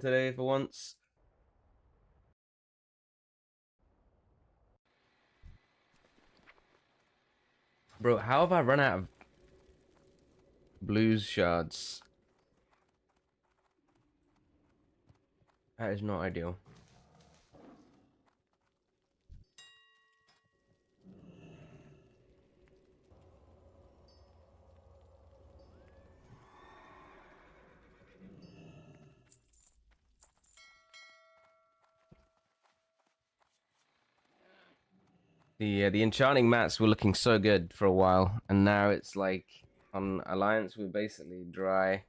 today for once. Bro, how have I run out of blues shards? That is not ideal. The enchanting mats were looking so good for a while, and now it's like on Alliance we're basically dry.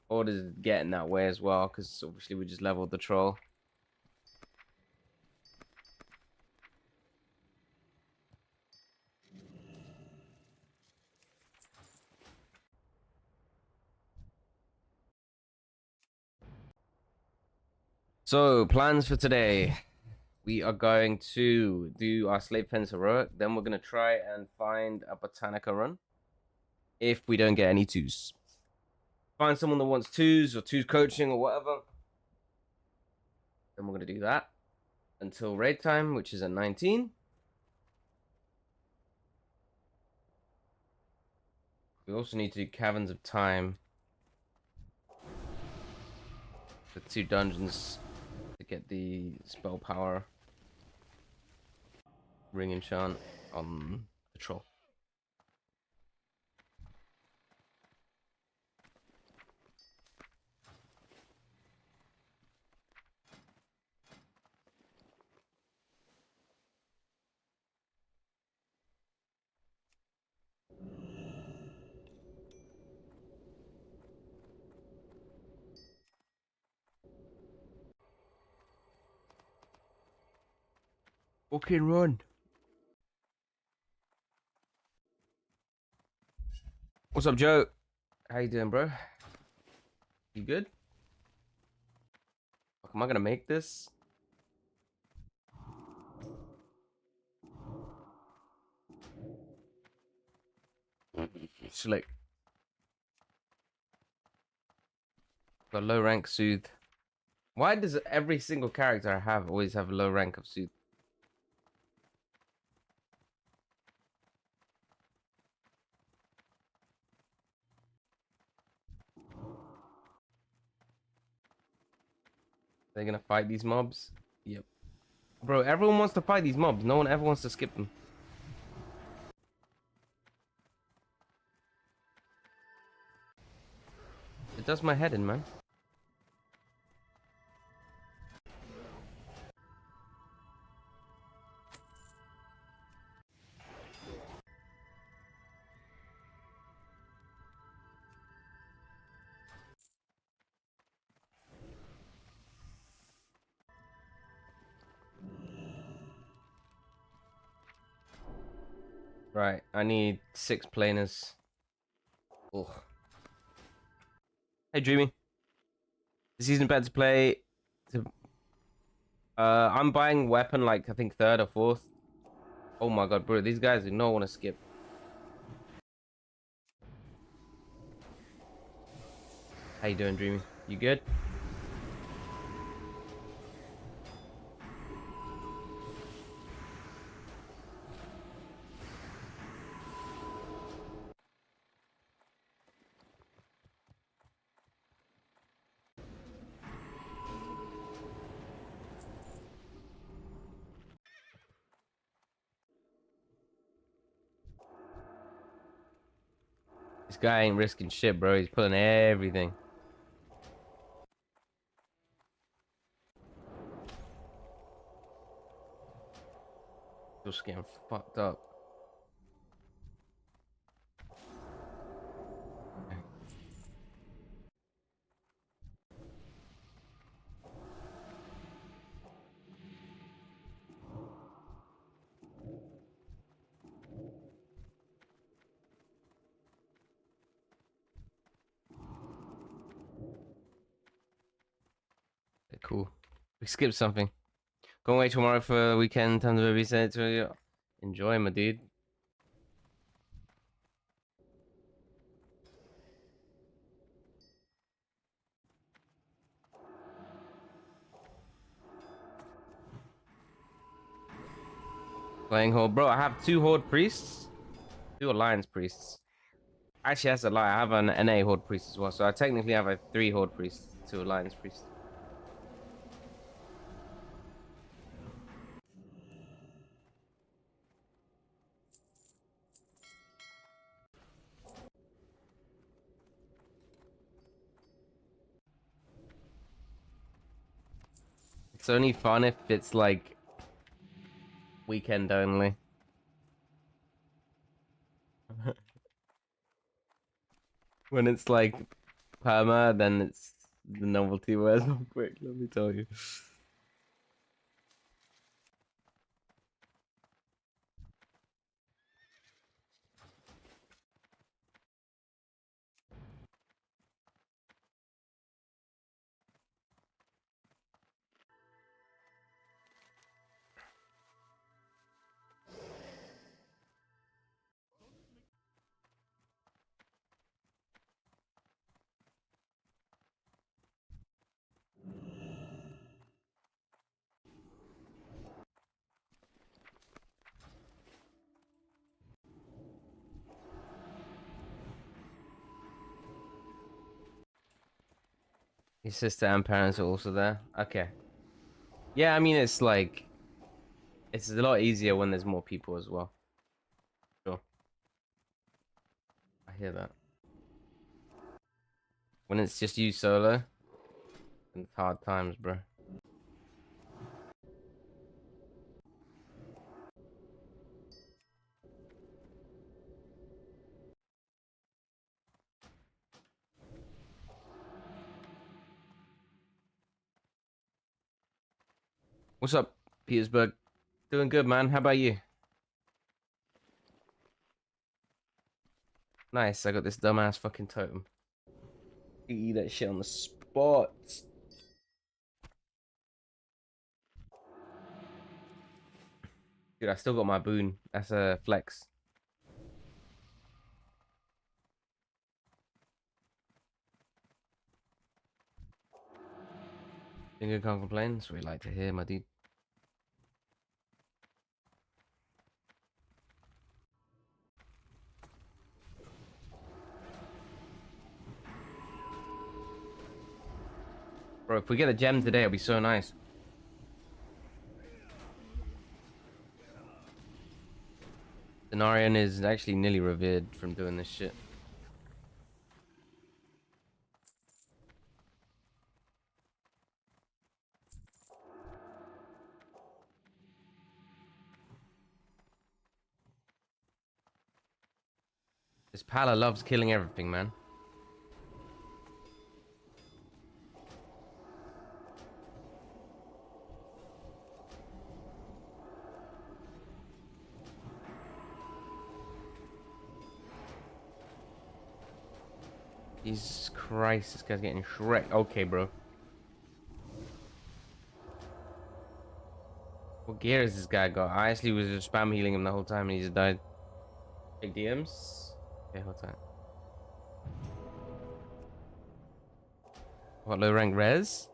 Orders getting that way as well, because obviously we just leveled the troll. So plans for today. We are going to do our Slave Pens Heroic, then we're going to try and find a Botanica run. If we don't get any twos. Find someone that wants twos or twos coaching or whatever. Then we're going to do that until raid time, which is at 19. We also need to do Caverns of Time. The 2 dungeons to get the spell power ring enchant on the troll. Fucking run. What's up, Joe? How you doing, bro? You good? Fuck, am I gonna make this? Slick. Got low rank Soothe. Why does every single character I have always have a low rank of Soothe? They're gonna fight these mobs? Yep. Bro, everyone wants to fight these mobs. No one ever wants to skip them. It does my head in, man. Right, I need 6 planers. Ugh. Hey, Dreamy. This isn't bad to play. I'm buying weapon like I think 3rd or 4th. Oh my god, bro, these guys do not want to skip. How you doing, Dreamy? You good? This guy ain't risking shit, bro. He's pulling everything. Just getting fucked up. Cool. We skipped something. Going away tomorrow for the weekend. Time to reset to you. Enjoy, my dude. Playing Horde. Bro, I have 2 Horde Priests. 2 Alliance Priests. Actually, that's a lie. I have an NA Horde Priest as well. So I technically have a 3 Horde Priests, 2 Alliance Priests. It's only fun if it's like weekend only. When it's like perma, then it's the novelty wears off quick, let me tell you. Your sister and parents are also there. Okay. Yeah, I mean it's like it's a lot easier when there's more people as well. Sure. I hear that. When it's just you solo, it's hard times, bro. What's up, Petersburg? Doing good, man. How about you? Nice. I got this dumbass fucking totem. Eat that shit on the spot. Dude, I still got my boon. That's a flex. Finger can't complain. That's what we like to hear, my dude. Bro, if we get a gem today, it'll be so nice. Denarian is actually nearly revered from doing this shit. This Pala loves killing everything, man. Jesus Christ, this guy's getting Shrek. Okay, bro. What gear has this guy got? I actually was just spam healing him the whole time and he just died. Big DMs? Okay, hold on. What, low rank res?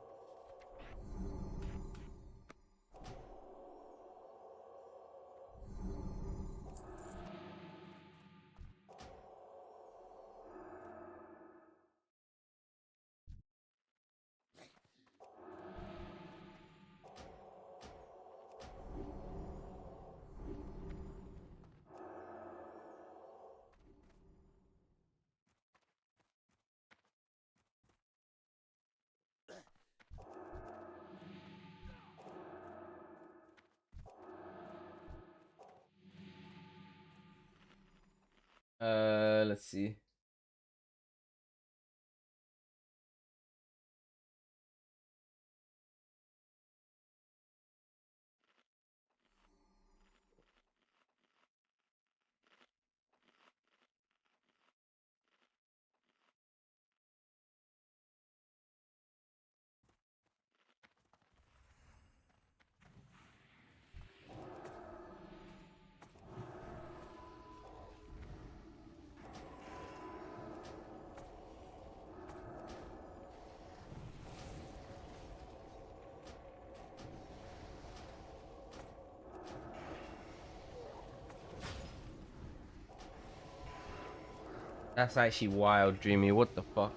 Let's see. That's actually wild, Dreamy. What the fuck?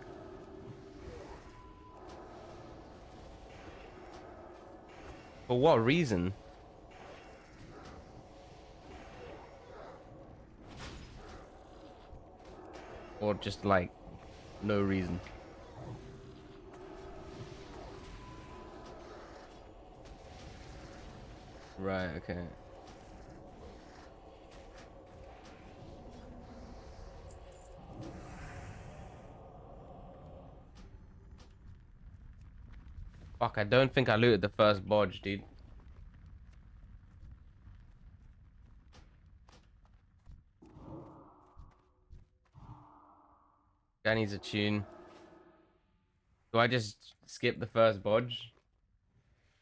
For what reason? Or just like no reason? Right, okay. Fuck, I don't think I looted the first bodge, dude. Guy needs a tune. Do I just skip the first bodge?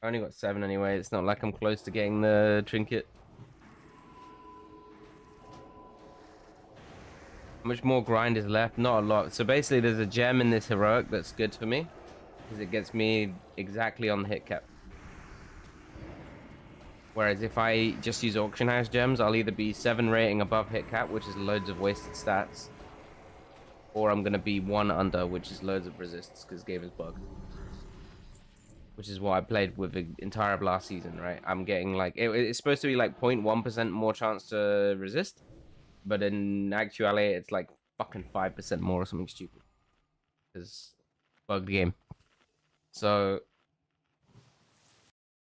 I only got 7 anyway. It's not like I'm close to getting the trinket. How much more grind is left? Not a lot. So basically, there's a gem in this heroic that's good for me. Because it gets me exactly on the hit cap. Whereas if I just use auction house gems, I'll either be 7 rating above hit cap, which is loads of wasted stats. Or I'm going to be 1 under, which is loads of resists, because game is bugged. Which is what I played with the entire last season, right? I'm getting like... it's supposed to be like 0.1% more chance to resist. But in actuality, it's like fucking 5% more or something stupid. Because bugged game. So...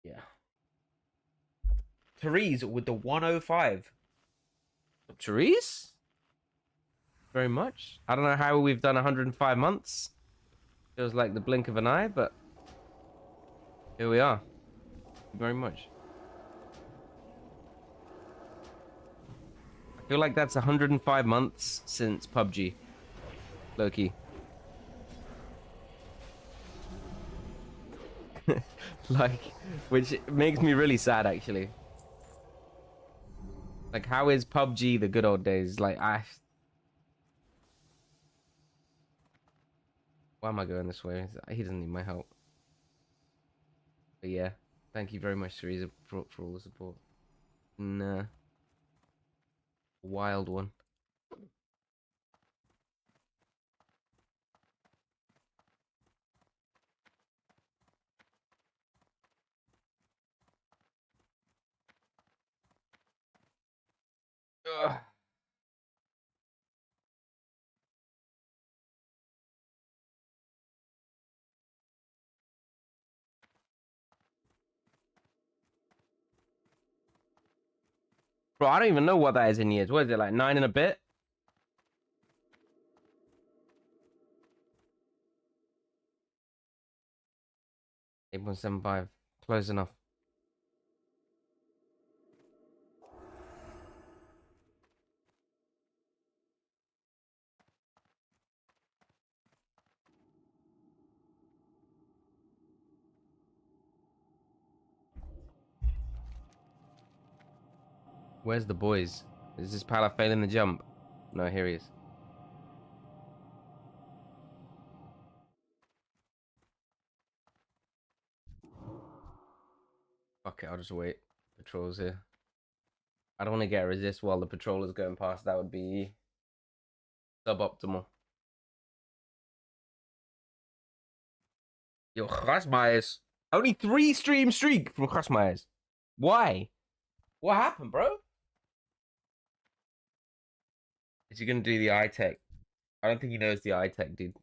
yeah. Therese with the 105. Therese? Very much. I don't know how we've done 105 months. Feels like the blink of an eye, but here we are. Very much. I feel like that's 105 months since PUBG. Loki. Like, which makes me really sad, actually. Like, how is PUBG the good old days? Like, why am I going this way? He doesn't need my help. But yeah, thank you very much, Teresa, for all the support. Nah, wild one. Ugh. Bro, I don't even know what that is in years. What is it, like 9 and a bit? 8.75. Close enough. Where's the boys? Is this Pala failing the jump? No, here he is. Fuck it, I'll just wait. Patrol's here. I don't want to get a resist while the patrol is going past. That would be suboptimal. Yo, Grasmeyers. Only 3 stream streak from Grasmeyers. Why? What happened, bro? Is he gonna do the eye tech? I don't think he knows the eye tech, dude.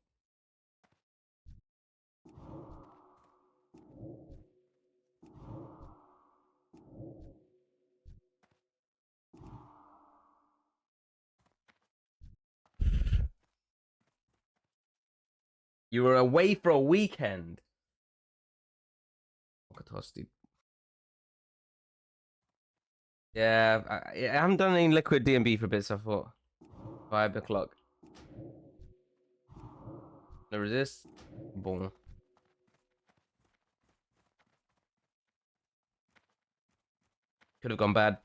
You were away for a weekend. Fuck a toss, dude. Yeah, I haven't done any liquid DMB for a bit, so I thought 5 o'clock. No resist. Boom. Could have gone bad.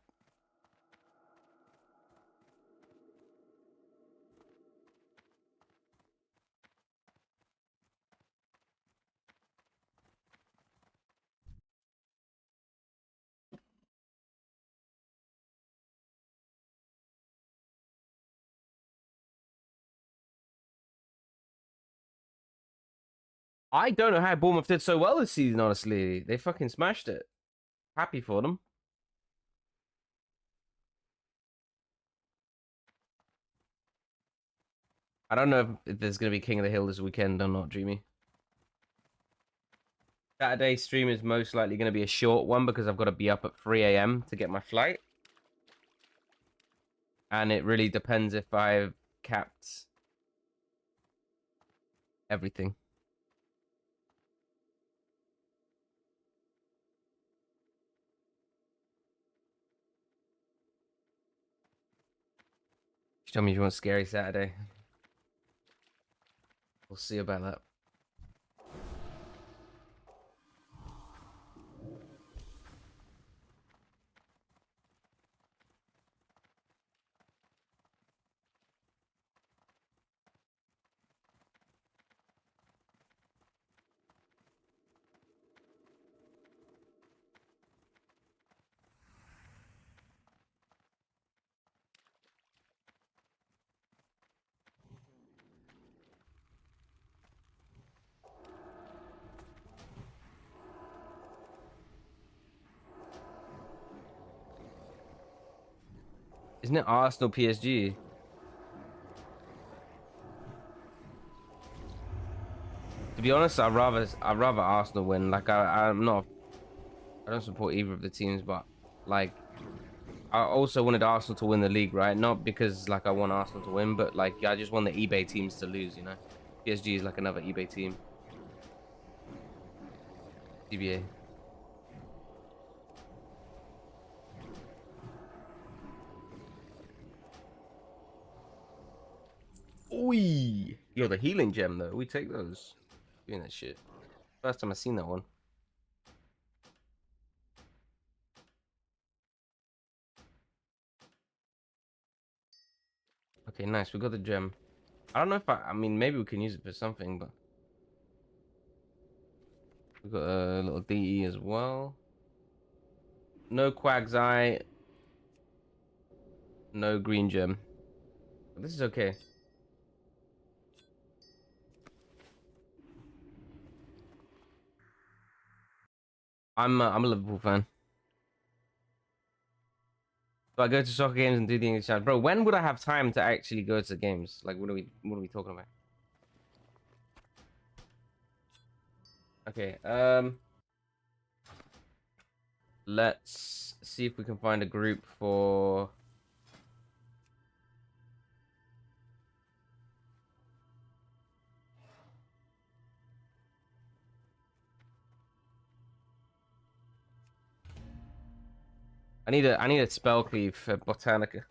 I don't know how Bournemouth did so well this season, honestly. They fucking smashed it. Happy for them. I don't know if there's going to be King of the Hill this weekend or not, Dreamy. Saturday stream is most likely going to be a short one because I've got to be up at 3 a.m. to get my flight. And it really depends if I've capped everything. Tell me if you want Scary Saturday. We'll see about that. Isn't it Arsenal PSG? To be honest, I'd rather Arsenal win. Like I don't support either of the teams, but like I also wanted Arsenal to win the league, right? Not because like I want Arsenal to win, but like I just want the eBay teams to lose, you know. PSG is like another eBay team. CBA. Oi! Yo, the healing gem though. We take those. Doing that shit. First time I seen that one. Okay, nice. We got the gem. I don't know if I mean, maybe we can use it for something, but we got a little DE as well. No Quag's Eye. No green gem. But this is okay. I'm a Liverpool fan. So I go to soccer games and do the English channel. Bro, when would I have time to actually go to games? Like, what are we talking about? Okay, let's see if we can find a group for I need a spell cleave for Botanica.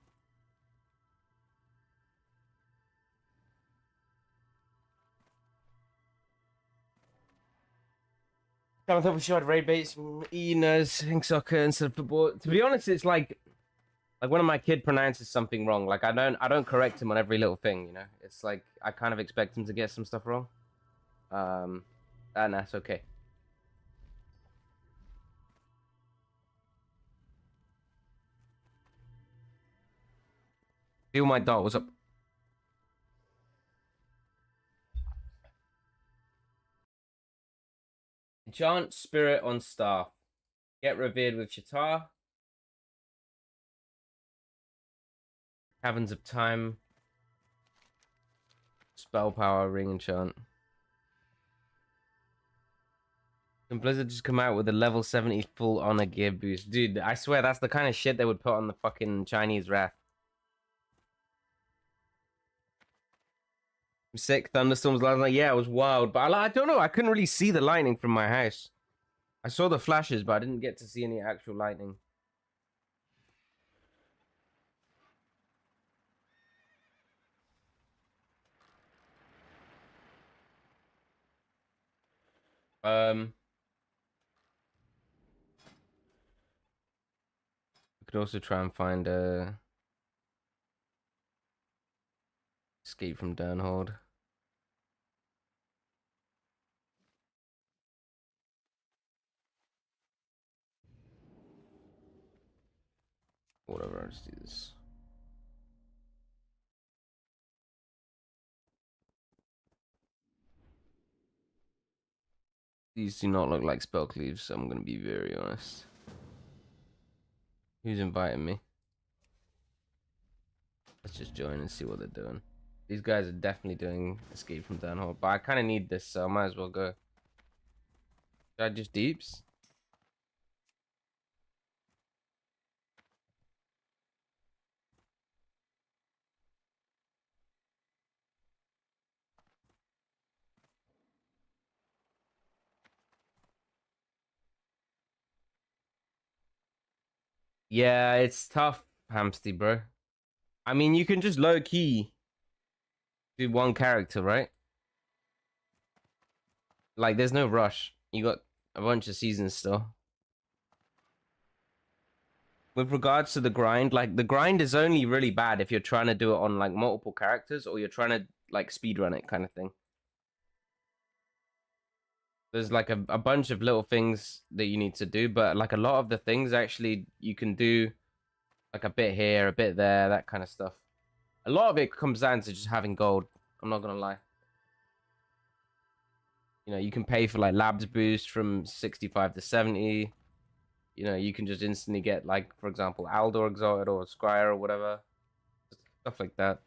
I thought we should raid baits from Enos, Think Soccer instead of football. To be honest, it's like when my kid pronounces something wrong, like I don't correct him on every little thing, you know. It's like I kind of expect him to get some stuff wrong. And that's okay. Feel my dot, what's up? Enchant Spirit on Staff. Get revered with Shatar. Caverns of Time. Spell Power, Ring Enchant. Can Blizzard just come out with a level 70 full honor gear boost? Dude, I swear that's the kind of shit they would put on the fucking Chinese Wrath. Sick thunderstorms last night. Yeah, it was wild. But I don't know. I couldn't really see the lightning from my house. I saw the flashes, but I didn't get to see any actual lightning. We could also try and find a escape from Durnhold. Whatever, I'll just do this. These do not look like spell cleaves, so I'm gonna be very honest. Who's inviting me? Let's just join and see what they're doing. These guys are definitely doing Escape from Downhole, but I kind of need this, so I might as well go. Should I just deeps? Yeah, it's tough, Hamsty, bro. I mean, you can just low key do one character, right? Like, there's no rush. You got a bunch of seasons still. With regards to the grind, like, the grind is only really bad if you're trying to do it on, like, multiple characters or you're trying to, like, speedrun it kind of thing. There's, like, a bunch of little things that you need to do, but, like, a lot of the things actually you can do, like, a bit here, a bit there, that kind of stuff. A lot of it comes down to just having gold. I'm not gonna lie. You know, you can pay for like labs boost from 65 to 70. You know, you can just instantly get like, for example, Aldor exalted or Scryer or whatever. Stuff like that.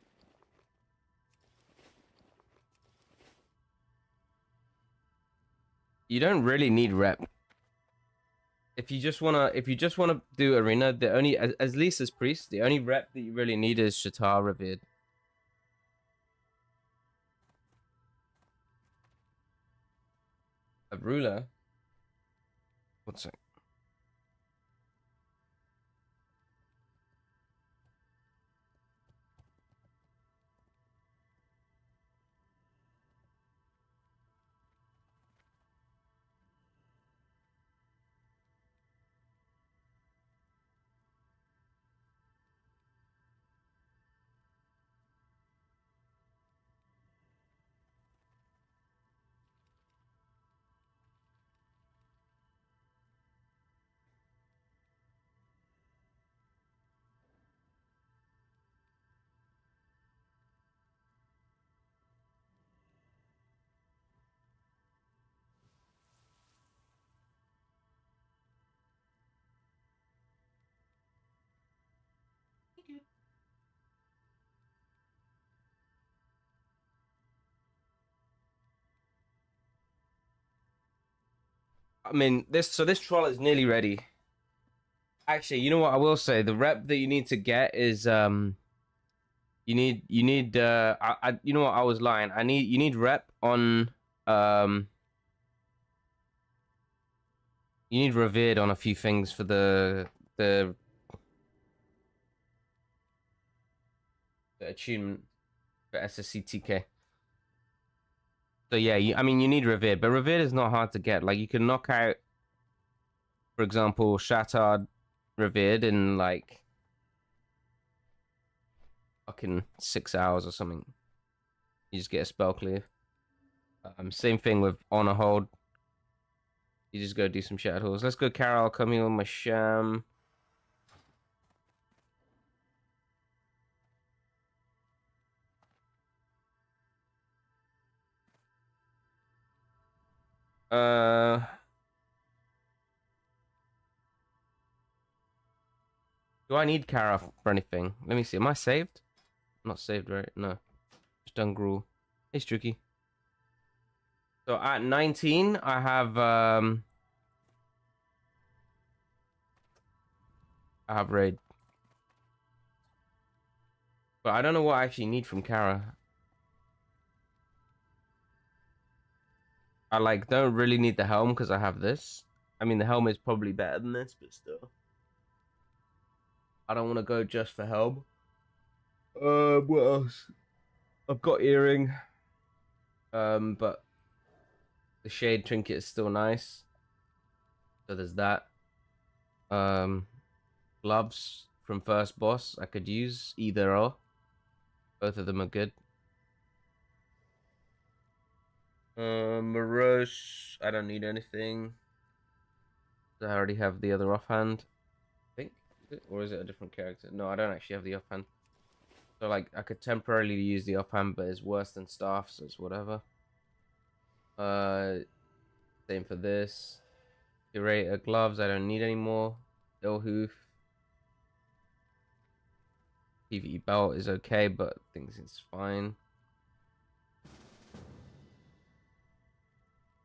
You don't really need rep. If you just wanna do arena, the only as least as priest, the only rep that you really need is Shatar Revered. A ruler. What's it? I mean, this troll is nearly ready. Actually, you know what I will say? The rep that you need to get is you need you know what, I was lying. You need rep on um you need revered on a few things for the, the attunement for SSCTK. So yeah, I mean you need revered, but revered is not hard to get. Like you can knock out, for example, Shattered revered in like fucking 6 hours or something. You just get a spell clear. Same thing with honor hold. You just go do some shadows. Let's go, Carol. Come here with my sham. Uh, do I need Kara for anything? Let me see. Am I saved? I'm not saved, right? No. Just done Gruul. Hey, Struki. So at 19, I have raid. But I don't know what I actually need from Kara. I like don't really need the helm because I have this. I mean, the helm is probably better than this, but still. I don't want to go just for helm. What else? I've got earring. But the shade trinket is still nice. So there's that. Um, gloves from first boss I could use either or. Both of them are good. Morose, I don't need anything. I already have the other offhand. I think, or is it a different character? No, I don't actually have the offhand. So like, I could temporarily use the offhand, but it's worse than staff, so it's whatever. Same for this. Curator gloves, I don't need anymore. Ilhoof. PvE belt is okay, but I think it's fine.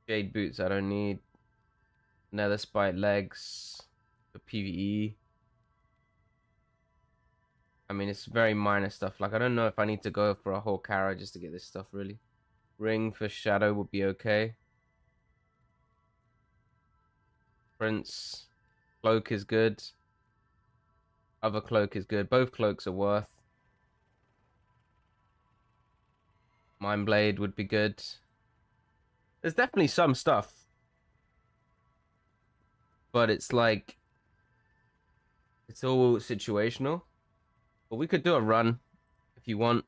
Jade boots, I don't need. Nether spike legs for PvE. I mean, it's very minor stuff. Like, I don't know if I need to go for a whole Kara just to get this stuff, really. Ring for Shadow would be okay. Prince. Cloak is good. Other cloak is good. Both cloaks are worth. Mind Blade would be good. There's definitely some stuff. But it's like... it's all situational. But we could do a run if you want.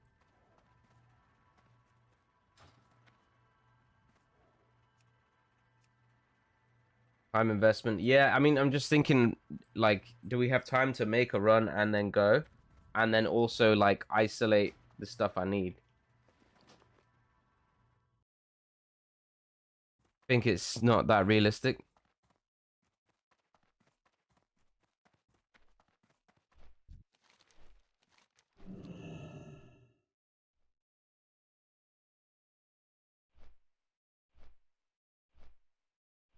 Time investment. Yeah, I mean, I'm just thinking, like, do we have time to make a run and then go? And then also, like, isolate the stuff I need. I think it's not that realistic.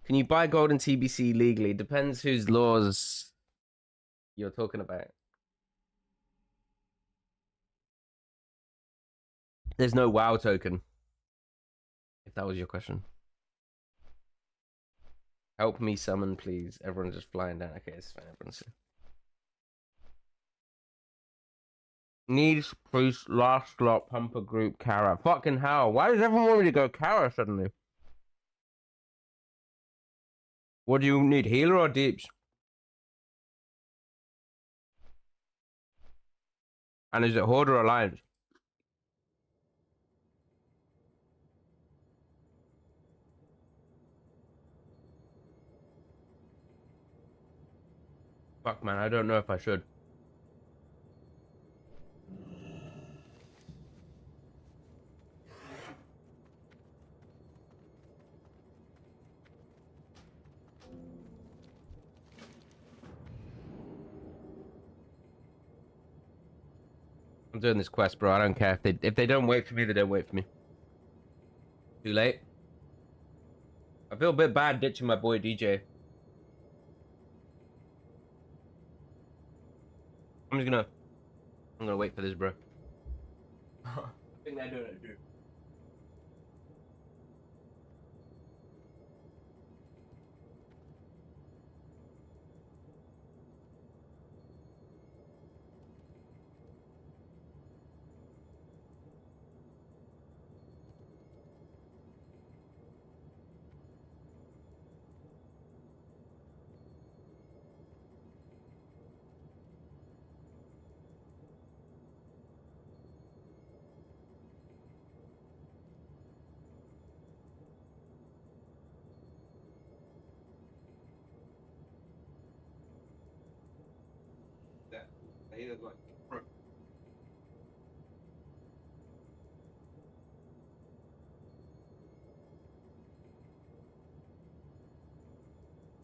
Can you buy gold in TBC legally? Depends whose laws you're talking about. There's no WoW token. If that was your question. Help me summon, please. Everyone's just flying down. Okay, it's fine. Everyone's... Needs priest last slot pumper group Kara. Fucking hell. Why does everyone want me to go Kara suddenly? What do you need? Healer or deeps? And is it Horde or Alliance? Fuck man, I don't know if I should. I'm doing this quest, bro. I don't care if they don't wait for me, they don't wait for me. Too late. I feel a bit bad ditching my boy DJ. I'm gonna wait for this, bro. I think they're doing it too.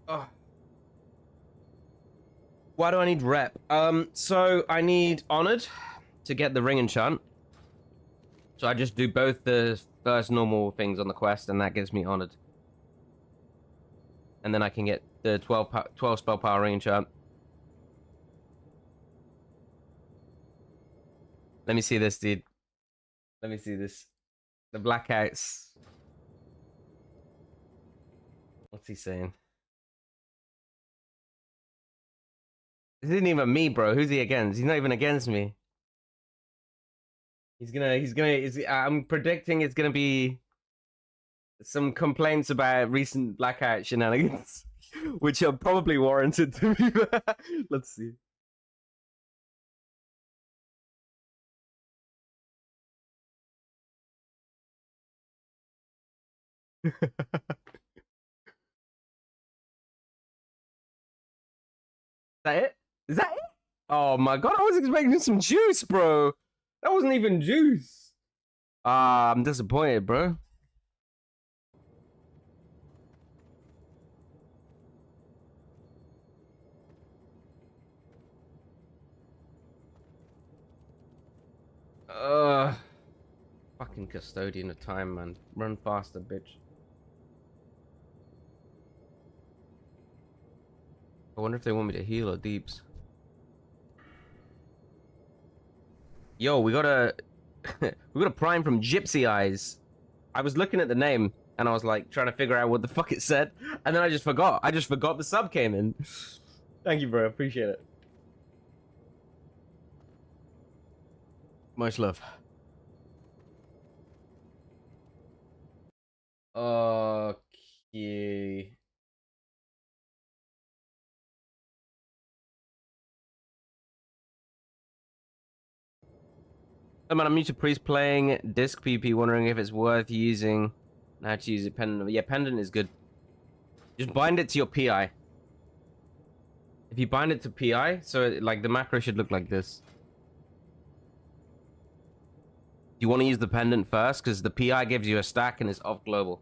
Oh. Why do I need rep? So I need honored to get the ring enchant. So I just do both the first normal things on the quest, and that gives me honored. And then I can get the 12 spell power ring enchant. Let me see this, dude. Let me see this. The blackouts. What's he saying? This isn't even me, bro. Who's he against? He's not even against me. I'm predicting it's gonna be some complaints about recent blackout shenanigans, which are probably warranted to be fair. Let's see. Is that it? Is that it? Oh my god, I was expecting some juice, bro. That wasn't even juice. Ah, I'm disappointed, bro. Uh, fucking custodian of time, man. Run faster, bitch. I wonder if they want me to heal or deeps. Yo, we got a we got a prime from Gypsy Eyes. I was looking at the name and I was like trying to figure out what the fuck it said, and then I just forgot. I just forgot the sub came in. Thank you, bro. Appreciate it. Much love. Okay. Oh man, I'm used to Priest playing disc PP, wondering if it's worth using. How to use it, pendant. Yeah, pendant is good. Just bind it to your PI. If you bind it to PI, so like the macro should look like this. You want to use the pendant first because the PI gives you a stack and it's off global.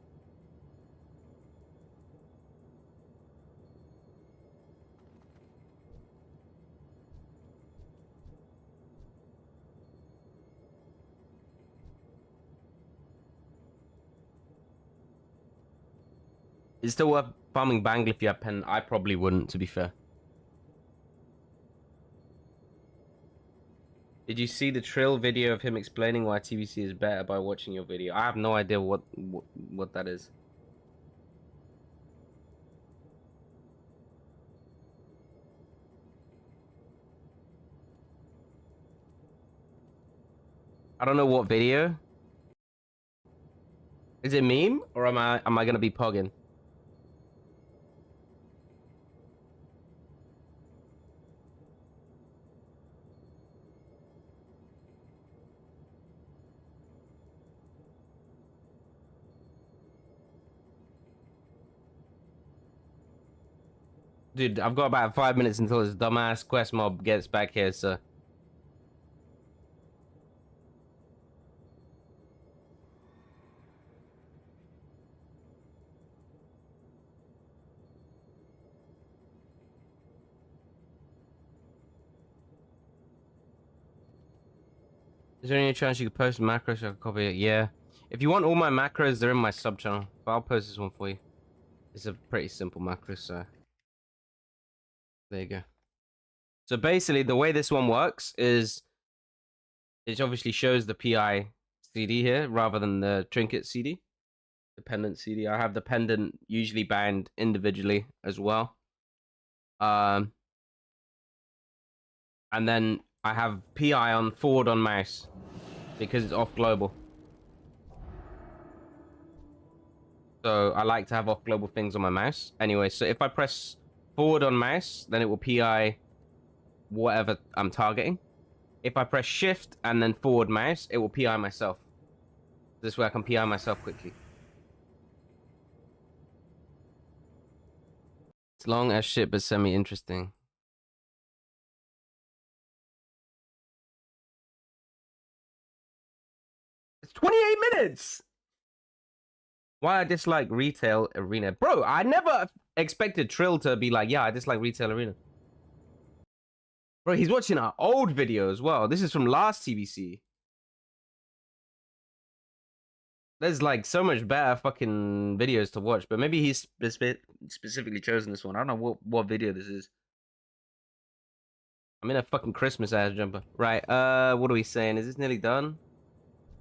It's still worth farming Bangle if you have pen. I probably wouldn't, to be fair. Did you see the Trill video of him explaining why TBC is better by watching your video? I have no idea what that is. I don't know what video. Is it meme or am I gonna be pogging? Dude, I've got about 5 minutes until this dumbass quest mob gets back here, so. Is there any chance you could post macros so I can copy it? Yeah. If you want all my macros, they're in my sub channel. But I'll post this one for you. It's a pretty simple macro, so. There you go. So basically, the way this one works is it obviously shows the PI CD here rather than the trinket CD. The pendant CD. I have the pendant usually bound individually as well. And then I have PI on forward on mouse because it's off global. So I like to have off global things on my mouse. Anyway, so if I press forward on mouse, then it will PI whatever I'm targeting. If I press shift and then forward mouse, it will PI myself. This way I can PI myself quickly. It's long as shit, but semi-interesting. It's 28 minutes! Why I dislike Retail Arena. Bro, I never expected Trill to be like, yeah, I dislike Retail Arena. Bro, he's watching our old video as well. This is from last TBC. There's like so much better fucking videos to watch, but maybe he's specifically chosen this one. I don't know what video this is. I'm in a fucking Christmas ass jumper. Right, what are we saying? Is this nearly done?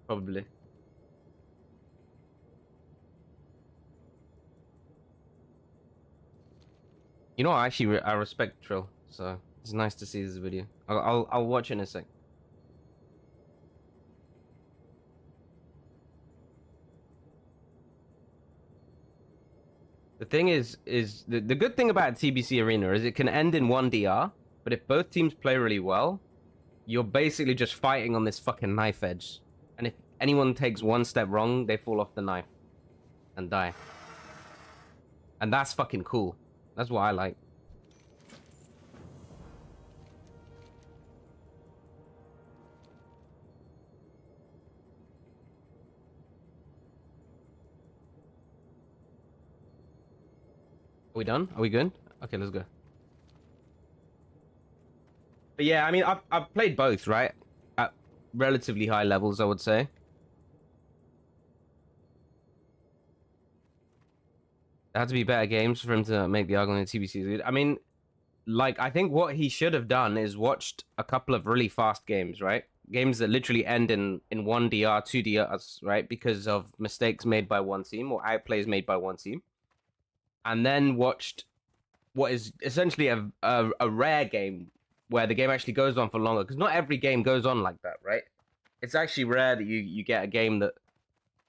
Probably. You know, I respect Trill, so it's nice to see this video. I'll watch it in a sec. The thing is the good thing about TBC Arena is it can end in 1 DR, but if both teams play really well, you're basically just fighting on this fucking knife edge. And if anyone takes one step wrong, they fall off the knife and die. And that's fucking cool. That's what I like. Are we done? Are we good? Okay, let's go. But yeah, I mean, I've played both, right? relatively high levels, I would say. There had to be better games for him to make the argument that TBC is good. I mean, like, I think what he should have done is watched a couple of really fast games, right? Games that literally end in one DR, two DRs, right? Because of mistakes made by one team or outplays made by one team. And then watched what is essentially a rare game where the game actually goes on for longer. Because not every game goes on like that, right? It's actually rare that you get a game that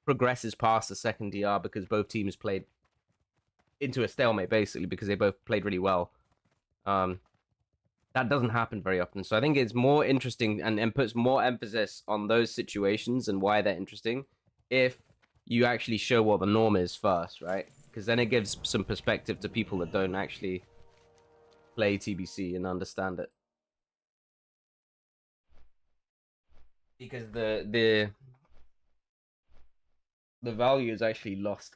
progresses past the second DR because both teams played into a stalemate, basically, because they both played really well. That doesn't happen very often. So I think it's more interesting and puts more emphasis on those situations and why they're interesting if you actually show what the norm is first, right? Because then it gives some perspective to people that don't actually play TBC and understand it. Because the value is actually lost.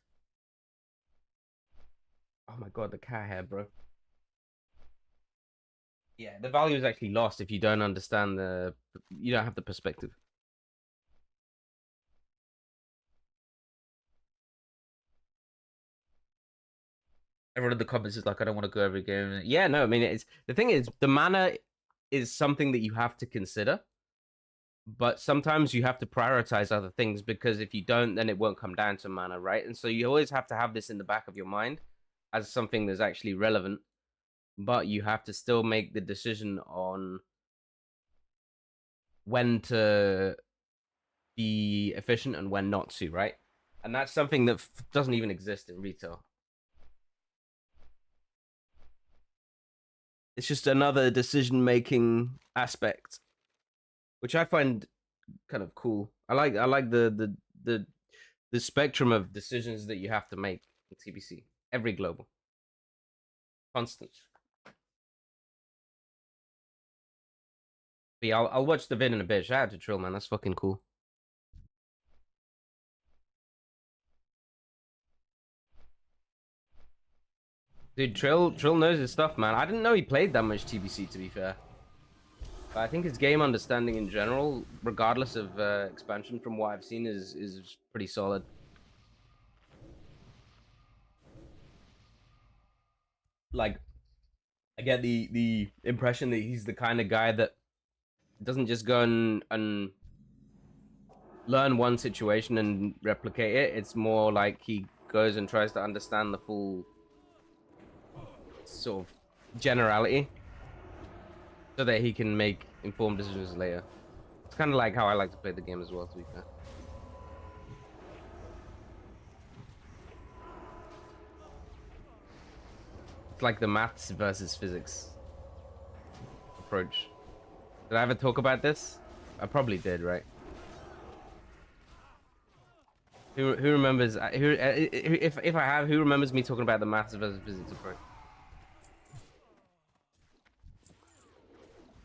Oh my god, the cat hair, bro. Yeah, the value is actually lost if you don't understand you don't have the perspective. Everyone in the comments is like, I don't want to go every game. Yeah, no, I mean, it's the thing is, the mana is something that you have to consider, but sometimes you have to prioritize other things because if you don't, then it won't come down to mana, right? And so you always have to have this in the back of your mind as something that's actually relevant, but you have to still make the decision on when to be efficient and when not to, right? And that's something that doesn't even exist in retail. It's just another decision making aspect, which I find kind of cool. I like the spectrum of decisions that you have to make in TBC. Every global, constant. But yeah, I'll watch the vid in a bit. Shout out to Trill, man. That's fucking cool. Dude, Trill knows his stuff, man. I didn't know he played that much TBC, to be fair. But I think his game understanding in general, regardless of expansion, from what I've seen, is pretty solid. Like, I get the impression that he's the kind of guy that doesn't just go and learn one situation and replicate it. It's more like he goes and tries to understand the full sort of generality so that he can make informed decisions later. It's kind of like how I like to play the game as well, to be fair. It's like the maths versus physics approach. Did I ever talk about this? I probably did, right? Who remembers? Who if I have, who remembers me talking about the maths versus physics approach?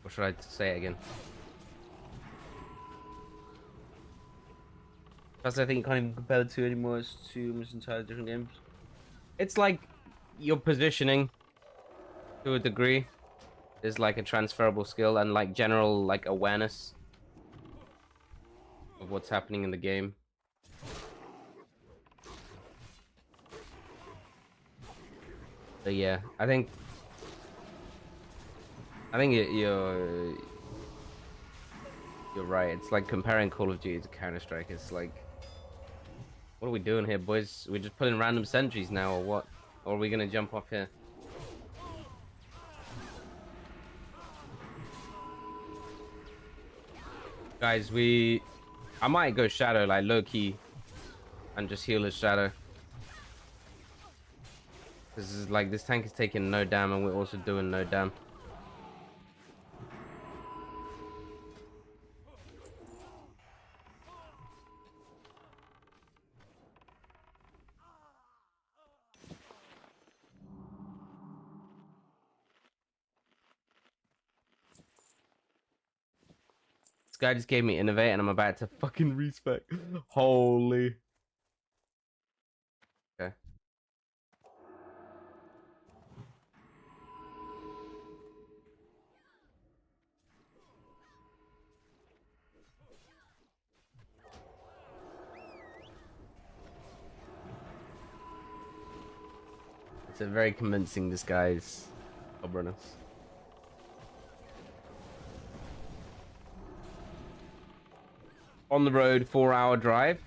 Or should I say it again? Plus, I think you can't even compare the two anymore. It's two almost entirely different games. It's like your positioning to a degree is like a transferable skill and like general like awareness of what's happening in the game. But yeah, I think you're right. It's like comparing Call of Duty to Counter Strike. It's like, what are we doing here, boys? We're just putting random sentries now, or what? Or are we gonna jump off here? Guys, I might go Shadow, like low key, and just heal his Shadow. This is like this tank is taking no damn, and we're also doing no damn. This guy just gave me innovate, and I'm about to fucking respec. Holy. Okay. It's a very convincing disguise, stubbornness. On the road, 4-hour drive.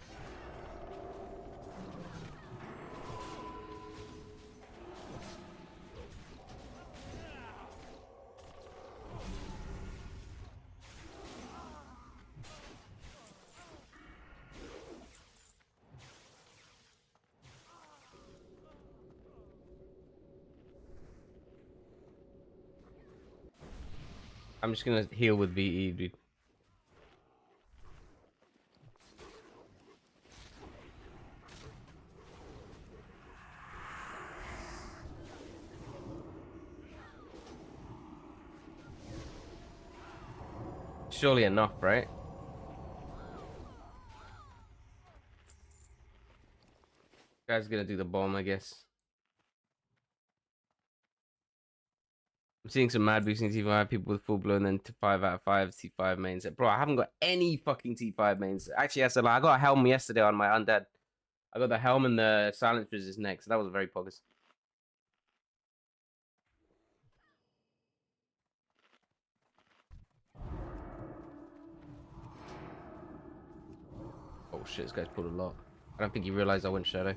I'm just gonna heal with VE, dude. Surely enough, right? Guy's gonna do the bomb, I guess. I'm seeing some mad boosting T5 people with full blown, then 5 out of 5 T5 mains. Bro, I haven't got any fucking T5 mains. Actually, I got a helm yesterday on my undead. I got the helm and the silence resist next. So that was very poggers. Oh shit, this guy's pulled a lot. I don't think he realized I went shadow.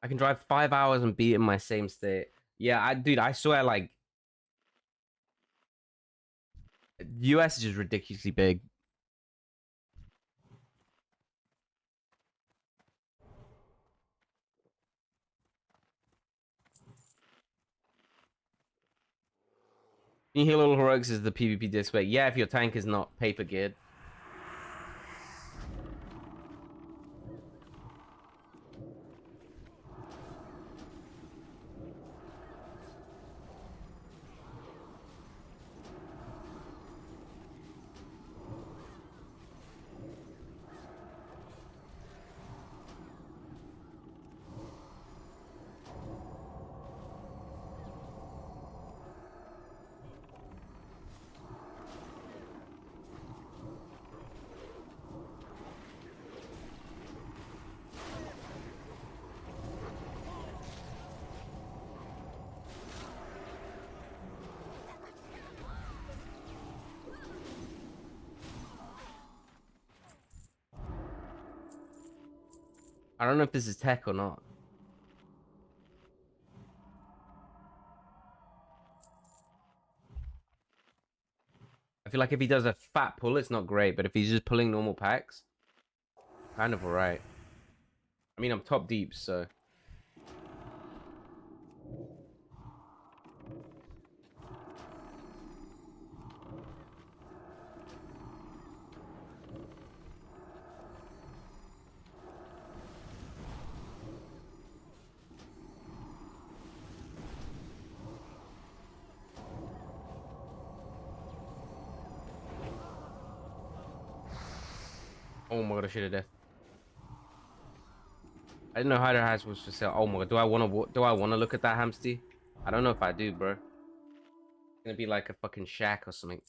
I can drive 5 hours and be in my same state. Yeah, dude, I swear, like, US is just ridiculously big. You heal all heroics is the PvP display. Yeah, if your tank is not paper geared. I don't know if this is tech or not. I feel like if he does a fat pull, it's not great, but if he's just pulling normal packs, kind of alright. I mean, I'm top deep, so. Oh my god, I should have death. I didn't know Hyder House was for sale. Oh my god, do I want to look at that hamster? I don't know if I do, bro. It's gonna be like a fucking shack or something.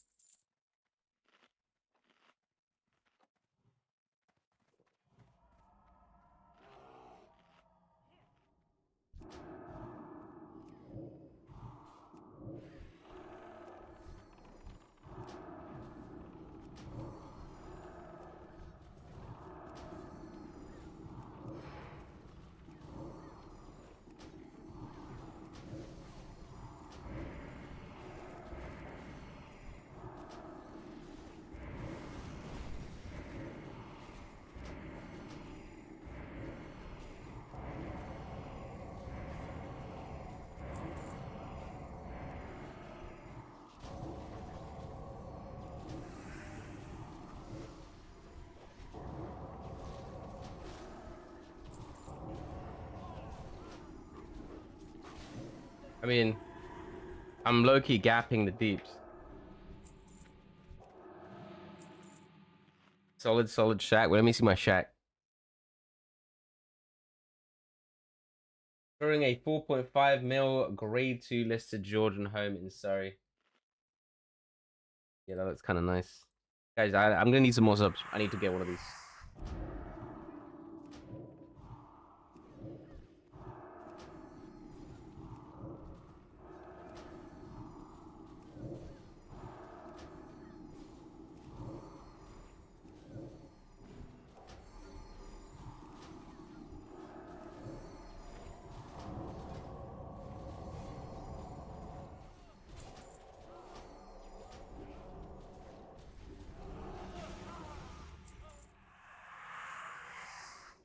mean, I'm low-key gapping the deeps. Solid shack. Well, let me see my shack. Touring a 4.5 mil grade 2 listed Georgian home in Surrey. Yeah, that looks kind of nice. Guys, I'm gonna need some more subs. I need to get one of these.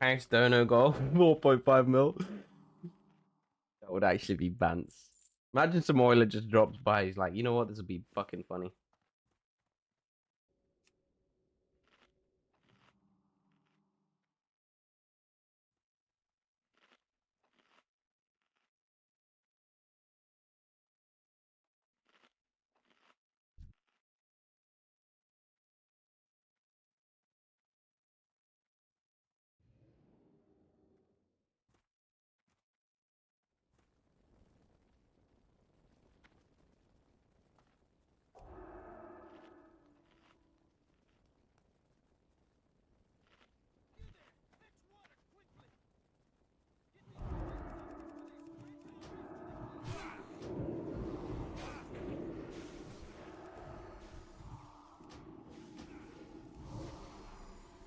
Thanks, Dono goal. 4.5 mil. That would actually be bants. Imagine some oiler just drops by. He's like, you know what? This would be fucking funny.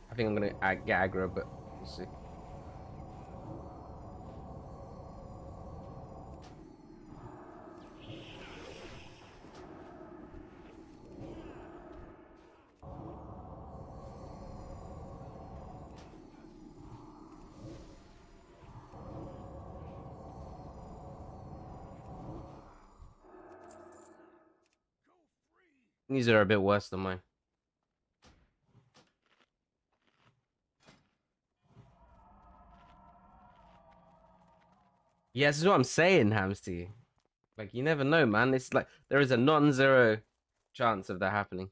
I think I'm gonna get aggro, but we'll see. These are a bit worse than mine. Yeah, this is what I'm saying, Hamsty. Like, you never know, man. It's like there is a non-zero chance of that happening.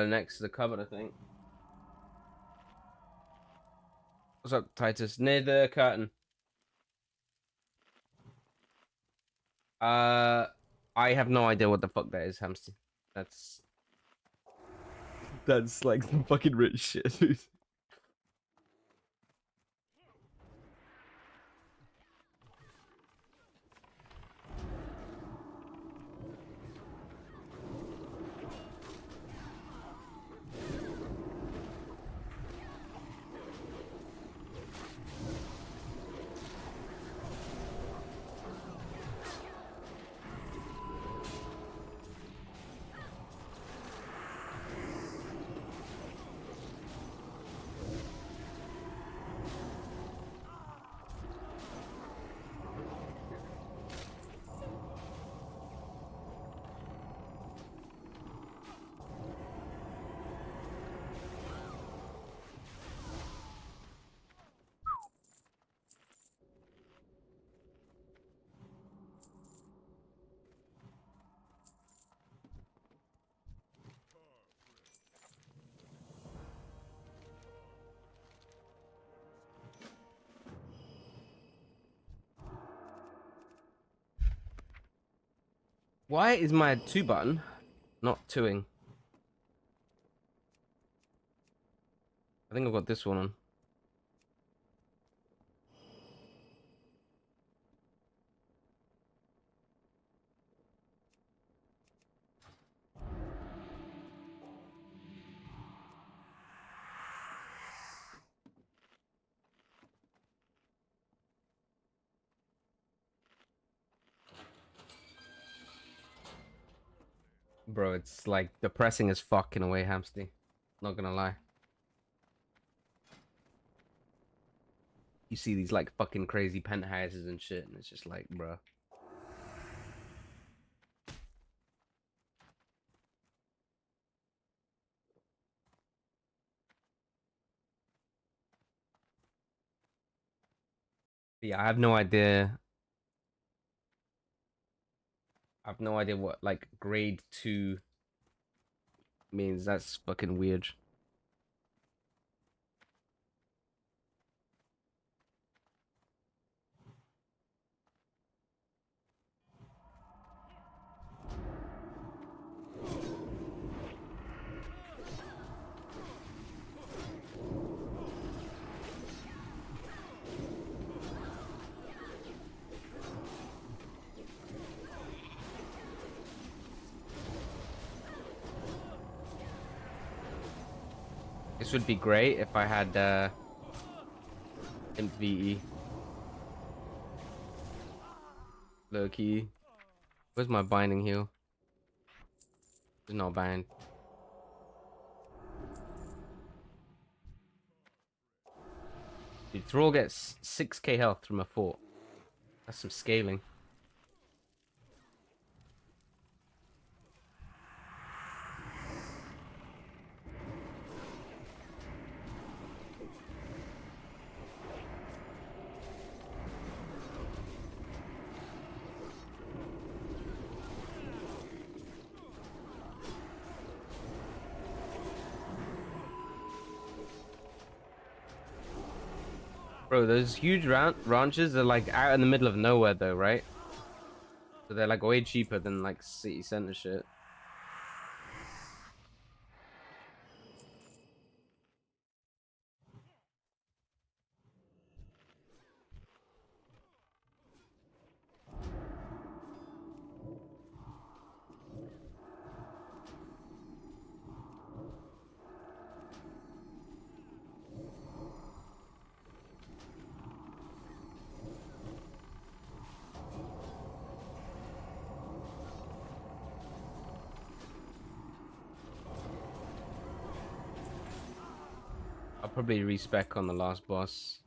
Next to the cupboard, I think. What's up, Titus? Near the curtain. Uh, I have no idea what the fuck that is, Hamsty. That's like some fucking rich shit, dude. Why is my 2 button not 2ing? I think I've got this one on. Bro, it's like depressing as fuck in a way, Hamsty. Not gonna lie. You see these like fucking crazy penthouses and shit, and it's just like, bro. Yeah, I have no idea. I have no idea what like grade 2 means. That's fucking weird. This would be great if I had Imp VE. Low key. Where's my binding heal? There's no bind. Dude, Thrall gets 6k health from a fort. That's some scaling. Bro, those huge ranches are like out in the middle of nowhere though, right? So they're like way cheaper than like city center shit. I'll probably respec on the last boss.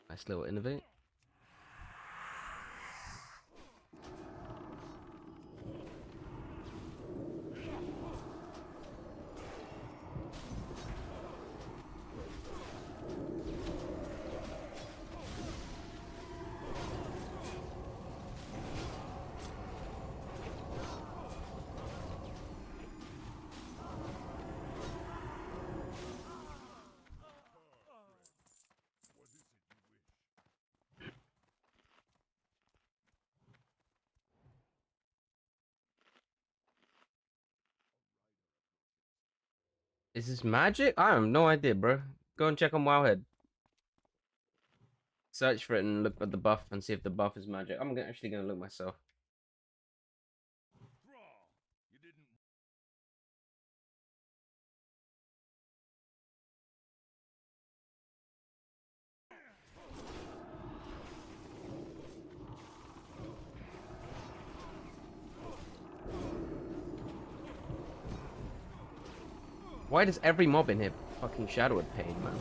Nice little innovate. Is this magic? I have no idea, bro. Go and check on Wowhead. Search for it and look at the buff and see if the buff is magic. I'm actually gonna look myself. Why does every mob in here fucking shadow at pain, man?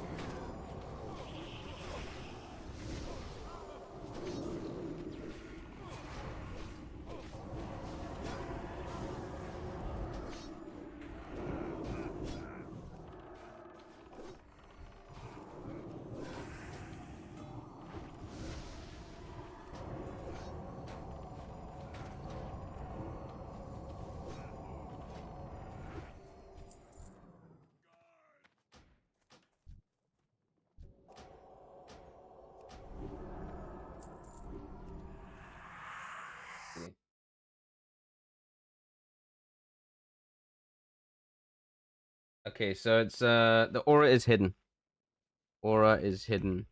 Okay, so it's the aura is hidden. Aura is hidden.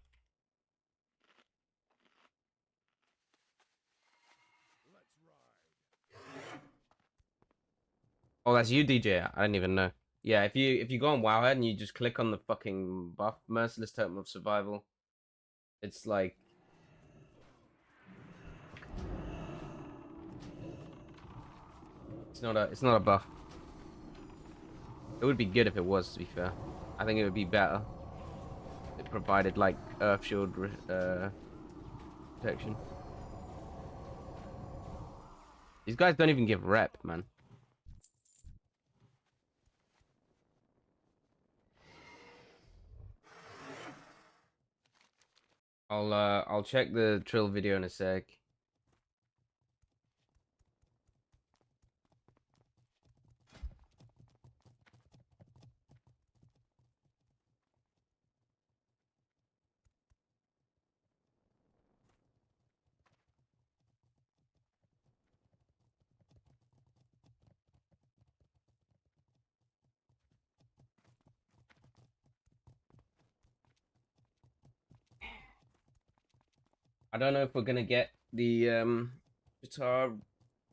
Oh, that's you, DJ. I didn't even know. Yeah, if you go on Wowhead and you just click on the fucking buff, Merciless Totem of Survival, It's like it's not a buff. It would be good if it was, to be fair. I think it would be better. It provided like Earth Shield protection. These guys don't even give rep, man. I'll check the Trill video in a sec. I don't know if we're gonna get the guitar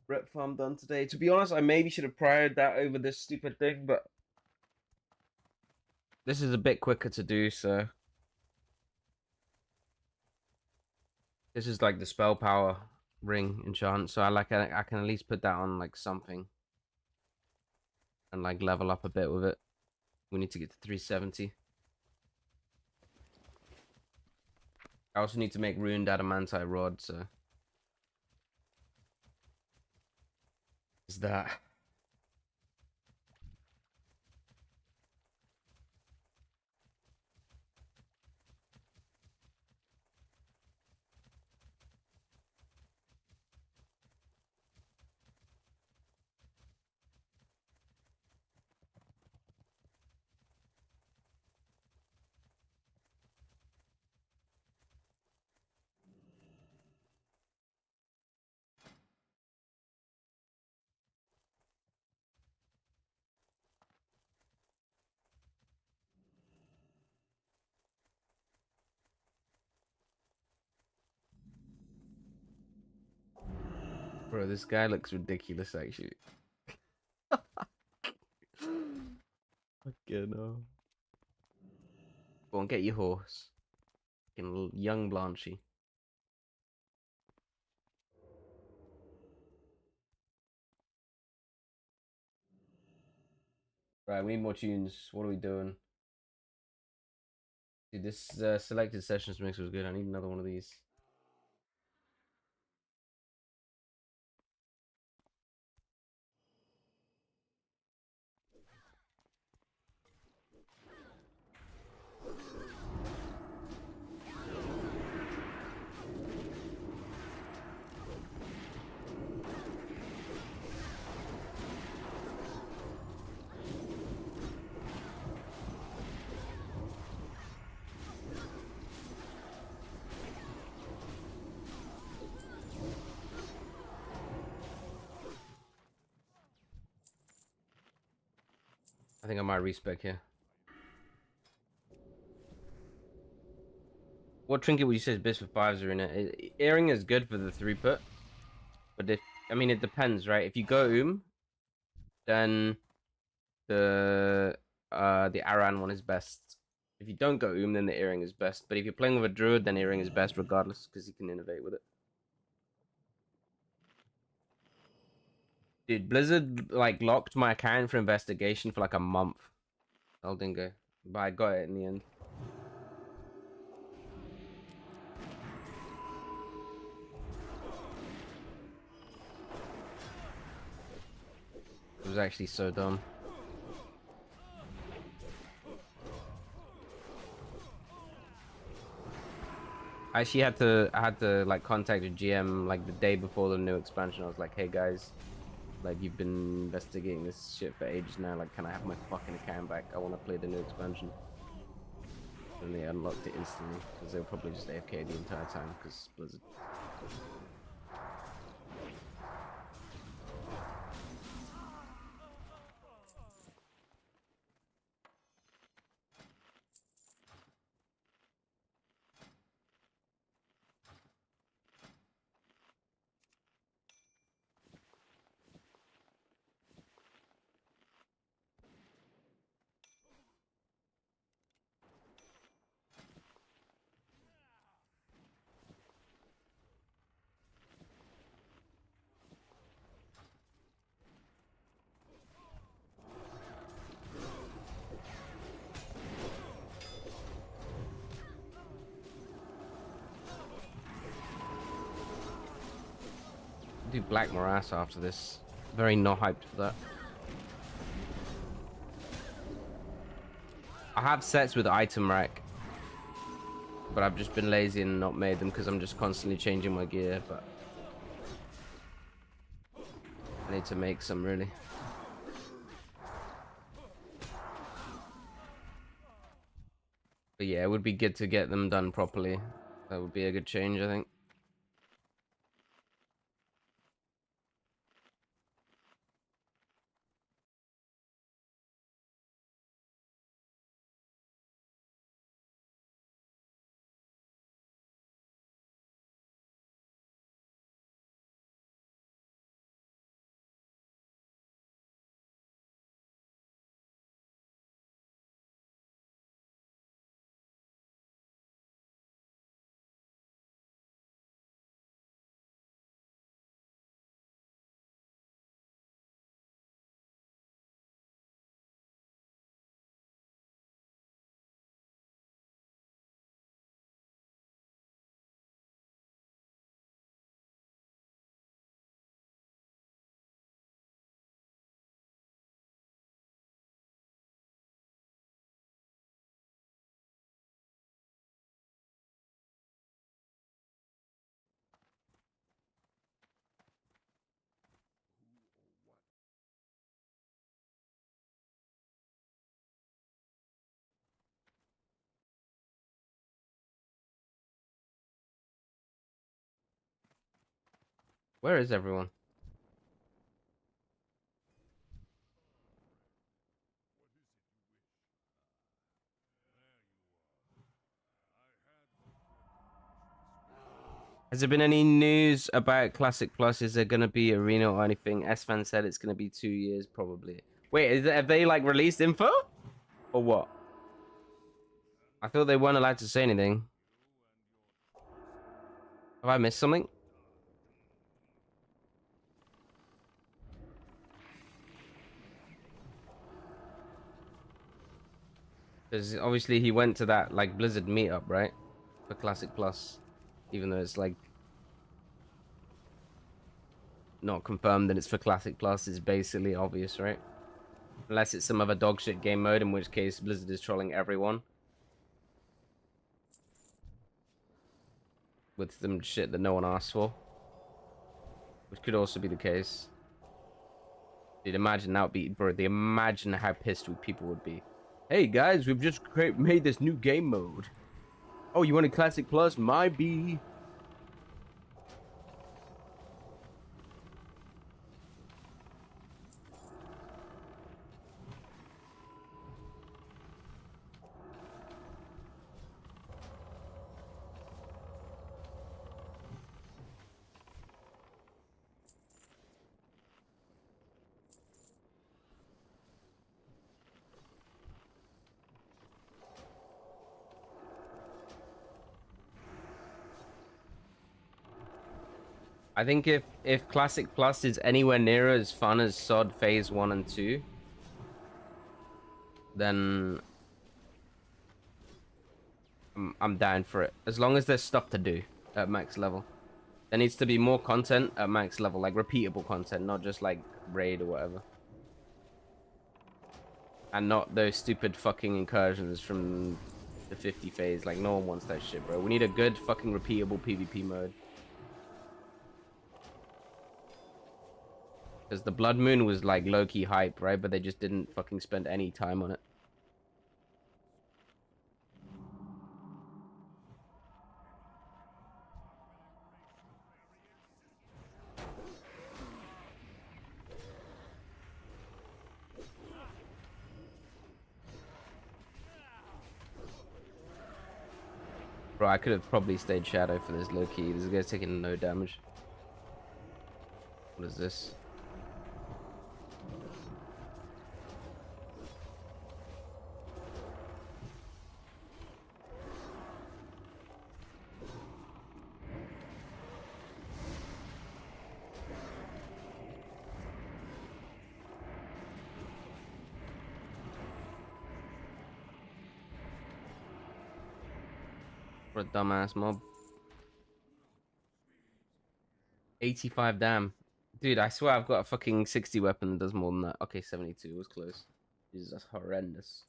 rep farm done today. To be honest, I maybe should have prioritized that over this stupid thing, but this is a bit quicker to do, so this is like the spell power ring enchant, so I can at least put that on like something and like level up a bit with it. We need to get to 370. I also need to make ruined adamantite rod, so is that. Bro, this guy looks ridiculous actually. Fucking no. Go on, get your horse. Fucking young Blanchy. Right, we need more tunes. What are we doing? Dude, this selected sessions mix was good. I need another one of these. I think I might respec here. What trinket would you say is best for 5s in it? Earring is good for the 3-put, but if I mean it depends, right? If you go then the Aran one is best. If you don't go then the earring is best. But if you're playing with a druid, then earring is best regardless, because you can innovate with it. Dude, Blizzard like locked my account for investigation for like a month. Eldingo. But I got it in the end. It was actually so dumb. I had to like contact the GM like the day before the new expansion. I was like, hey guys, like you've been investigating this shit for ages now. Like, can I have my fucking account back? I want to play the new expansion. And they unlocked it instantly because they were probably just AFK the entire time because Blizzard. Do Black Morass after this. Very not hyped for that. I have sets with item rack, but I've just been lazy and not made them because I'm just constantly changing my gear. But I need to make some really. But yeah, it would be good to get them done properly. That would be a good change, I think. Where is everyone? Has there been any news about Classic Plus? Is there gonna be arena or anything? S-Fan said it's gonna be 2 years probably. Wait, have they like released info? Or what? I thought they weren't allowed to say anything. Have I missed something? Because obviously he went to that like Blizzard meetup, right? For Classic Plus. Even though it's like not confirmed that it's for Classic Plus, it's basically obvious, right? Unless it's some other dogshit game mode, in which case Blizzard is trolling everyone. With some shit that no one asked for. Which could also be the case. Dude, imagine that would be, bro, imagine how pissed people would be. Hey guys, we've just made this new game mode. Oh, you want a Classic Plus? My B. I think if Classic Plus is anywhere near as fun as SOD Phase 1 and 2, then I'm down for it. As long as there's stuff to do at max level. There needs to be more content at max level, like repeatable content, not just like raid or whatever. And not those stupid fucking incursions from the 50 phase. Like, no one wants that shit, bro. We need a good fucking repeatable PvP mode. Because the Blood Moon was like low-key hype, right? But they just didn't fucking spend any time on it. Bro, I could have probably stayed Shadow for this low-key. This guy's taking no damage. What is this? What a dumbass mob. 85 damn. Dude, I swear I've got a fucking 60 weapon that does more than that. Okay, 72 was close. Jesus, that's horrendous.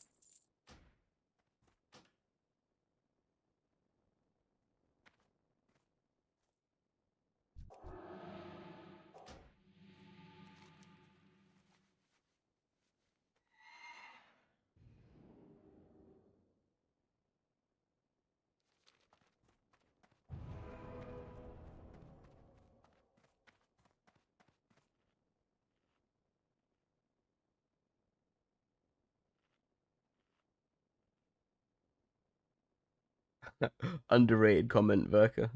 Underrated comment, Verka.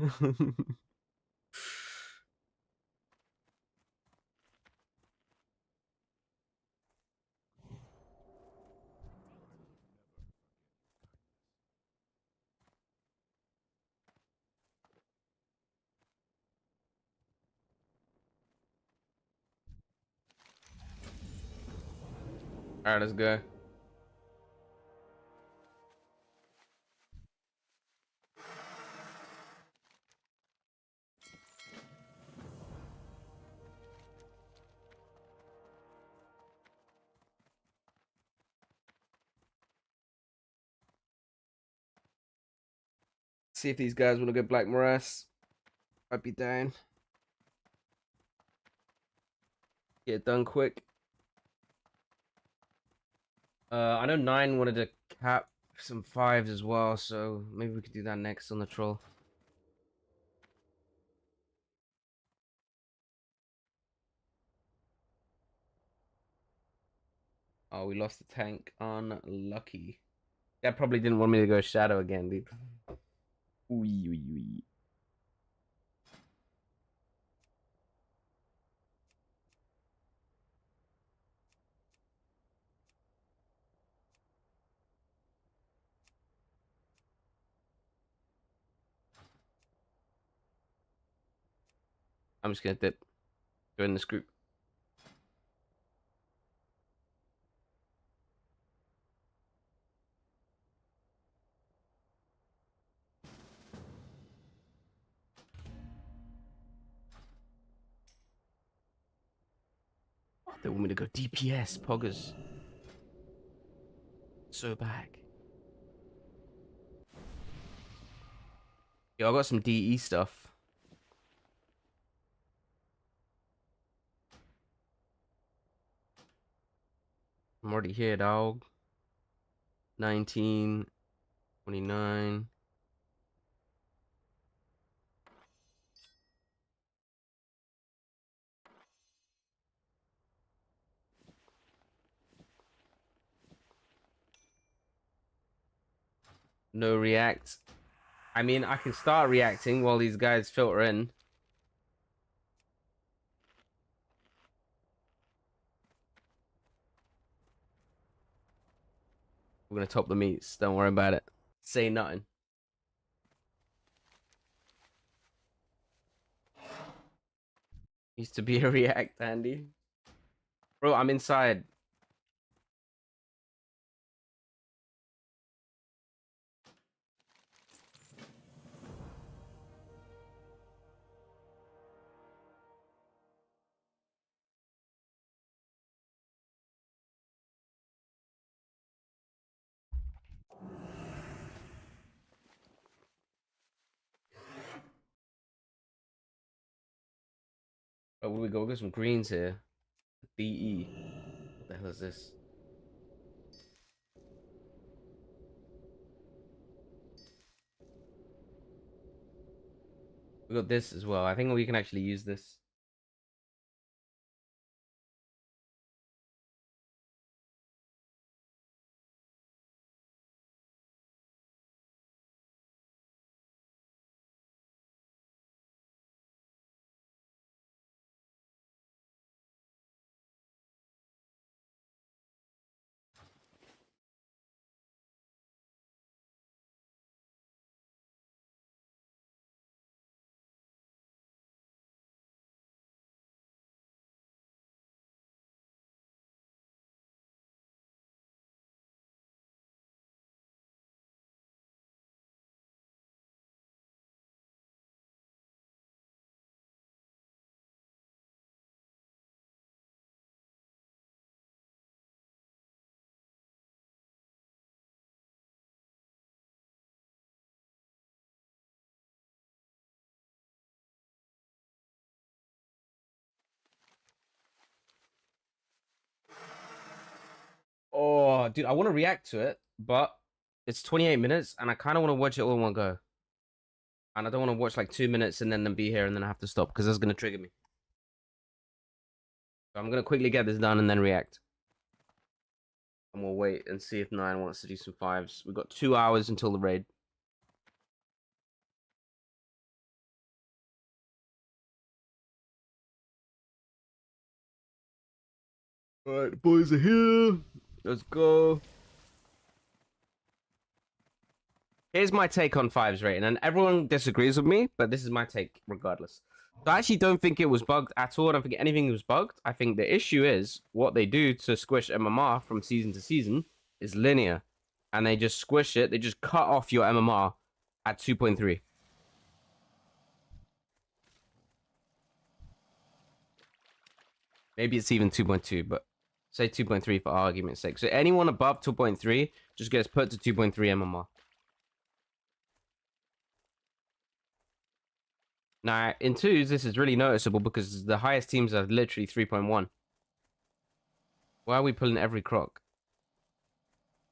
Alright, let's go. See if these guys want to go Black Morass. I'd be down. Get it done quick. I know 9 wanted to cap some 5s as well, so maybe we could do that next on the troll. Oh, we lost the tank. Unlucky. That probably didn't want me to go Shadow again, dude. Ooh, ooh, ooh. I'm just gonna dip. Join this group. Oh, they want me to go DPS, Poggers. So back. Yo, I got some DE stuff. I'm already here, dog. 19, 29. No react. I mean, I can start reacting while these guys filter in. We're gonna top the meats. Don't worry about it. Say nothing. Used to be a react, Andy. Bro, I'm inside. Oh, where we go? We got some greens here. DE. What the hell is this? We got this as well. I think we can actually use this. dude, I want to react to it, but it's 28 minutes, and I kind of want to watch it all in one go. And I don't want to watch like 2 minutes and then be here and then I have to stop because that's gonna trigger me. So I'm gonna quickly get this done and then react. And we'll wait and see if Nine wants to do some fives. We've got 2 hours until the raid. Alright, boys are here. Let's go. Here's my take on fives rating, and everyone disagrees with me, but this is my take regardless. So I actually don't think it was bugged at all. I don't think anything was bugged. I think the issue is what they do to squish MMR from season to season is linear. And they just squish it. They just cut off your MMR at 2.3. Maybe it's even 2.2, but say 2.3 for argument's sake. So anyone above 2.3 just gets put to 2.3 MMR. Now, in twos, this is really noticeable because the highest teams are literally 3.1. Why are we pulling every croc?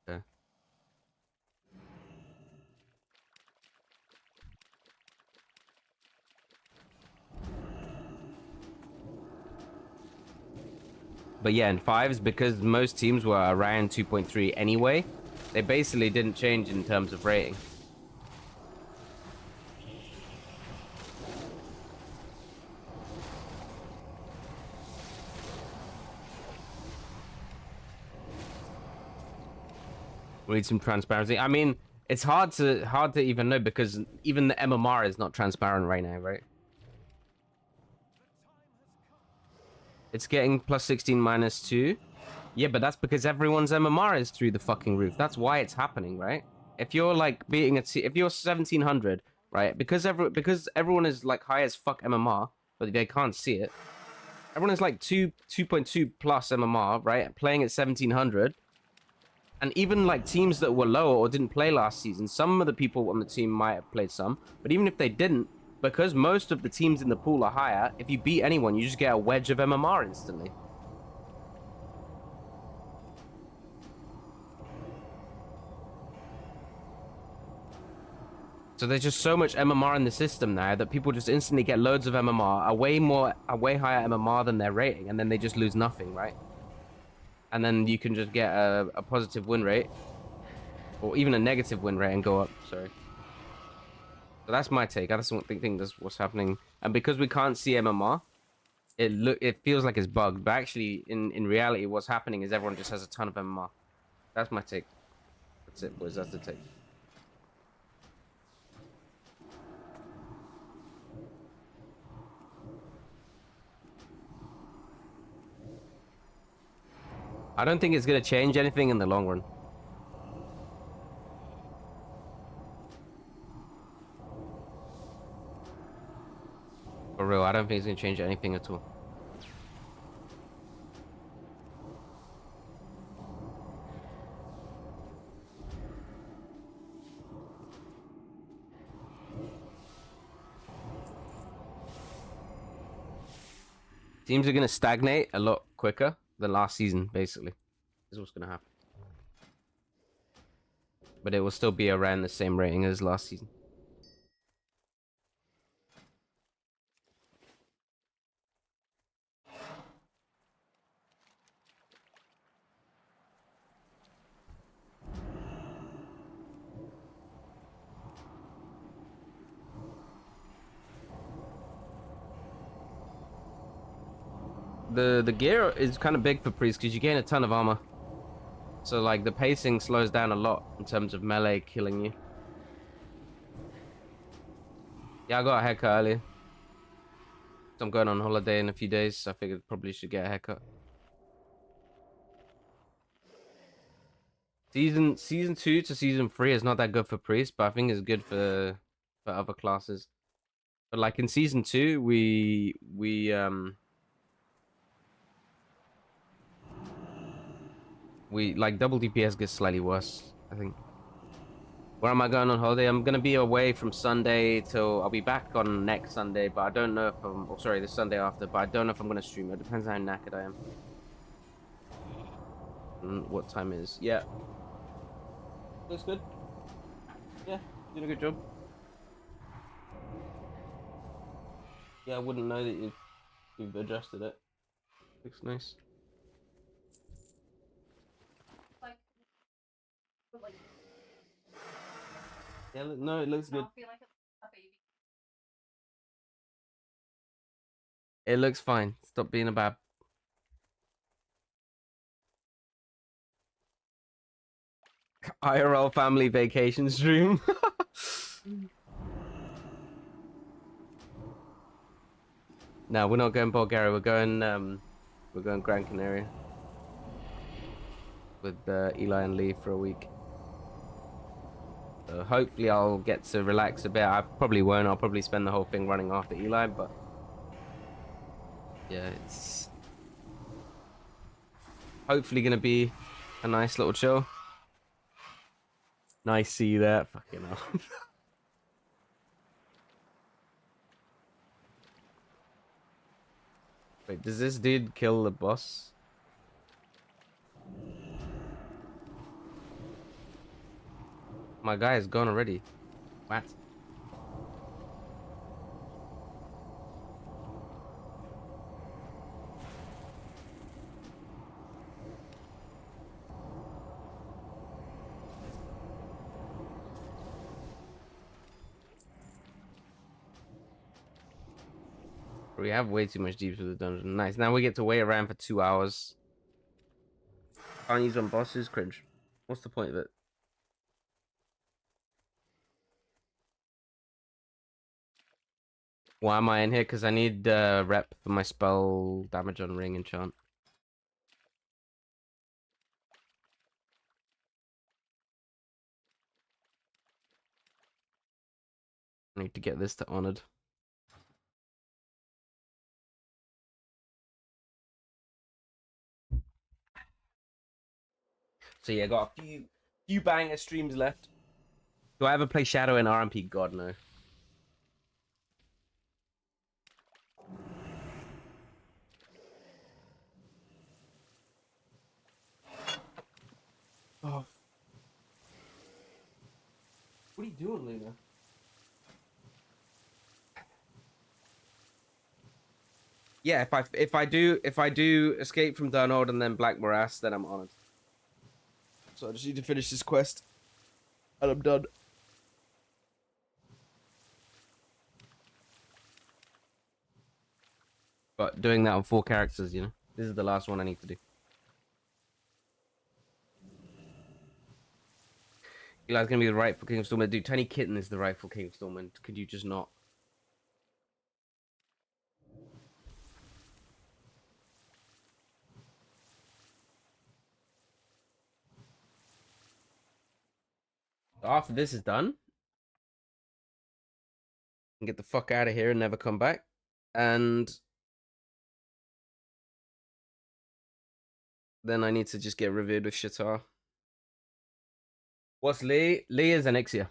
Okay. But yeah, in fives, because most teams were around 2.3 anyway, they basically didn't change in terms of rating. We need some transparency. I mean, it's hard to even know because even the MMR is not transparent right now, right? It's getting plus 16 minus 2. Yeah, but that's because everyone's MMR is through the fucking roof. That's why it's happening, right? If you're like beating if you're 1700, right? Because everyone is like high as fuck MMR, but they can't see it. Everyone is like 2.2 plus MMR, right? Playing at 1700. And even like teams that were lower or didn't play last season, some of the people on the team might have played some, but even if they didn't, because most of the teams in the pool are higher, if you beat anyone, you just get a wedge of MMR instantly. So there's just so much MMR in the system now that people just instantly get loads of MMR, a way higher MMR than their rating, and then they just lose nothing, right? And then you can just get a positive win rate, or even a negative win rate and go up. Sorry. So that's my take. I just think that's what's happening. And because we can't see MMR, it feels like it's bugged. But actually, in reality, what's happening is everyone just has a ton of MMR. That's my take. That's it, boys. That's the take. I don't think it's going to change anything in the long run. For real, I don't think it's going to change anything at all. Teams are going to stagnate a lot quicker than last season, basically. This is what's going to happen. But it will still be around the same rating as last season. The gear is kind of big for Priest because you gain a ton of armor. So like the pacing slows down a lot in terms of melee killing you. Yeah, I got a haircut earlier. So I'm going on holiday in a few days, so I figured probably should get a haircut. Season 2 to season 3 is not that good for Priest, but I think it's good for other classes. But like in season 2, we like double DPS gets slightly worse, I think. Where am I going on holiday? I'm gonna be away from Sunday till I'll be back on next Sunday, but I don't know if I'm this Sunday after, but I don't know if I'm gonna stream. It depends on how knackered I am. what time is. Yeah. Looks good. Yeah, did a good job. Yeah, I wouldn't know that you've adjusted it. Looks nice. Yeah, no, it looks good. It looks fine. Stop being a bad. IRL family vacation stream. No, we're not going Bulgaria. We're going Gran Canaria with Eli and Lee for a week. So hopefully I'll get to relax a bit. I probably won't. I'll probably spend the whole thing running after Eli, but yeah, it's hopefully gonna be a nice little chill. Nice, see you there. Fucking hell. Wait, does this dude kill the boss? My guy is gone already. What? We have way too much deeps with the dungeon. Nice. Now we get to wait around for 2 hours. Can't use on bosses. Cringe. What's the point of it? Why am I in here? Because I need rep for my spell damage on ring enchant. I need to get this to honored. So yeah, got a few banger streams left. Do I ever play Shadow in RMP? God no. Oh. What are you doing, Luna? Yeah, if I do escape from Darnold and then Black Morass, then I'm honored. So I just need to finish this quest, and I'm done. But doing that on 4 characters, you know, this is the last one I need to do. Eli's gonna be the rightful King of Stormwind. Dude, Tiny Kitten is the rightful King of Stormwind. Could you just not? After this is done, and get the fuck out of here and never come back. And then I need to just get revered with Shatar. What's Lee? Lee is Anixia.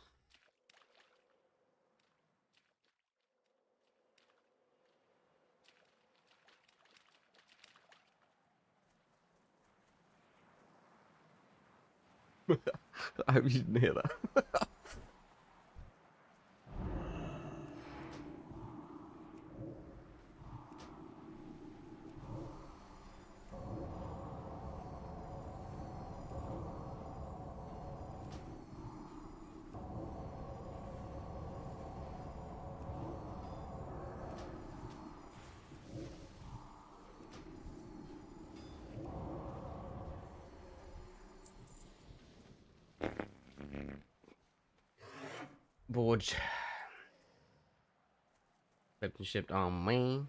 I hope you didn't hear that. Borge. Flipped and shipped on me.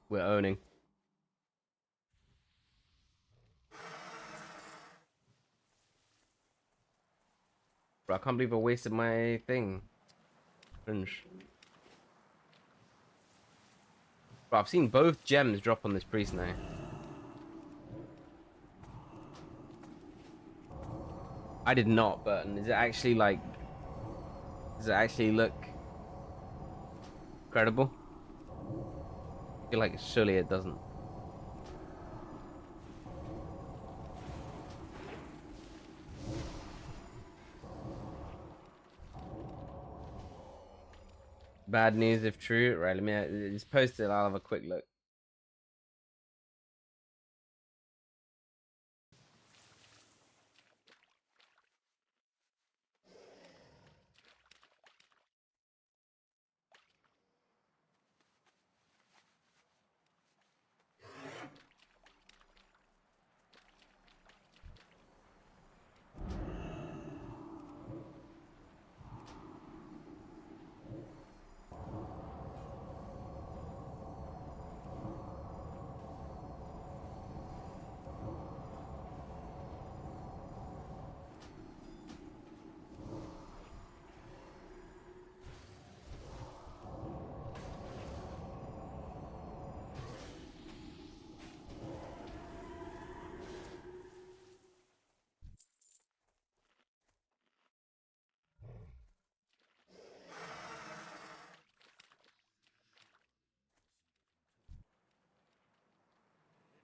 We're owning. Bro, I can't believe I wasted my thing. Cringe. Bro, I've seen both gems drop on this priest now. I did not, but is it actually like... Does it actually look credible? I feel like surely it doesn't. Bad news if true. Right, let me just post it. I'll have a quick look.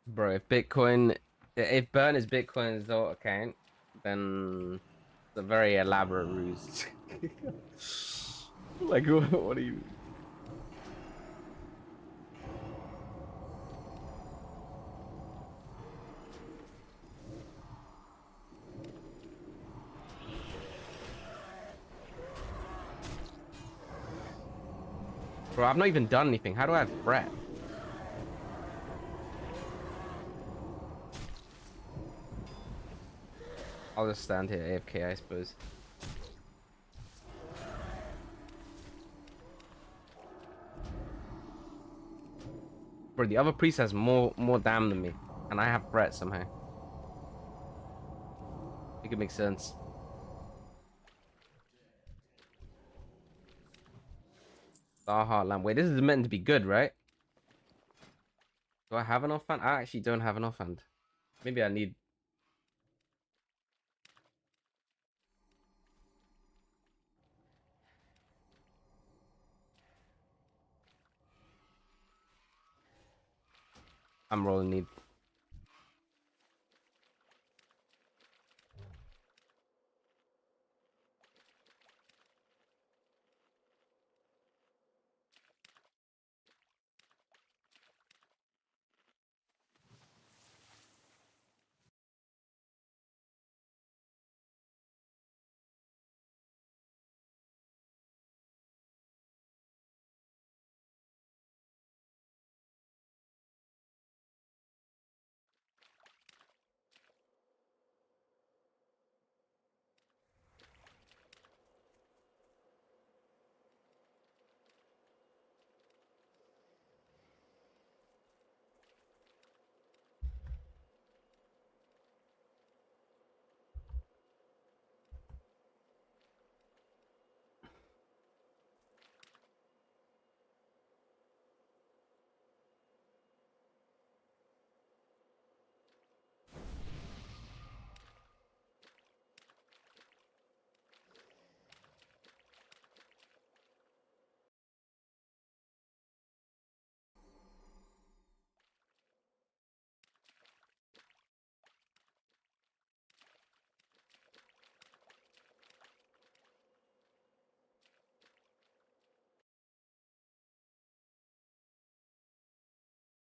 Bro, if Burn is Bitcoin's alt account, then it's a very elaborate ruse. Like, what are you? Bro, I've not even done anything. How do I have Brett? I'll just stand here AFK, I suppose. Bro, the other priest has more damn than me, and I have Brett somehow. I think it makes sense. Star Heartland. Wait, this is meant to be good, right? Do I have an offhand? I actually don't have an offhand. Maybe I need... I'm rolling need.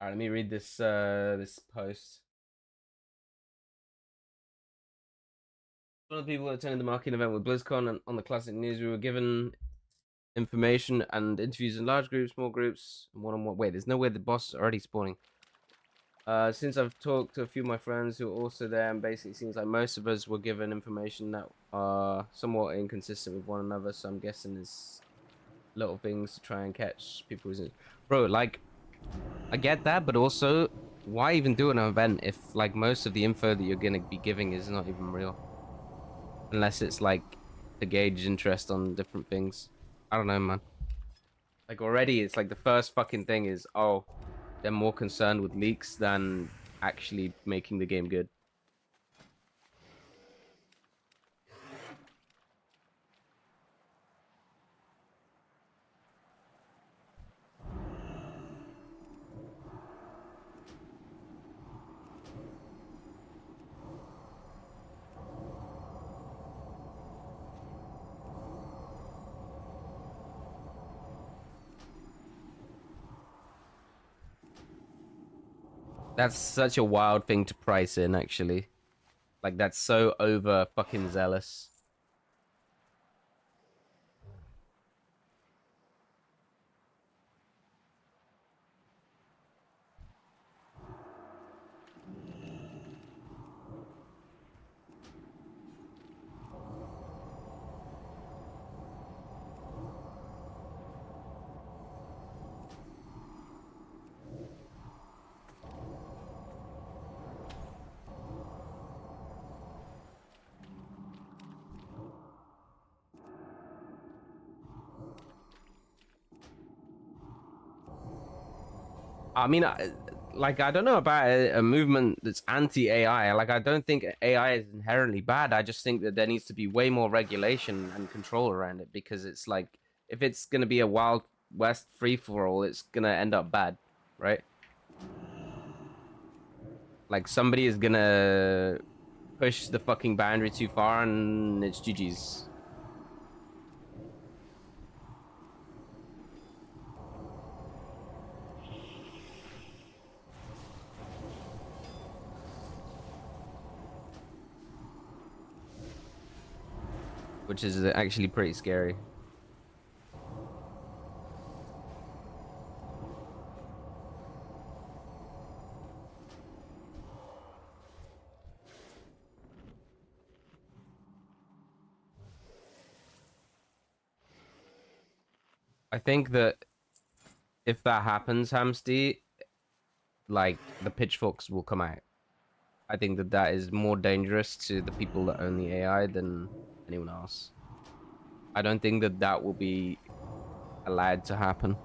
Alright, let me read this post. One of the people attending the marketing event with BlizzCon and on the Classic News, we were given information and interviews in large groups, small groups, and one-on-one. Wait, there's no way the boss is already spawning. Since I've talked to a few of my friends who are also there, and basically it seems like most of us were given information that are somewhat inconsistent with one another, so I'm guessing there's little things to try and catch people. Bro, like, I get that, but also, why even do an event if like most of the info that you're gonna be giving is not even real? Unless it's like to gauge interest on different things. I don't know, man. Like already, it's like the first fucking thing is, oh, they're more concerned with leaks than actually making the game good. That's such a wild thing to price in, actually. Like that's so over fucking zealous. I mean, like I don't know about a movement that's anti-AI. Like I don't think AI is inherently bad. I just think that there needs to be way more regulation and control around it because it's like if it's gonna be a wild west free for all, it's gonna end up bad, right? Like somebody is gonna push the fucking boundary too far and it's GG's. Which is actually pretty scary. I think that if that happens, Hamsty, like the pitchforks will come out. I think that that is more dangerous to the people that own the AI than anyone else. I don't think that that will be allowed to happen.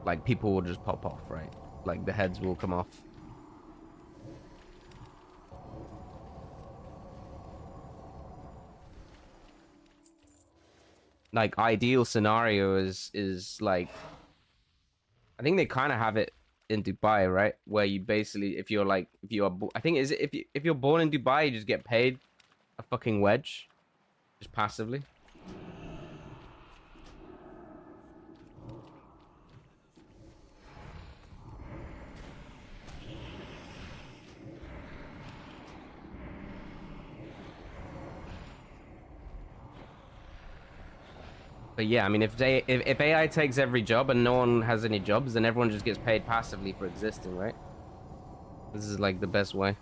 Like people will just pop off, right? Like the heads will come off. Like ideal scenario is like I think they kind of have it in Dubai, right? Where you basically if you're like if you are I think is it if you're born in Dubai, you just get paid a fucking wedge just passively. But yeah, I mean, if AI takes every job and no one has any jobs, then everyone just gets paid passively for existing, right? This is like the best way.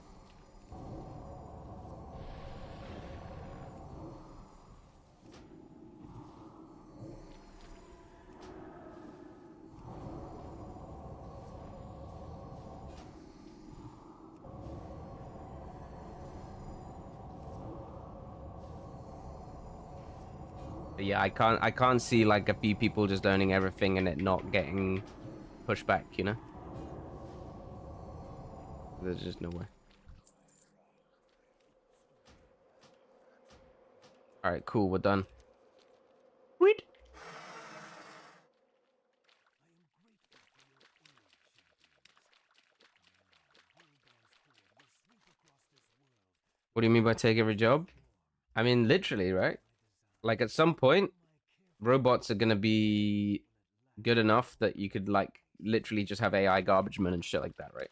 But yeah, I can't see like a few people just owning everything and it not getting pushed back, you know? There's just no way. All right, cool, we're done. Sweet. What do you mean by take every job? I mean, literally, right? Like at some point, robots are gonna be good enough that you could like literally just have AI garbage men and shit like that, right?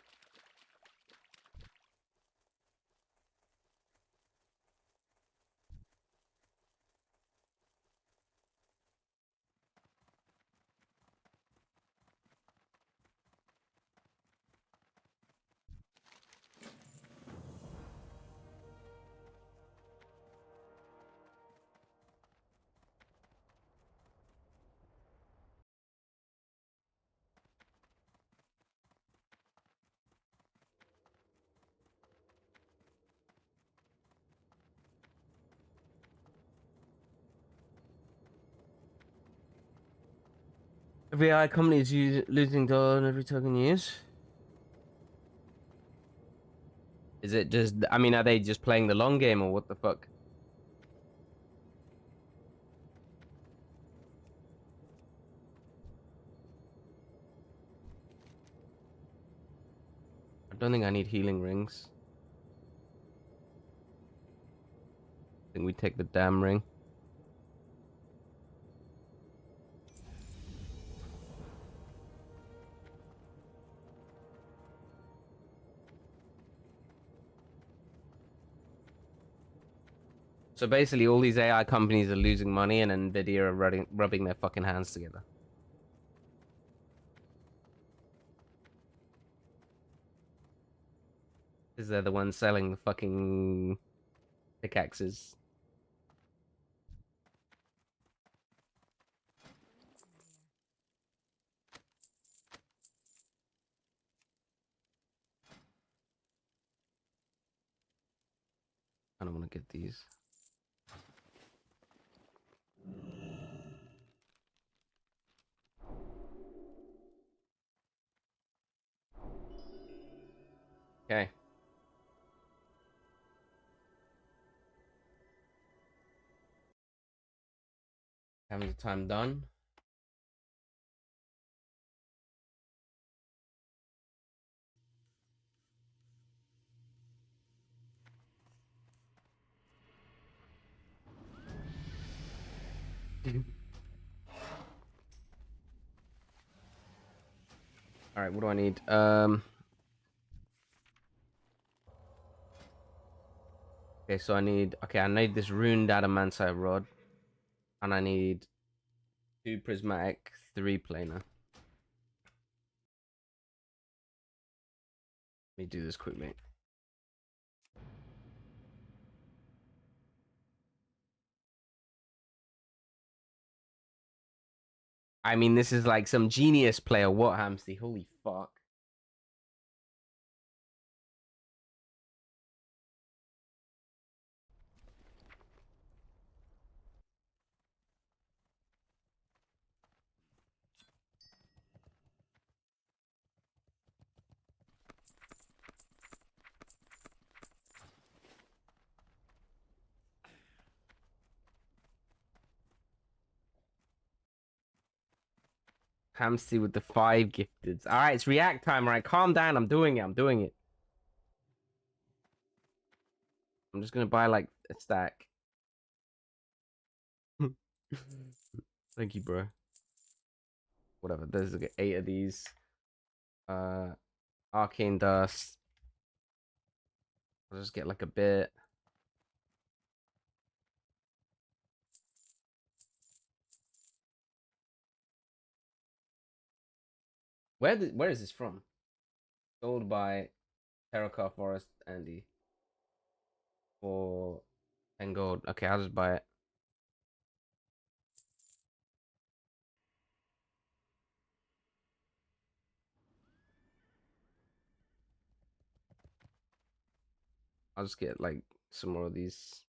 Every AI company is losing dollar on every token used. Is it just? I mean, are they just playing the long game or what the fuck? I don't think I need healing rings. I think we take the damn ring. So basically, all these AI companies are losing money, and Nvidia are rubbing their fucking hands together. Because they're the ones selling the fucking pickaxes. I don't want to get these. Okay. Having the time done. All right, what do I need? Okay, so I need. Okay, I need this runed adamantite rod, and I need 2 prismatic, 3 planar. Let me do this quickly. I mean, this is like some genius player. What, Hamsty? Holy fuck. Hamsty with the 5 gifteds. All right, it's react time. All right, calm down. I'm doing it. I'm doing it. I'm just gonna buy like a stack. Thank you, bro. Whatever. There's like 8 of these. Arcane dust. I'll just get like a bit. Where is this from? Sold by Terracar Forest Andy for 10 gold. Okay, I'll just buy it. I'll just get like some more of these.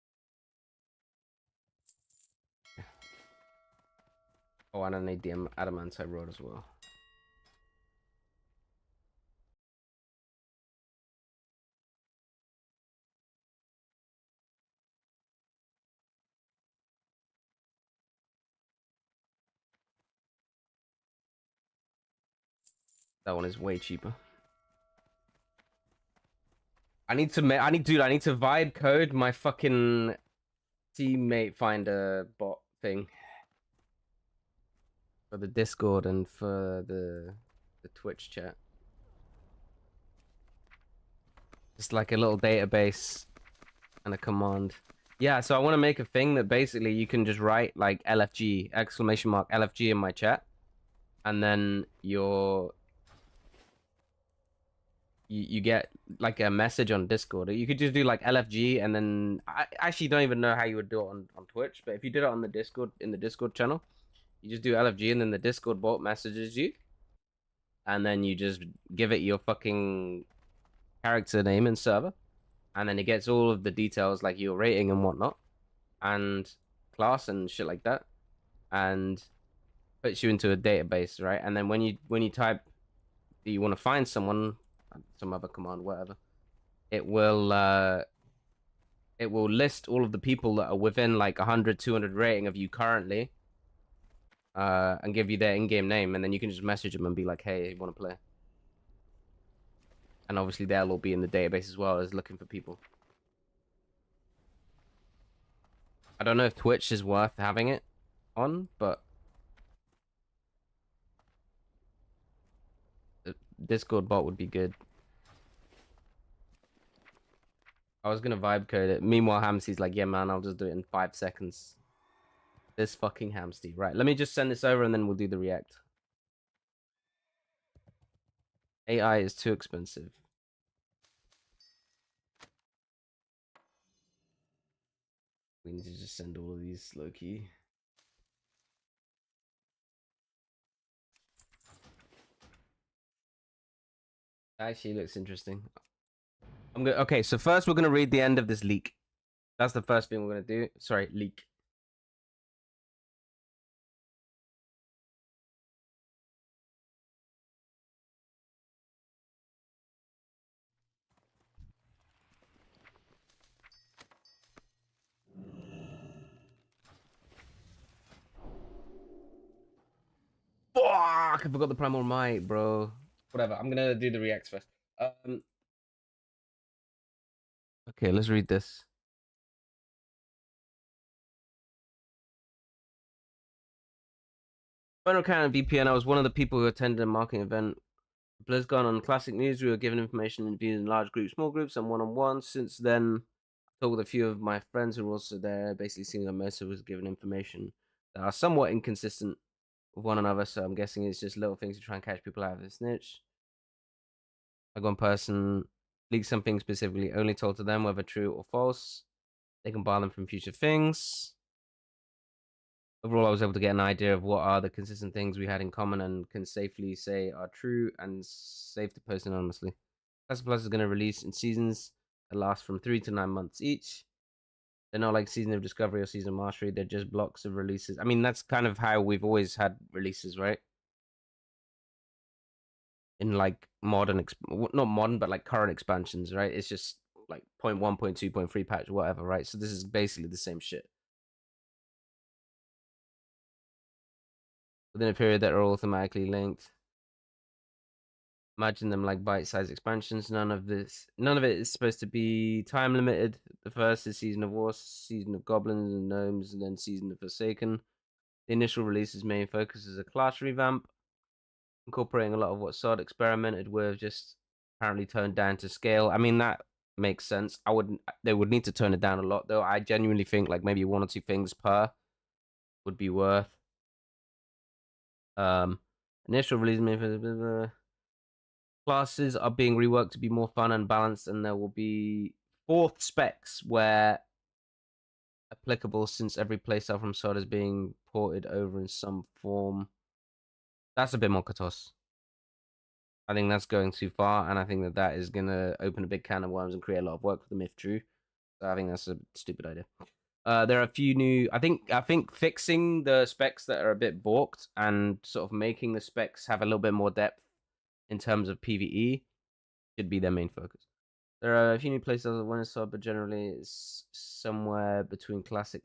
Oh, and I need the adamantite rod as well. That one is way cheaper. I need to vibe code my fucking teammate finder bot thing for the Discord and for the Twitch chat. Just like a little database and a command. Yeah, so I want to make a thing that basically you can just write like LFG exclamation mark LFG in my chat, and then you get like a message on Discord. You could just do like LFG, and then I actually don't even know how you would do it on Twitch, but if you did it on the Discord in the Discord channel, you just do LFG, and then the Discord bot messages you, and then you just give it your fucking character name and server, and then it gets all of the details like your rating and whatnot, and class and shit like that, and puts you into a database, right? And then when you type that you want to find someone, some other command, whatever, it will list all of the people that are within like 100, 200 rating of you currently, and give you their in-game name, and then you can just message them and be like, "Hey, you want to play?" And obviously they'll all be in the database as well as looking for people. I don't know if Twitch is worth having it on, but Discord bot would be good. I was gonna vibe code it. Meanwhile, Hamsty's like, "Yeah, man, I'll just do it in 5 seconds." This fucking Hamsty. Right, let me just send this over and then we'll do the react. AI is too expensive. We need to just send all of these low key. Actually looks interesting. Okay, so first we're gonna read the end of this leak. That's the first thing we're gonna do. Sorry, leak. Fuck! I forgot the primal might, bro. Whatever. I'm gonna do the reacts first. Okay, let's read this. Final Cannon VPN. I was one of the people who attended a marketing event. BlizzCon on Classic News. We were given information and views in large groups, small groups, and one-on-ones. Since then, I talked with a few of my friends who were also there. Basically, seeing that Mercer was given information that are somewhat inconsistent with one another. So I'm guessing it's just little things to try and catch people out of the snitch. Like one person leaked something specifically only told to them, whether true or false. They can bar them from future things. Overall, I was able to get an idea of what are the consistent things we had in common and can safely say are true and safe to post anonymously. Classic Plus is going to release in seasons that last from 3 to 9 months each. They're not like Season of Discovery or Season of Mastery. They're just blocks of releases. I mean, that's kind of how we've always had releases, right? In like modern, not modern, but like current expansions, right? It's just like 0.1, 0.2, 0.3 patch, whatever, right? So this is basically the same shit. Within a period that are automatically linked. Imagine them like bite-sized expansions. None of it is supposed to be time limited. The first is Season of War, Season of Goblins and Gnomes, and then Season of Forsaken. The initial release's main focus is a class revamp, incorporating a lot of what SOD experimented with, just apparently toned down to scale. I mean, that makes sense. They would need to tone it down a lot, though. I genuinely think like maybe 1 or 2 things per would be worth. Initial release main classes are being reworked to be more fun and balanced, and there will be 4th specs where applicable, since every playstyle from SOD is being ported over in some form. That's a bit more Katos. I think that's going too far, and I think that is going to open a big can of worms and create a lot of work for them if true. So I think that's a stupid idea. There are a few new. I think fixing the specs that are a bit balked and sort of making the specs have a little bit more depth in terms of PVE should be their main focus. There are a few new places that want to SOD, but generally it's somewhere between classic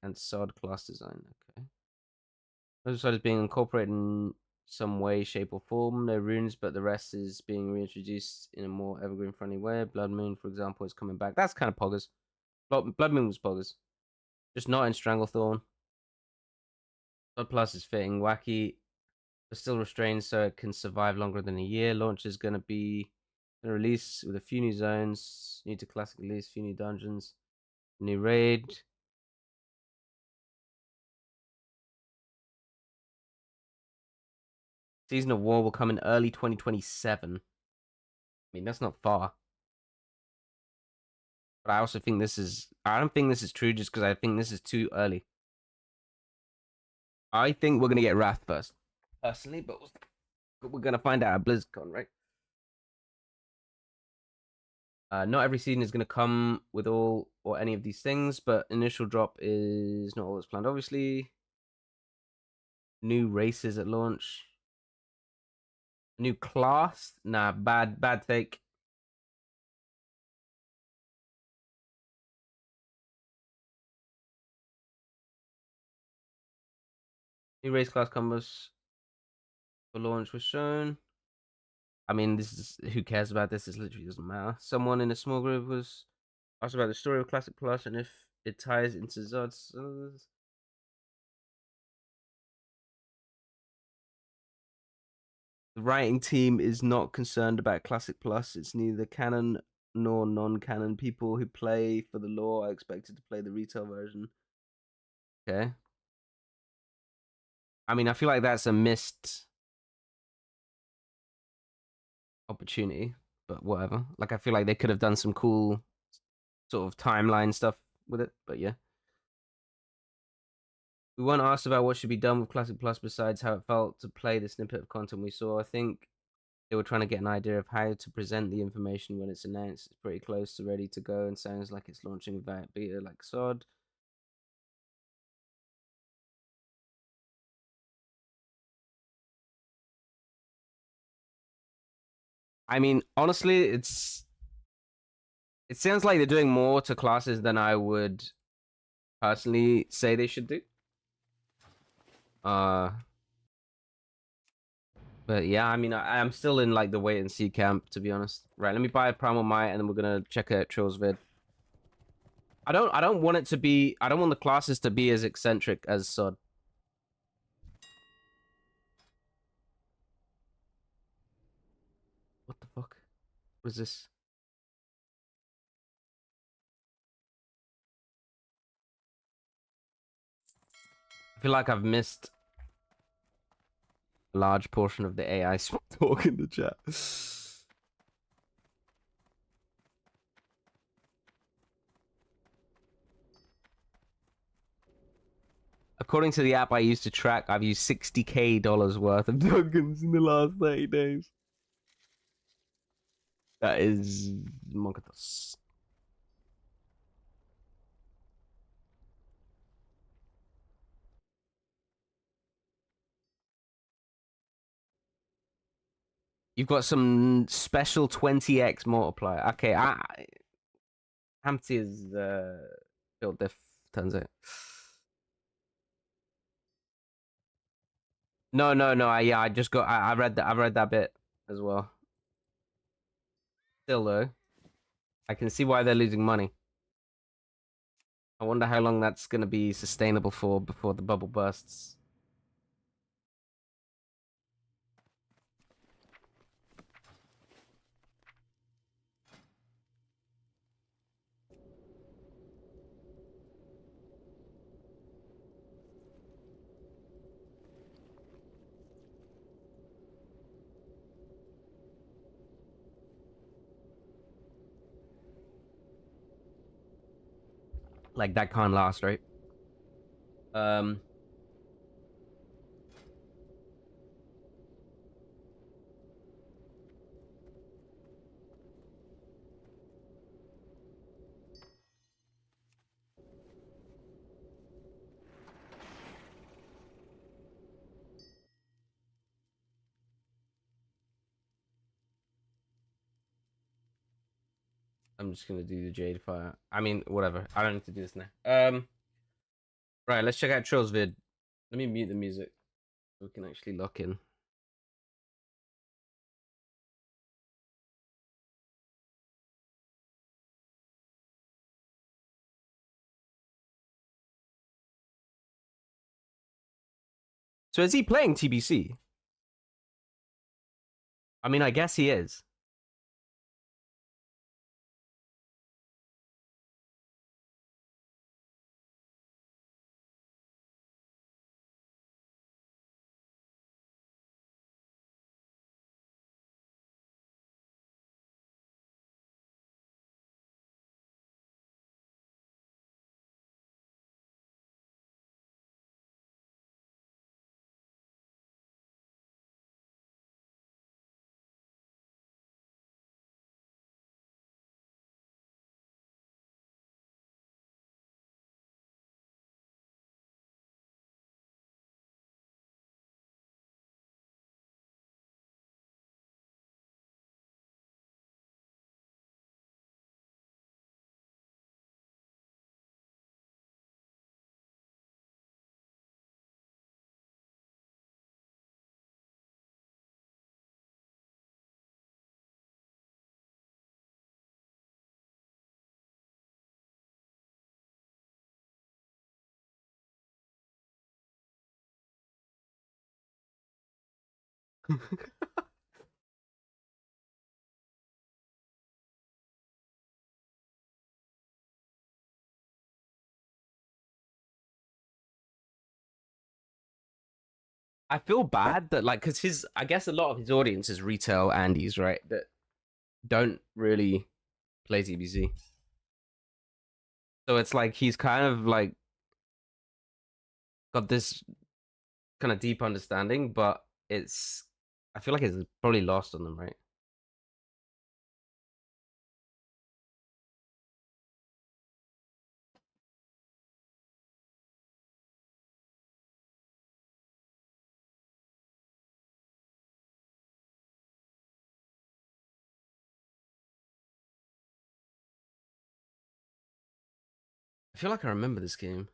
and SOD class design. Okay. Most SOD is being incorporated in some way, shape, or form. No runes, but the rest is being reintroduced in a more evergreen friendly way. Blood Moon, for example, is coming back. That's kind of poggers. Blood Moon was poggers. Just not in Stranglethorn. SOD Plus is fitting wacky, but still restrained so it can survive longer than a year. Launch is going to be a release with a few new zones, new to classic release, few new dungeons, new raid. Season of War will come in early 2027. I mean, that's not far. But I also think I don't think this is true just because I think this is too early. I think we're going to get Wrath first, personally, but we're going to find out at BlizzCon, right? Not every season is going to come with all or any of these things, but initial drop is not always planned, obviously. New races at launch. New class? Nah, bad take. New race class combos for launch was shown. I mean, this is who cares about this? This literally doesn't matter. Someone in a small group was asked about the story of Classic Plus and if it ties into Zod's. The writing team is not concerned about Classic Plus. It's neither canon nor non-canon. People who play for the lore are expected to play the retail version. Okay. I mean, I feel like that's a missed opportunity, but whatever. Like, I feel like they could have done some cool sort of timeline stuff with it, but yeah. We weren't asked about what should be done with Classic Plus besides how it felt to play the snippet of content we saw. I think they were trying to get an idea of how to present the information when it's announced. It's pretty close to ready to go and sounds like it's launching without beta like SOD. I mean, honestly, it sounds like they're doing more to classes than I would personally say they should do. Uh but yeah, I mean, I'm still in like the wait and see camp, to be honest. Right, let me buy a Primal Might and then we're gonna check out Trill's vid. I don't want it to be I don't want the classes to be as eccentric as SOD. What the fuck? What is this? I feel like I've missed a large portion of the AI talk in the chat. According to the app I used to track, I've used $60K worth of tokens in the last 30 days. That is monkatos. You've got some special 20x multiplier. Okay, Hampty is built diff, turns out. No. Yeah, I just got. I read that. I read that bit as well. Still though, I can see why they're losing money. I wonder how long that's gonna be sustainable for before the bubble bursts. Like that can't last, right? Um, I'm just gonna do the Jade Fire. I mean, whatever. I don't need to do this now. Right, let's check out Trill's vid. Let me mute the music so we can actually lock in. So is he playing TBC? I mean, I guess he is. I feel bad that like because I guess a lot of his audience is retail Andes, right? That don't really play TBC. So it's like he's kind of like got this kind of deep understanding, but it's I feel like it's probably lost on them, right? I feel like I remember this game.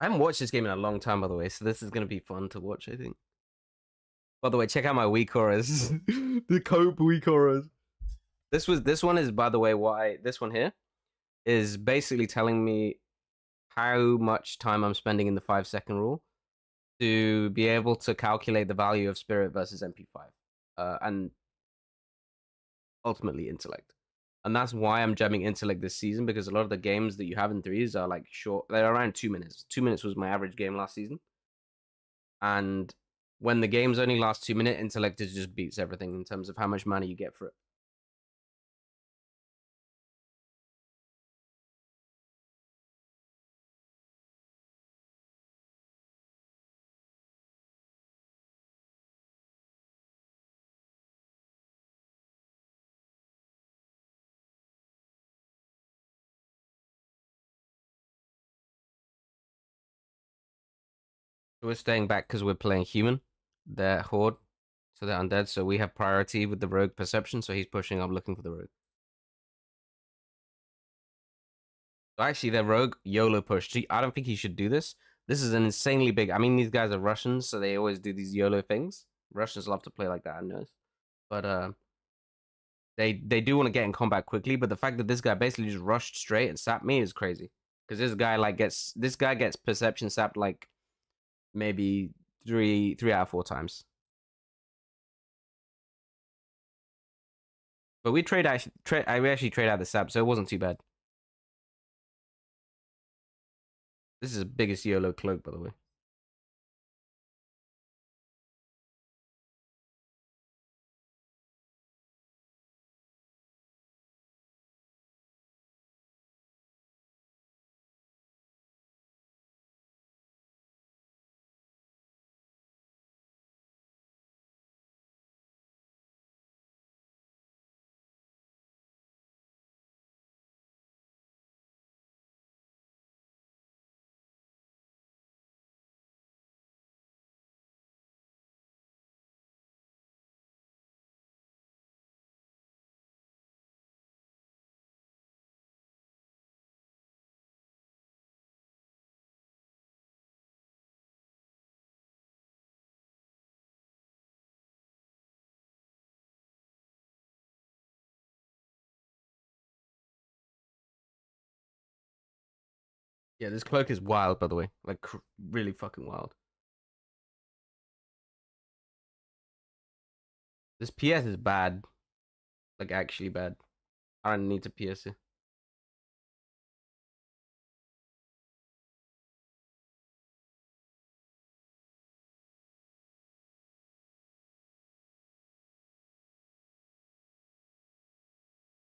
I haven't watched this game in a long time, by the way, so this is gonna be fun to watch, I think. By the way, check out my weak horrors. The cope weak horrors. This one is, by the way, why this one here is basically telling me how much time I'm spending in the 5 second rule to be able to calculate the value of spirit versus MP5. And ultimately intellect. And that's why I'm jamming intellect this season, because a lot of the games that you have in threes are like short. They're around 2 minutes. 2 minutes was my average game last season. And when the games only last 2 minutes, intellect just beats everything in terms of how much money you get for it. We're staying back because we're playing human. They're horde, so they're undead. So we have priority with the rogue perception. So he's pushing up looking for the rogue. So actually, their rogue YOLO pushed. I don't think he should do this. This is an insanely big. I mean, these guys are Russians, so they always do these YOLO things. Russians love to play like that, I know. But they do want to get in combat quickly. But the fact that this guy basically just rushed straight and sapped me is crazy. Because this guy gets perception sapped like maybe three out of 4 times. But we we actually trade out the sap, so it wasn't too bad. This is the biggest YOLO cloak, by the way. Yeah, this cloak is wild, by the way. Like, really fucking wild. This PS is bad. Like, actually bad. I don't need to PS it.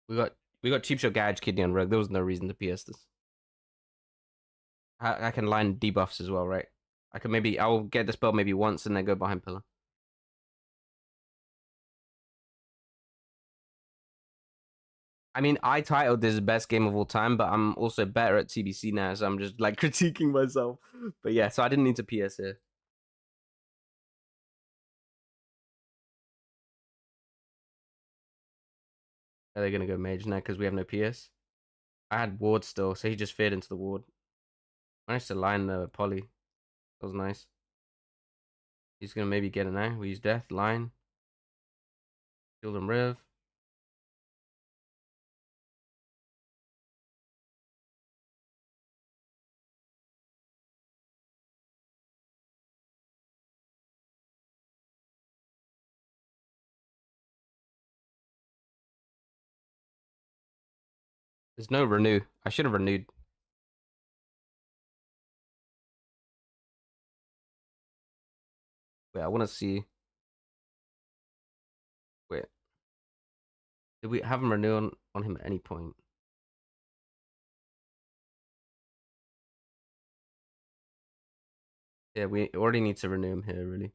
We got we got cheap shot Garage Kidney on Rogue. There was no reason to PS this. I can line debuffs as well, right? I'll get the spell maybe once and then go behind pillar. I mean, I titled this best game of all time, but I'm also better at TBC now, so I'm just like critiquing myself. But yeah, so I didn't need to PS here. Are they gonna go mage now because we have no PS? I had ward still, so he just feared into the ward. Managed to line the poly. That was nice. He's gonna maybe get it now. We use death, line, shield and riv. There's no renew. I should have renewed. Wait, I want to see. Wait, did we have him renew on him at any point? Yeah, we already need to renew him here, really.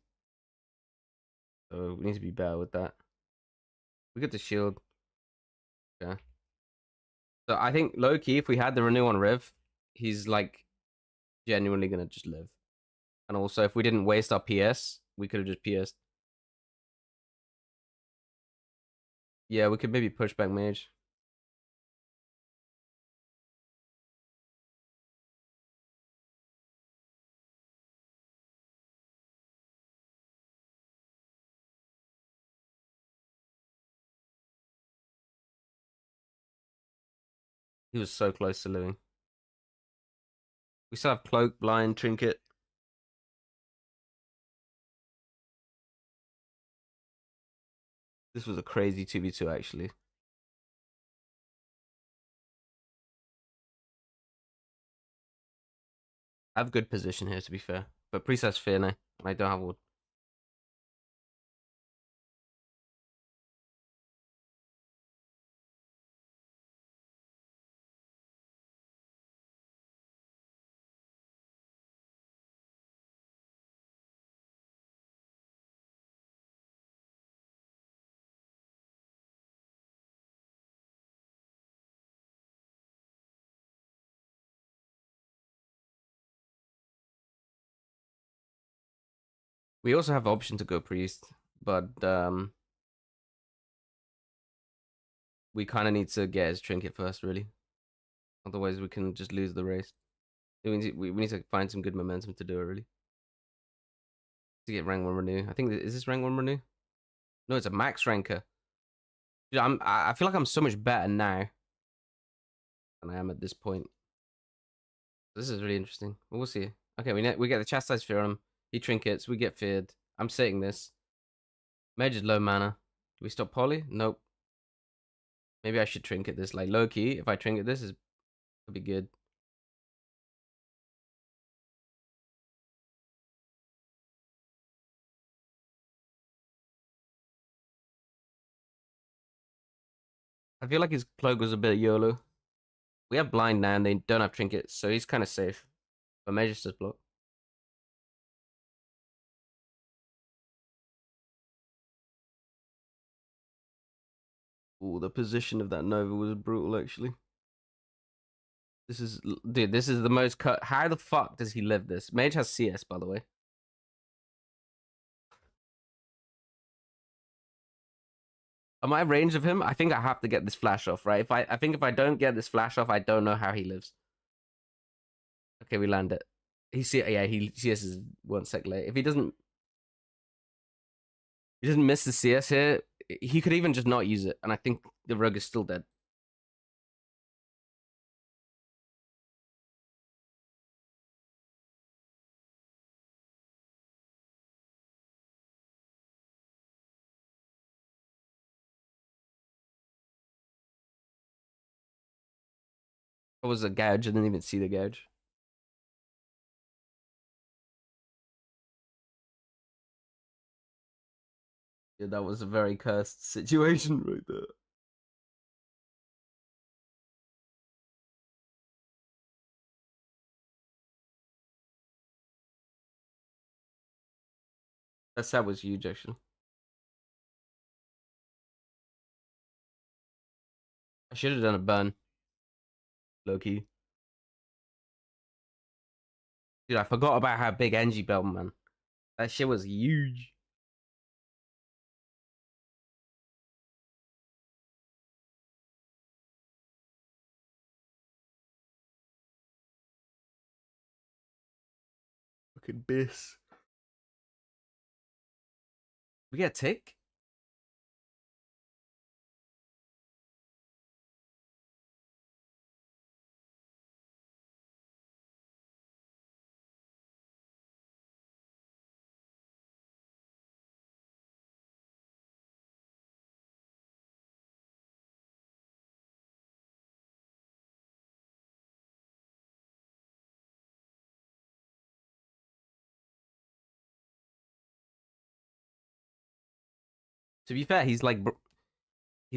So we need to be better with that. We get the shield. Yeah. So I think low key, if we had the renew on Riv, he's like genuinely gonna just live. And also, if we didn't waste our PS, we could have just PS'd. Yeah, we could maybe push back mage. He was so close to living. We still have cloak, blind, trinket. This was a crazy 2v2 actually. I have good position here to be fair. But Priest has fear now, and I don't have wood. We also have the option to go priest, but we kind of need to get his trinket first, really. Otherwise, we can just lose the race. We need to find some good momentum to do it, really. To get rank 1 renew. I think, is this rank 1 renew? No, it's a max ranker. Dude, I feel like I'm so much better now than I am at this point. This is really interesting. We'll see. Okay, we get the chastise fear on him. He trinkets. We get feared. I'm sitting this. Mage is low mana. Do we stop poly? Nope. Maybe I should trinket this. Like low key, if I trinket this, would be good. I feel like his cloak was a bit YOLO. We have blind now and they don't have trinkets, so he's kind of safe. But Mage just block. Ooh, the position of that Nova was brutal, actually. This is, dude, this is the most cut. How the fuck does he live this? Mage has CS, by the way. Am I range of him? I think I have to get this flash off, right? I think if I don't get this flash off, I don't know how he lives. Okay, we land it. He CS is 1 sec late. If he doesn't miss the CS here, he could even just not use it, and I think the rug is still dead. What was a gouge? I didn't even see the gouge. Yeah, that was a very cursed situation right there. That was huge, actually. I should have done a burn, low key. Dude, I forgot about how big Engie built, man. That shit was huge. Fucking bis. We get a tick? To be fair, he's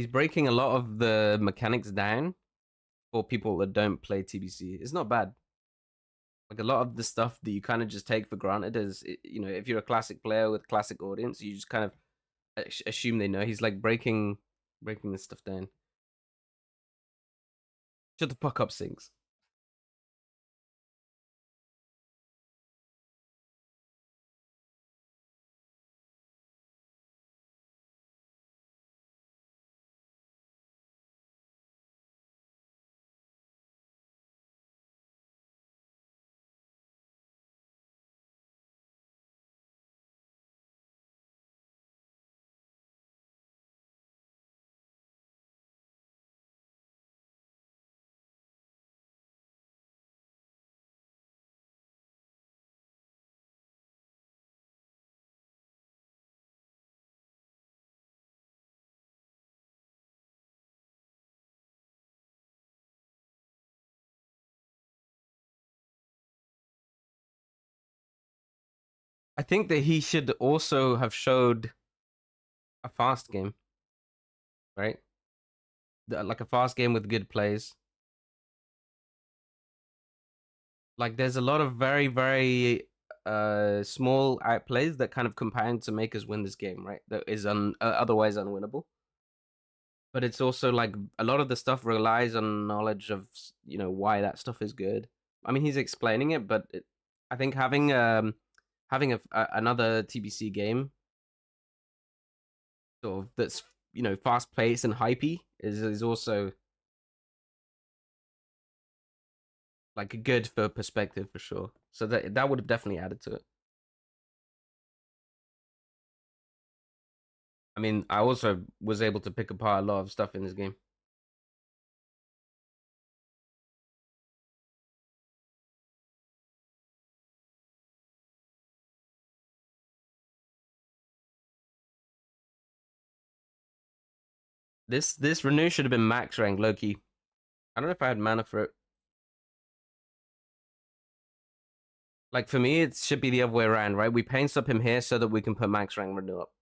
breaking a lot of the mechanics down for people that don't play TBC. It's not bad. Like a lot of the stuff that you kind of just take for granted is, you know, if you're a classic player with classic audience, you just kind of assume they know. He's like breaking this stuff down. Shut the fuck up, Sinks. I think that he should also have showed a fast game, right? Like a fast game with good plays. Like there's a lot of very small outplays that kind of compound to make us win this game, right? That is otherwise unwinnable. But it's also like a lot of the stuff relies on knowledge of, you know, why that stuff is good. I mean, he's explaining it, but I think having another TBC game sort of that's, you know, fast paced and hypey is also like good for perspective for sure. So that would have definitely added to it. I mean, I also was able to pick apart a lot of stuff in this game. This renew should have been max rank Loki. I don't know if I had mana for it. Like for me, it should be the other way around, right? We paint up him here so that we can put max rank renew up.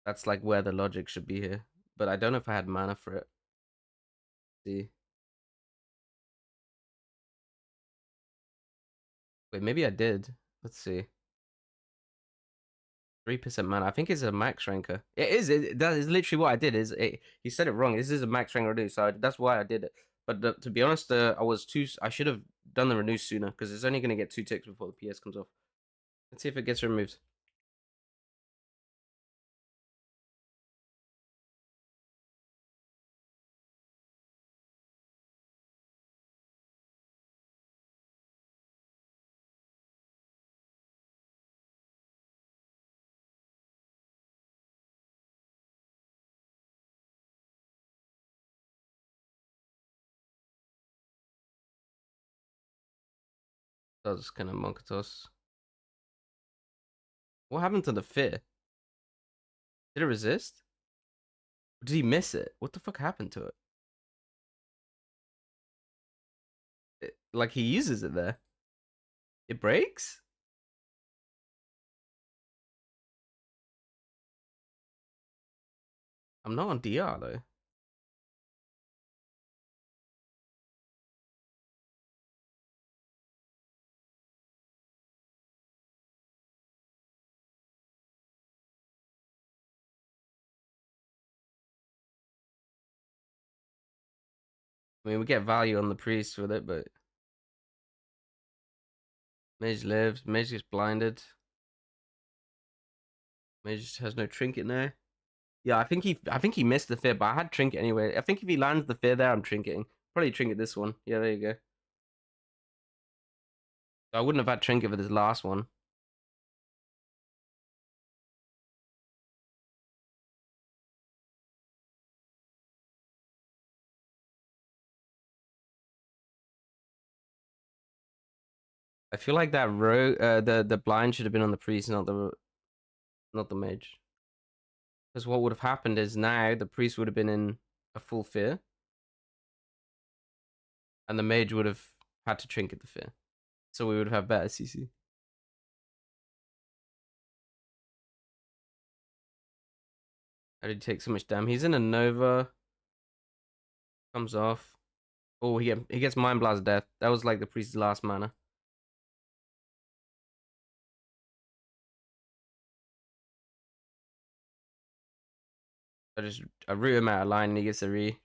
That's like where the logic should be here. But I don't know if I had mana for it. See. Wait, maybe I did. Let's see. 3% mana. I think it's a max ranker. It is. That is literally what I did. He said it wrong. This is a max rank renew, so that's why I did it. But to be honest, I should have done the renew sooner because it's only going to get 2 ticks before the PS comes off. Let's see if it gets removed. Does kind of Monkatos. What happened to the fear? Did it resist? Did he miss it? What the fuck happened to it? Like he uses it there. It breaks? I'm not on DR though. I mean, we get value on the priest with it, but Mage lives. Mage gets blinded. Mage has no trinket now. Yeah, I think he missed the fear, but I had trinket anyway. I think if he lands the fear there, I'm trinketing. Probably trinket this one. Yeah, there you go. I wouldn't have had trinket for this last one. I feel like that row, the blind should have been on the priest, not the mage. Because what would have happened is now the priest would have been in a full fear, and the mage would have had to trinket the fear, so we would have better CC. How did he take so much damage? He's in a Nova. Comes off. Oh, he gets Mind Blast Death. That was like the priest's last mana. I root him out of line and he gets a re.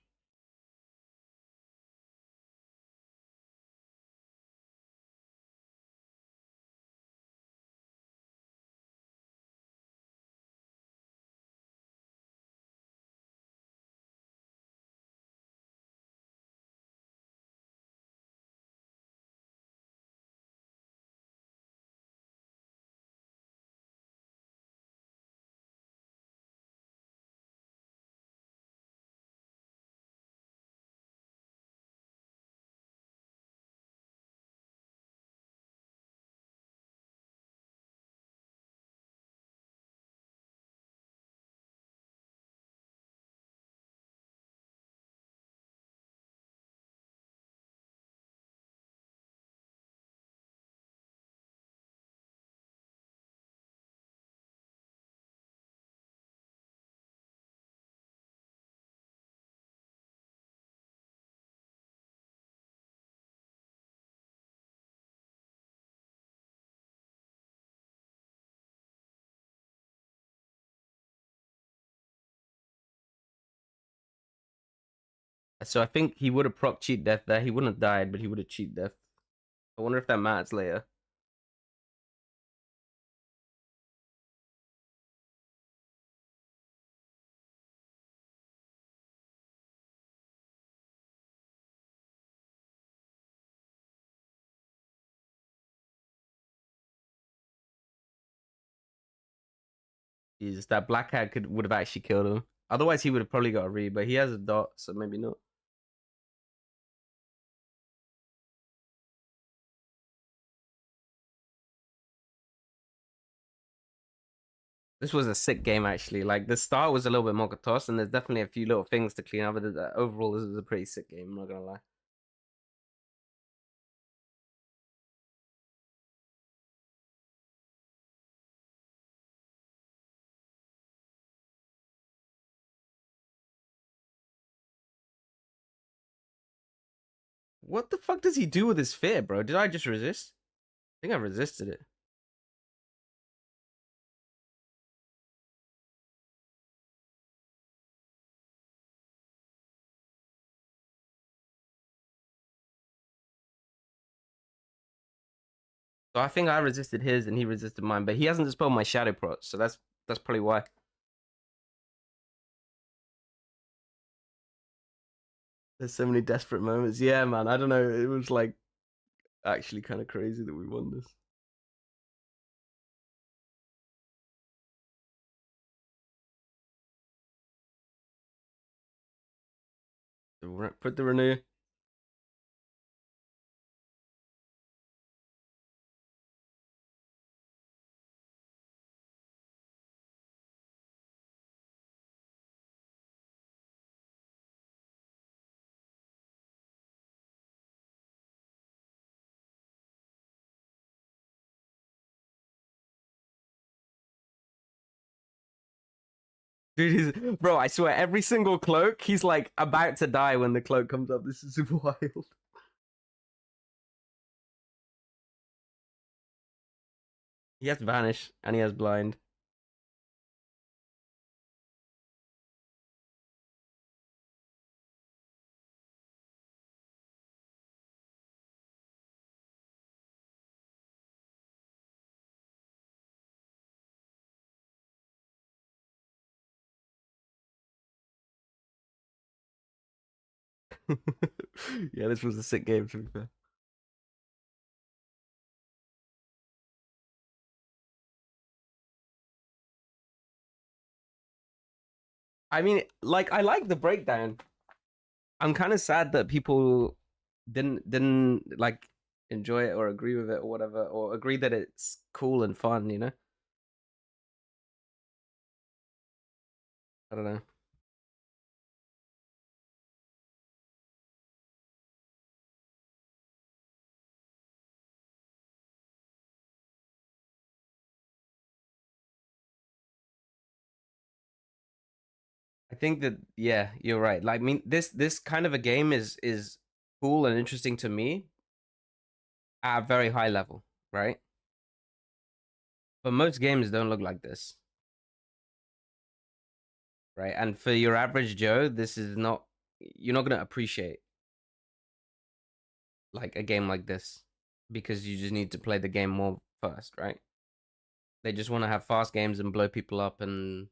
So I think he would have proc cheat death there. He wouldn't have died, but he would have cheat death. I wonder if that matters later. Jesus, that black hat would have actually killed him. Otherwise, he would have probably got a re, but he has a dot, so maybe not. This was a sick game actually. Like the start was a little bit more toss, and there's definitely a few little things to clean up. But overall, this was a pretty sick game. I'm not gonna lie. What the fuck does he do with his fear, bro? Did I just resist? I think I resisted it. So I think I resisted his and he resisted mine, but he hasn't dispelled my shadow prot, so that's probably why. There's so many desperate moments. Yeah, man. I don't know. It was like actually kind of crazy that we won this. Put the renew. Dude, bro, I swear, every single cloak, he's like about to die when the cloak comes up. This is wild. He has vanish and he has blind. Yeah, this was a sick game to be fair. I mean, like I like the breakdown. I'm kind of sad that people didn't like enjoy it or agree with it or whatever, or agree that it's cool and fun, you know? I don't know. I think that yeah, you're right. Like, I mean, this kind of a game is cool and interesting to me at a very high level, right? But most games don't look like this, right? And for your average Joe, this is not you're not gonna appreciate like a game like this because you just need to play the game more first, right? They just want to have fast games and blow people up and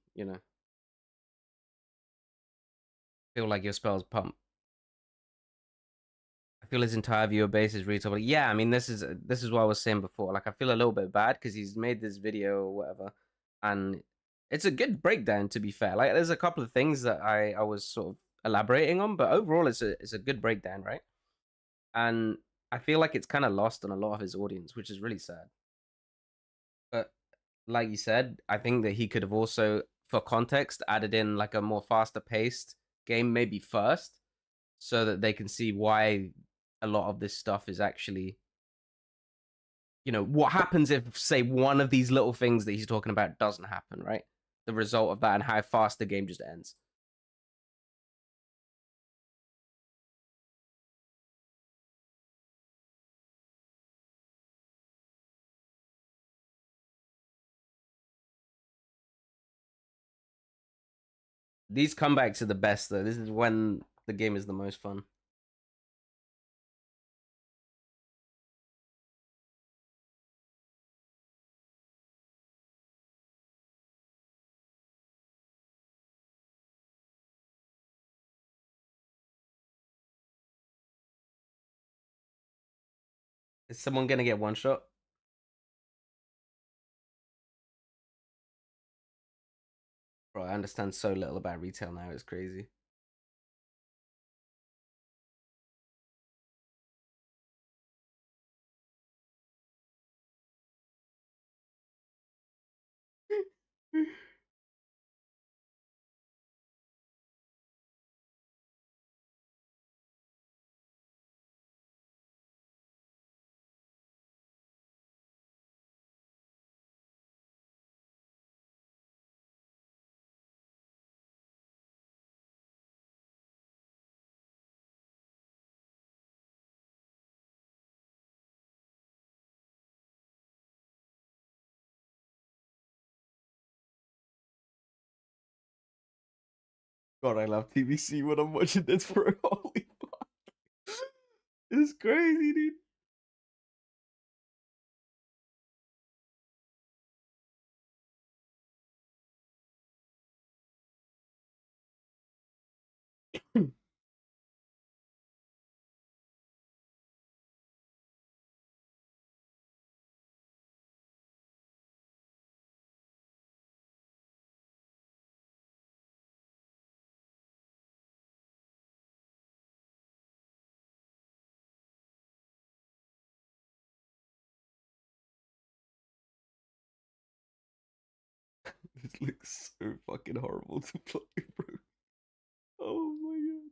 feel like your spells pump. I feel his entire viewer base is retail. But yeah, I mean, this is what I was saying before. Like, I feel a little bit bad because he's made this video or whatever, and it's a good breakdown. To be fair, like, there's a couple of things that I was sort of elaborating on, but overall, it's a good breakdown, right? And I feel like it's kind of lost on a lot of his audience, which is really sad. But like you said, I think that he could have also, for context, added in like a more faster paced game maybe first, so that they can see why a lot of this stuff is actually, what happens if, say, one of these little things that he's talking about doesn't happen, right? The result of that and how fast the game just ends. These comebacks are the best, though. This is when the game is the most fun. Is someone gonna get one shot? Bro, I understand so little about retail now. It's crazy. God, I love TBC when I'm watching this, bro. Holy fuck. It's crazy, dude. This looks so fucking horrible to play, bro. Oh my god.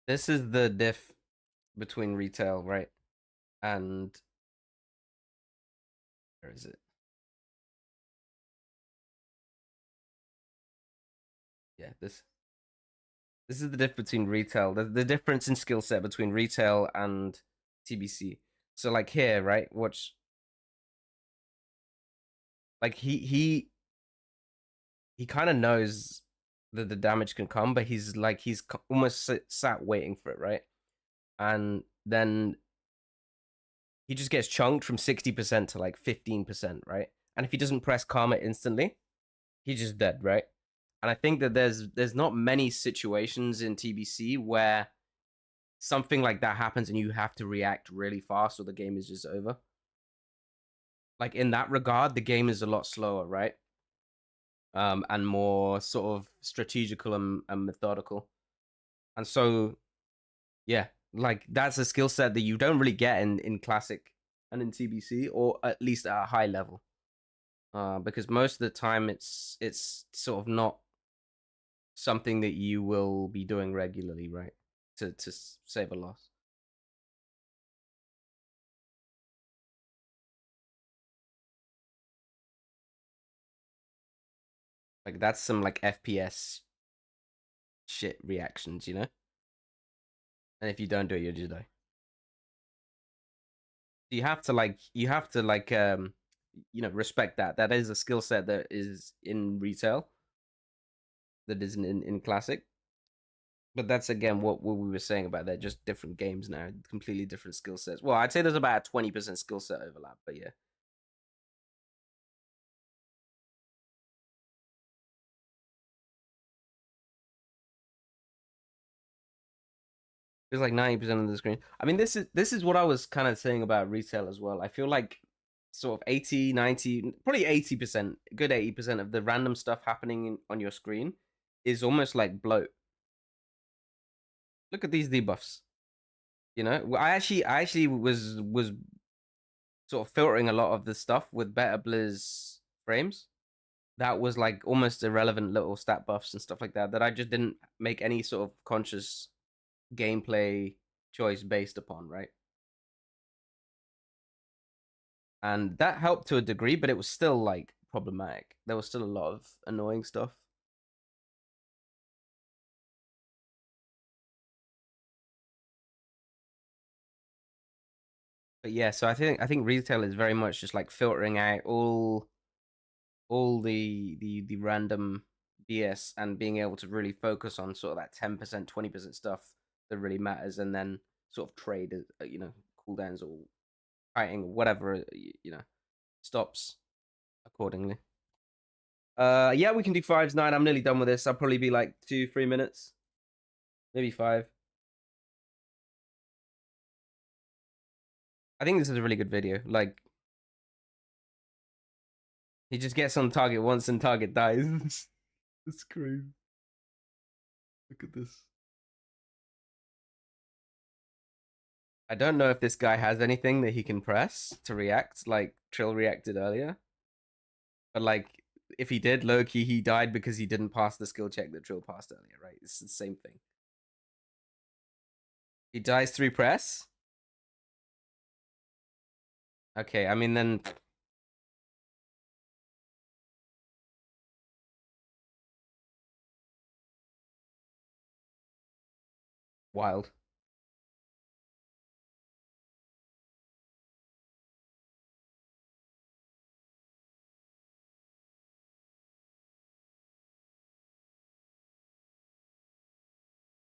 This is the diff between retail, right? And where is it? Yeah, this is the diff between retail. The difference in skill set between retail and TBC. So like here, right? Watch, like he kind of knows that the damage can come, but he's almost sat waiting for it, right? And then he just gets chunked from 60% to like 15%, right? And if he doesn't press karma instantly, he's just dead, right? And I think that there's not many situations in TBC where something like that happens and you have to react really fast or the game is just over. Like, in that regard, the game is a lot slower, right? and more sort of strategical and methodical. And so, yeah, like that's a skill set that you don't really get in classic and in TBC, or at least at a high level. Because most of the time it's sort of not something that you will be doing regularly, right? To save a loss. Like that's some like FPS shit reactions, you know? And if you don't do it, you'll just die. You have to respect that. That is a skill set that is in retail, that isn't in classic. But that's again what we were saying about that, just different games now, completely different skill sets. Well, I'd say there's about a 20% skill set overlap, but yeah. It's like 90% of the screen. I mean, this is what I was kind of saying about retail as well. I feel like sort of 80, 90, probably 80%, good 80% of the random stuff happening on your screen is almost like bloat. Look at these debuffs. You know, I actually was sort of filtering a lot of the stuff with better Blizz frames. That was like almost irrelevant little stat buffs and stuff like that I just didn't make any sort of conscious gameplay choice based upon, right? And that helped to a degree, but it was still like problematic. There was still a lot of annoying stuff. But yeah, so I think retail is very much just like filtering out all the random BS and being able to really focus on sort of that 10%, 20% stuff that really matters, and then sort of trade, cooldowns or fighting, whatever, stops accordingly. Yeah, we can do fives, nine. I'm nearly done with this. I'll probably be like 2, 3 minutes, maybe five. I think this is a really good video. Like, he just gets on target once and target dies. It's crazy. Look at this. I don't know if this guy has anything that he can press to react, like Trill reacted earlier. But like, if he did, low key, he died because he didn't pass the skill check that Trill passed earlier, right? It's the same thing. He dies through press. Okay, I mean then wild.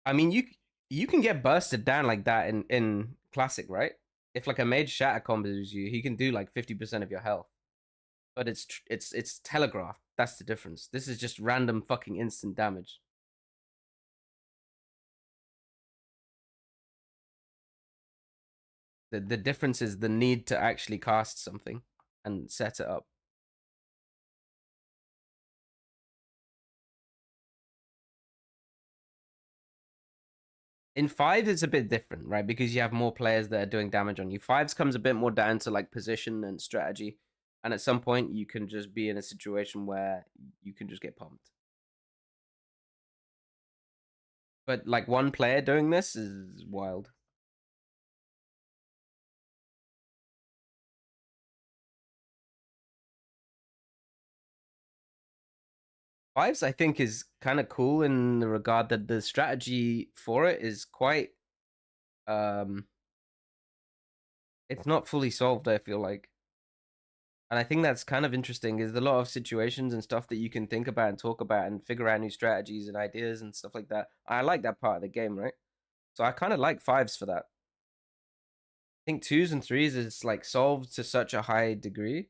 I mean, you can get bursted down like that in classic, right? If like a mage shatter combos you, he can do like 50% of your health. But it's telegraphed. That's the difference. This is just random fucking instant damage. The difference is the need to actually cast something and set it up. In five, it's a bit different, right? Because you have more players that are doing damage on you. Fives comes a bit more down to like position and strategy, and at some point you can just be in a situation where you can just get pumped. But like one player doing this is wild. Fives, I think, is kind of cool in the regard that the strategy for it is quite um it's not fully solved, I feel like. And I think that's kind of interesting. Is a lot of situations and stuff that you can think about and talk about and figure out new strategies and ideas and stuff like that. I like that part of the game, right? So I kind of like fives for that. I think twos and threes is like solved to such a high degree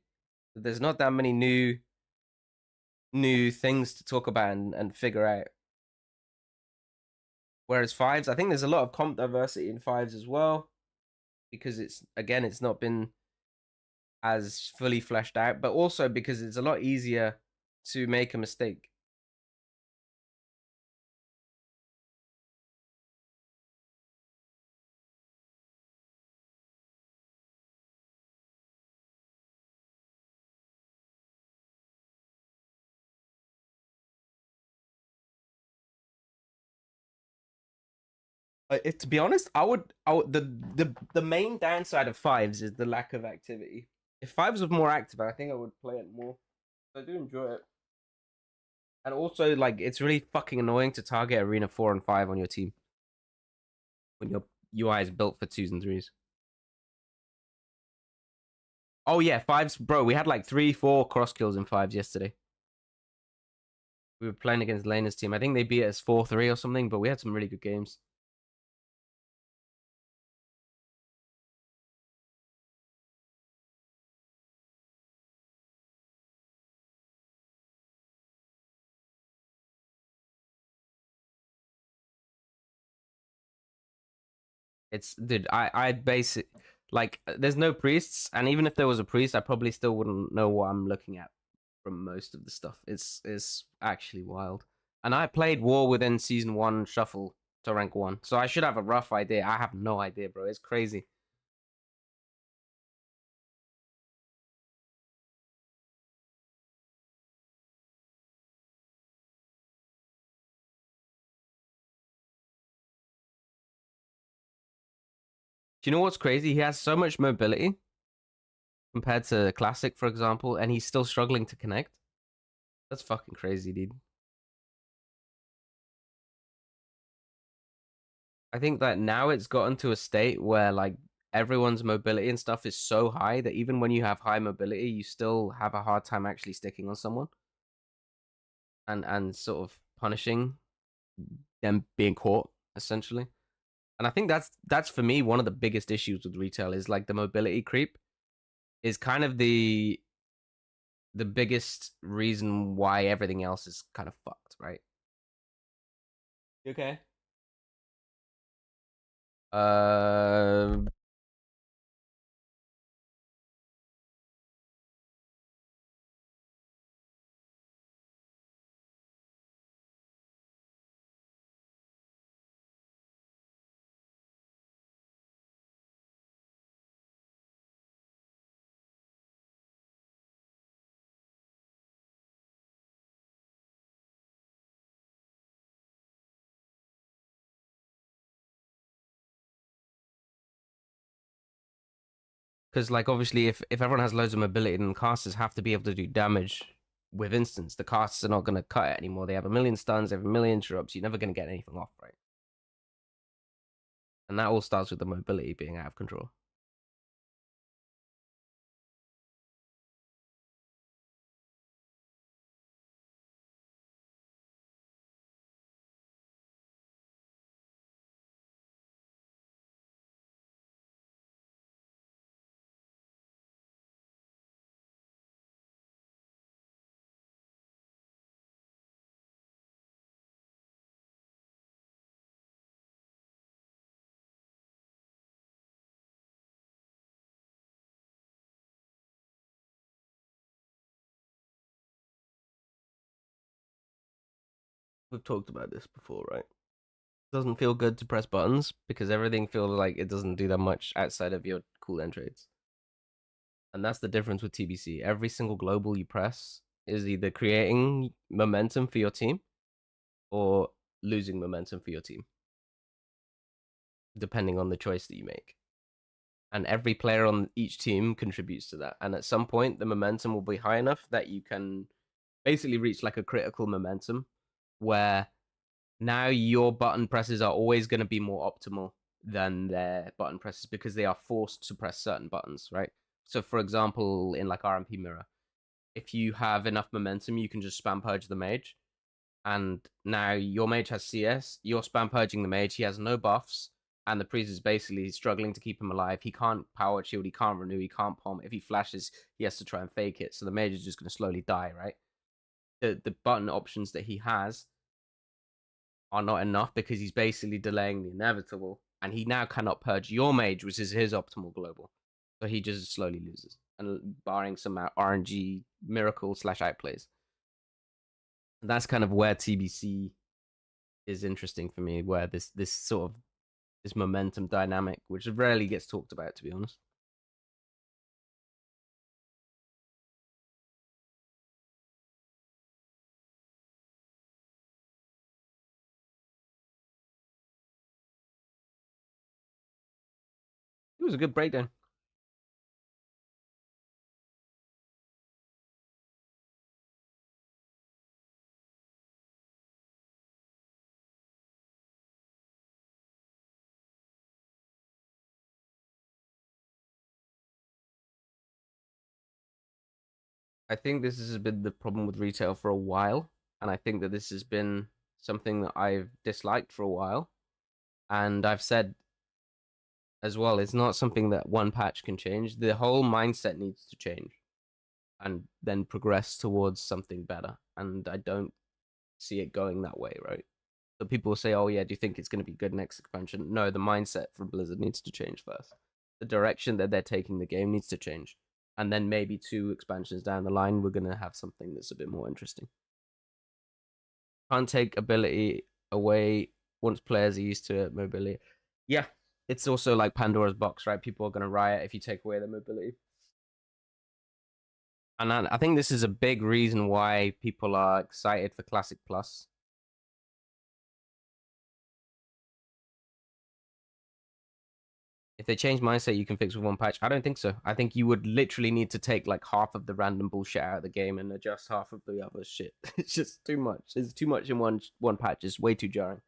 that there's not that many new things to talk about and figure out. Whereas fives, I think there's a lot of comp diversity in fives as well, because it's not been as fully fleshed out, but also because it's a lot easier to make a mistake. If to be honest, I would the main downside of fives is the lack of activity. If fives was more active, I think I would play it more. I do enjoy it, and also like it's really fucking annoying to target arena 4 and 5 on your team when your UI is built for twos and threes. Oh yeah, fives, bro. We had like 3, 4 cross kills in fives yesterday. We were playing against Lena's team. I think they beat us 4-3 or something, but we had some really good games. It's dude, I base it like there's no priests, and even if there was a priest, I probably still wouldn't know what I'm looking at from most of the stuff. It's actually wild. And I played War within season 1 shuffle to rank 1, so I should have a rough idea. I have no idea, bro. It's crazy. Do you know what's crazy? He has so much mobility compared to Classic, for example, and he's still struggling to connect. That's fucking crazy, dude. I think that now it's gotten to a state where like everyone's mobility and stuff is so high that even when you have high mobility, you still have a hard time actually sticking on someone and sort of punishing them being caught essentially. And I think that's for me one of the biggest issues with retail is like the mobility creep is kind of the biggest reason why everything else is kind of fucked, right? Okay. Uh, because like obviously if everyone has loads of mobility, then casters have to be able to do damage with instance. The casters are not going to cut it anymore. They have a million stuns, they have a million interrupts. You're never going to get anything off, right? And that all starts with the mobility being out of control. We've talked about this before, right? It doesn't feel good to press buttons because everything feels like it doesn't do that much outside of your cooldown trades. And that's the difference with TBC. Every single global you press is either creating momentum for your team or losing momentum for your team, depending on the choice that you make. And every player on each team contributes to that. And at some point, the momentum will be high enough that you can basically reach like a critical momentum where now your button presses are always going to be more optimal than their button presses because they are forced to press certain buttons, right? So, for example, in like RMP Mirror, if you have enough momentum, you can just spam purge the mage. And now your mage has CS, you're spam purging the mage, he has no buffs, and the priest is basically struggling to keep him alive. He can't power shield, he can't renew, he can't palm. If he flashes, he has to try and fake it. So the mage is just going to slowly die, right? The button options that he has are not enough because he's basically delaying the inevitable, and he now cannot purge your mage, which is his optimal global. So he just slowly loses, and barring some RNG miracle slash outplays. That's kind of where TBC is interesting for me, where this sort of this momentum dynamic, which rarely gets talked about, to be honest. It was a good breakdown. I think this has been the problem with retail for a while, and I think that this has been something that I've disliked for a while. And I've said as well, it's not something that one patch can change. The whole mindset needs to change and then progress towards something better. And I don't see it going that way, right? So people say, "Oh yeah, do you think it's going to be good next expansion?" No, the mindset from Blizzard needs to change first. The direction that they're taking the game needs to change, and then maybe 2 expansions down the line, we're going to have something that's a bit more interesting. Can't take ability away once players are used to it. Mobility, yeah, it's also like Pandora's box, right? People are going to riot if you take away their mobility. And I think this is a big reason why people are excited for Classic Plus. If they change mindset, you can fix with one patch. I don't think so. I think you would literally need to take like half of the random bullshit out of the game and adjust half of the other shit. It's just too much. It's too much in one patch. It's way too jarring.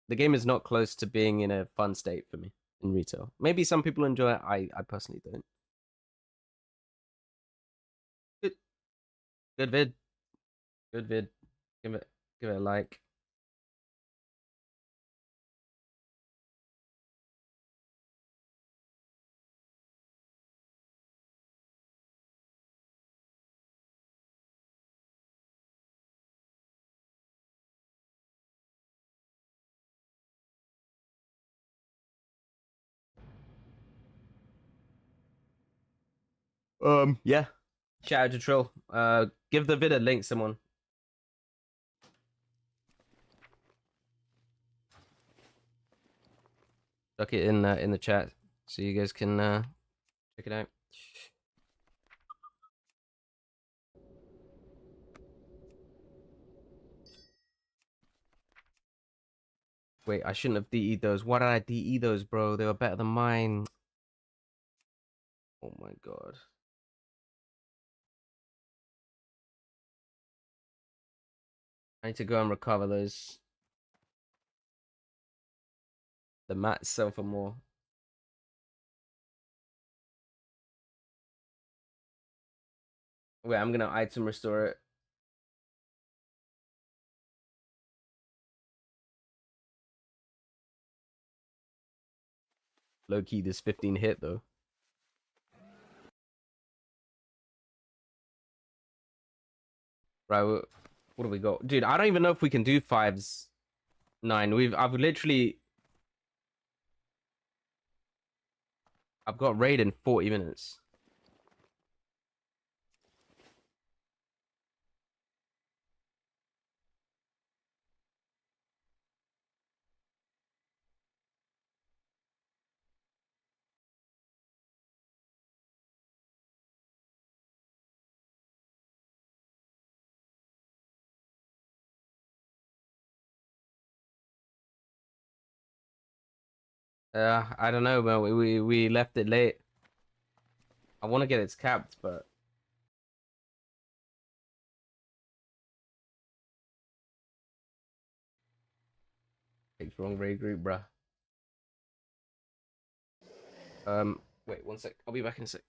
The game is not close to being in a fun state for me in retail. Maybe some people enjoy it. I personally don't. Good, good vid. Good vid. Give it a like. Yeah. Shout out to Trill. Give the vid a link, someone. Chuck it in the chat so you guys can check it out. Wait, I shouldn't have DE'd those. Why did I DE those, bro? They were better than mine. Oh my god. I need to go and recover those. The mats sell for more. Wait, I'm gonna item restore it. Low key, this 15 hit though. Right, what do we got? Dude, I don't even know if we can do 5s 9. I've got raid in 40 minutes. I don't know, man. We left it late. I want to get its capped, but it's wrong raid group, bruh. Wait 1 sec. I'll be back in a sec.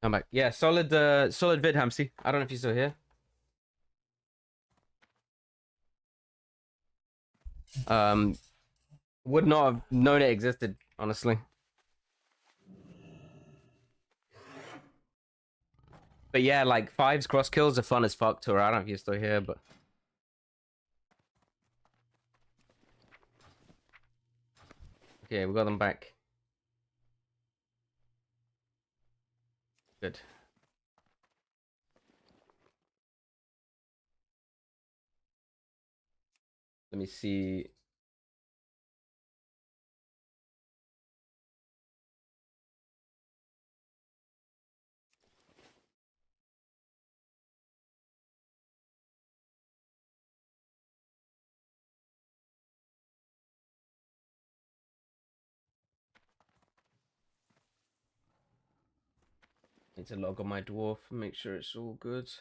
I'm back. Yeah, solid vid, Hamsy. I don't know if you're still here. Um, would not have known it existed, honestly. But yeah, like fives cross kills are fun as fuck too. I don't know if you're still here, but okay, we got them back. Good. Let me see. Need to log on my dwarf and make sure it's all good.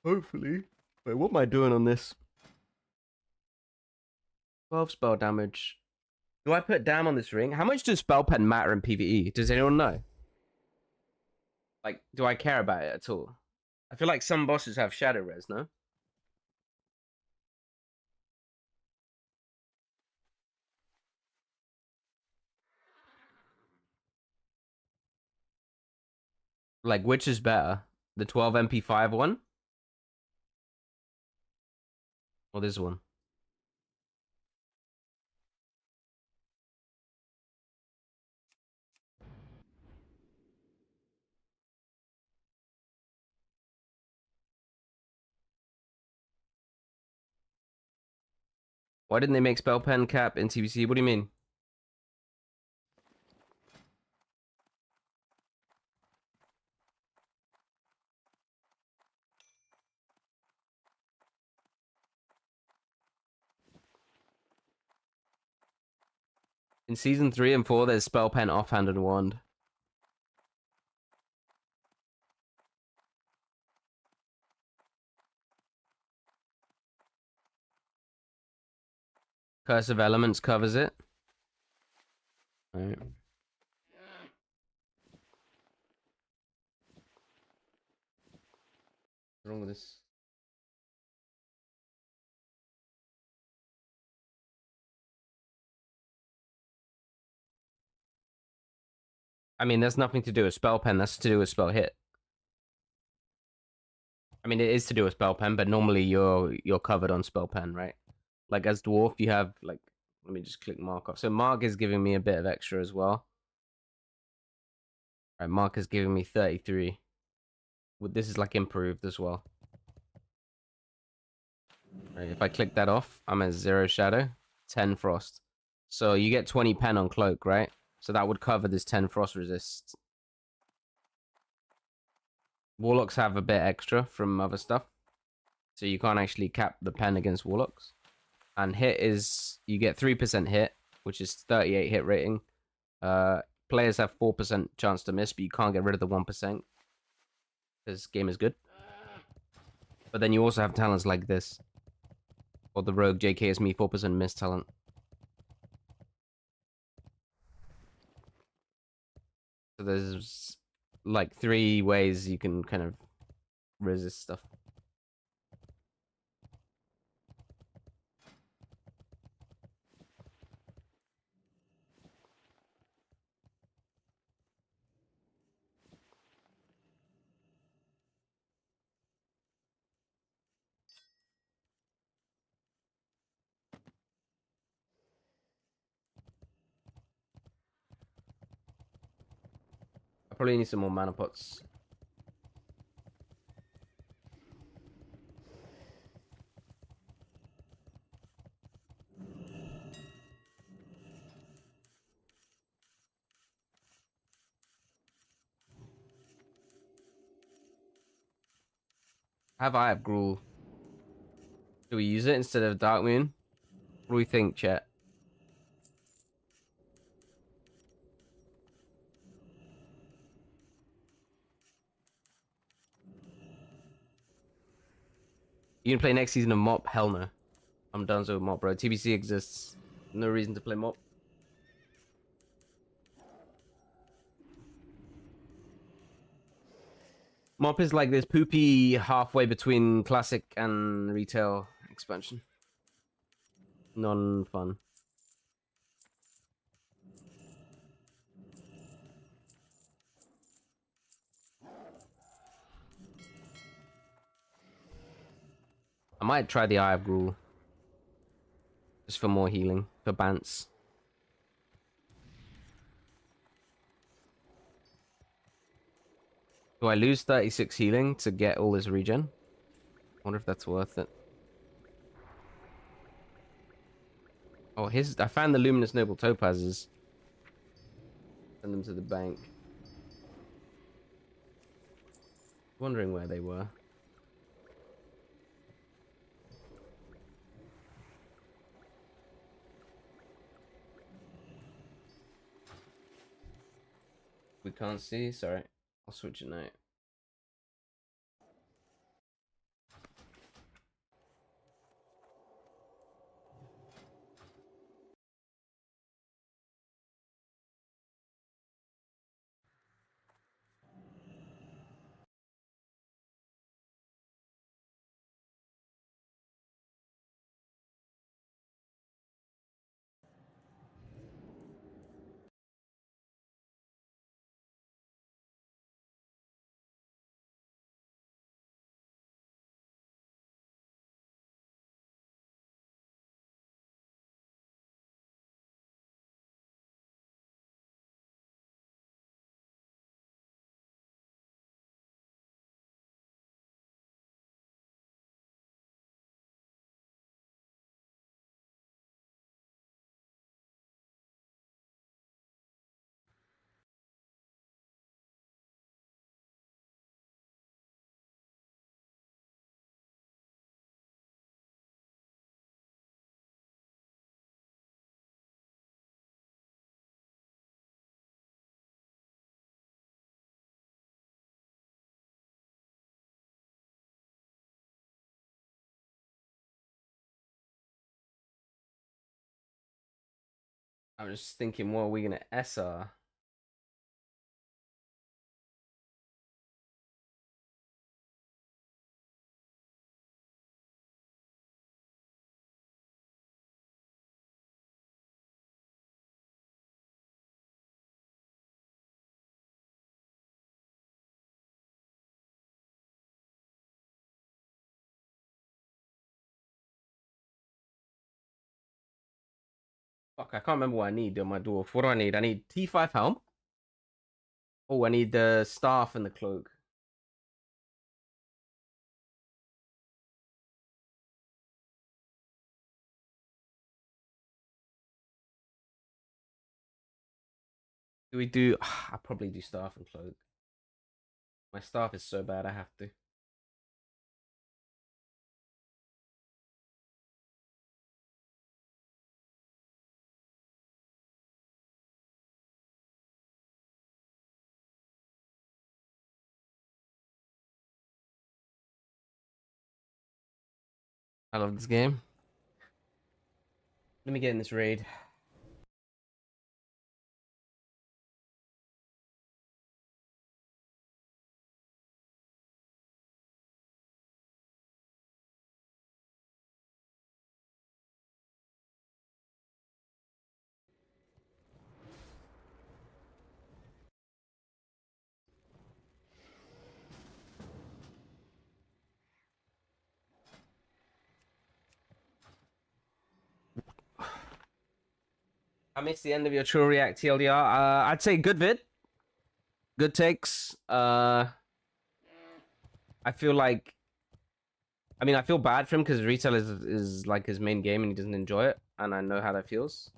Hopefully. Wait, what am I doing on this? 12 spell damage. Do I put damn on this ring? How much does spell pen matter in PvE? Does anyone know? Like, do I care about it at all? I feel like some bosses have shadow res, no? Like, which is better? The 12 MP5 one? Or this one? Why didn't they make spell pen cap in TBC? What do you mean? In season 3 and 4, there's spell pen offhand and wand. Curse of Elements covers it. Alright. What's wrong with this? I mean, that's nothing to do with spell pen. That's to do with spell hit. I mean, it is to do with spell pen, but normally you're covered on spell pen, right? Like as dwarf, you have like. Let me just click mark off. So mark is giving me a bit of extra as well. Right, mark is giving me 33. This is like improved as well. Right, if I click that off, I'm at 0 shadow, 10 frost. So you get 20 pen on cloak, right? So that would cover this 10 frost resist. Warlocks have a bit extra from other stuff. So you can't actually cap the pen against warlocks. And hit is, you get 3% hit, which is 38 hit rating. Players have 4% chance to miss, but you can't get rid of the 1%. This game is good. But then you also have talents like this. Or the rogue JKS me 4% miss talent. So there's like 3 ways you can kind of resist stuff. I probably need some more mana pots. Have I have Gruul? Do we use it instead of Dark Moon? What do we think, chat? You can play next season of Mop? Hell no. I'm done with Mop, bro. TBC exists. No reason to play Mop. Mop is like this poopy halfway between classic and retail expansion. Non-fun. I might try the Eye of Gruul. Just for more healing. For Bance. Do I lose 36 healing to get all this regen? I wonder if that's worth it. Oh, I found the Luminous Noble Topazes. Send them to the bank. Wondering where they were. We can't see. Sorry. I'll switch it now. I'm just thinking, what are we gonna SR? Fuck, I can't remember what I need on my dwarf. What do I need? I need T5 helm. Oh, I need the staff and the cloak. Do we do... I probably do staff and cloak. My staff is so bad, I have to. I love this game. Let me get in this raid. I missed the end of your True React TLDR. I'd say good vid. Good takes. I feel like... I mean, I feel bad for him because retail is like his main game and he doesn't enjoy it. And I know how that feels.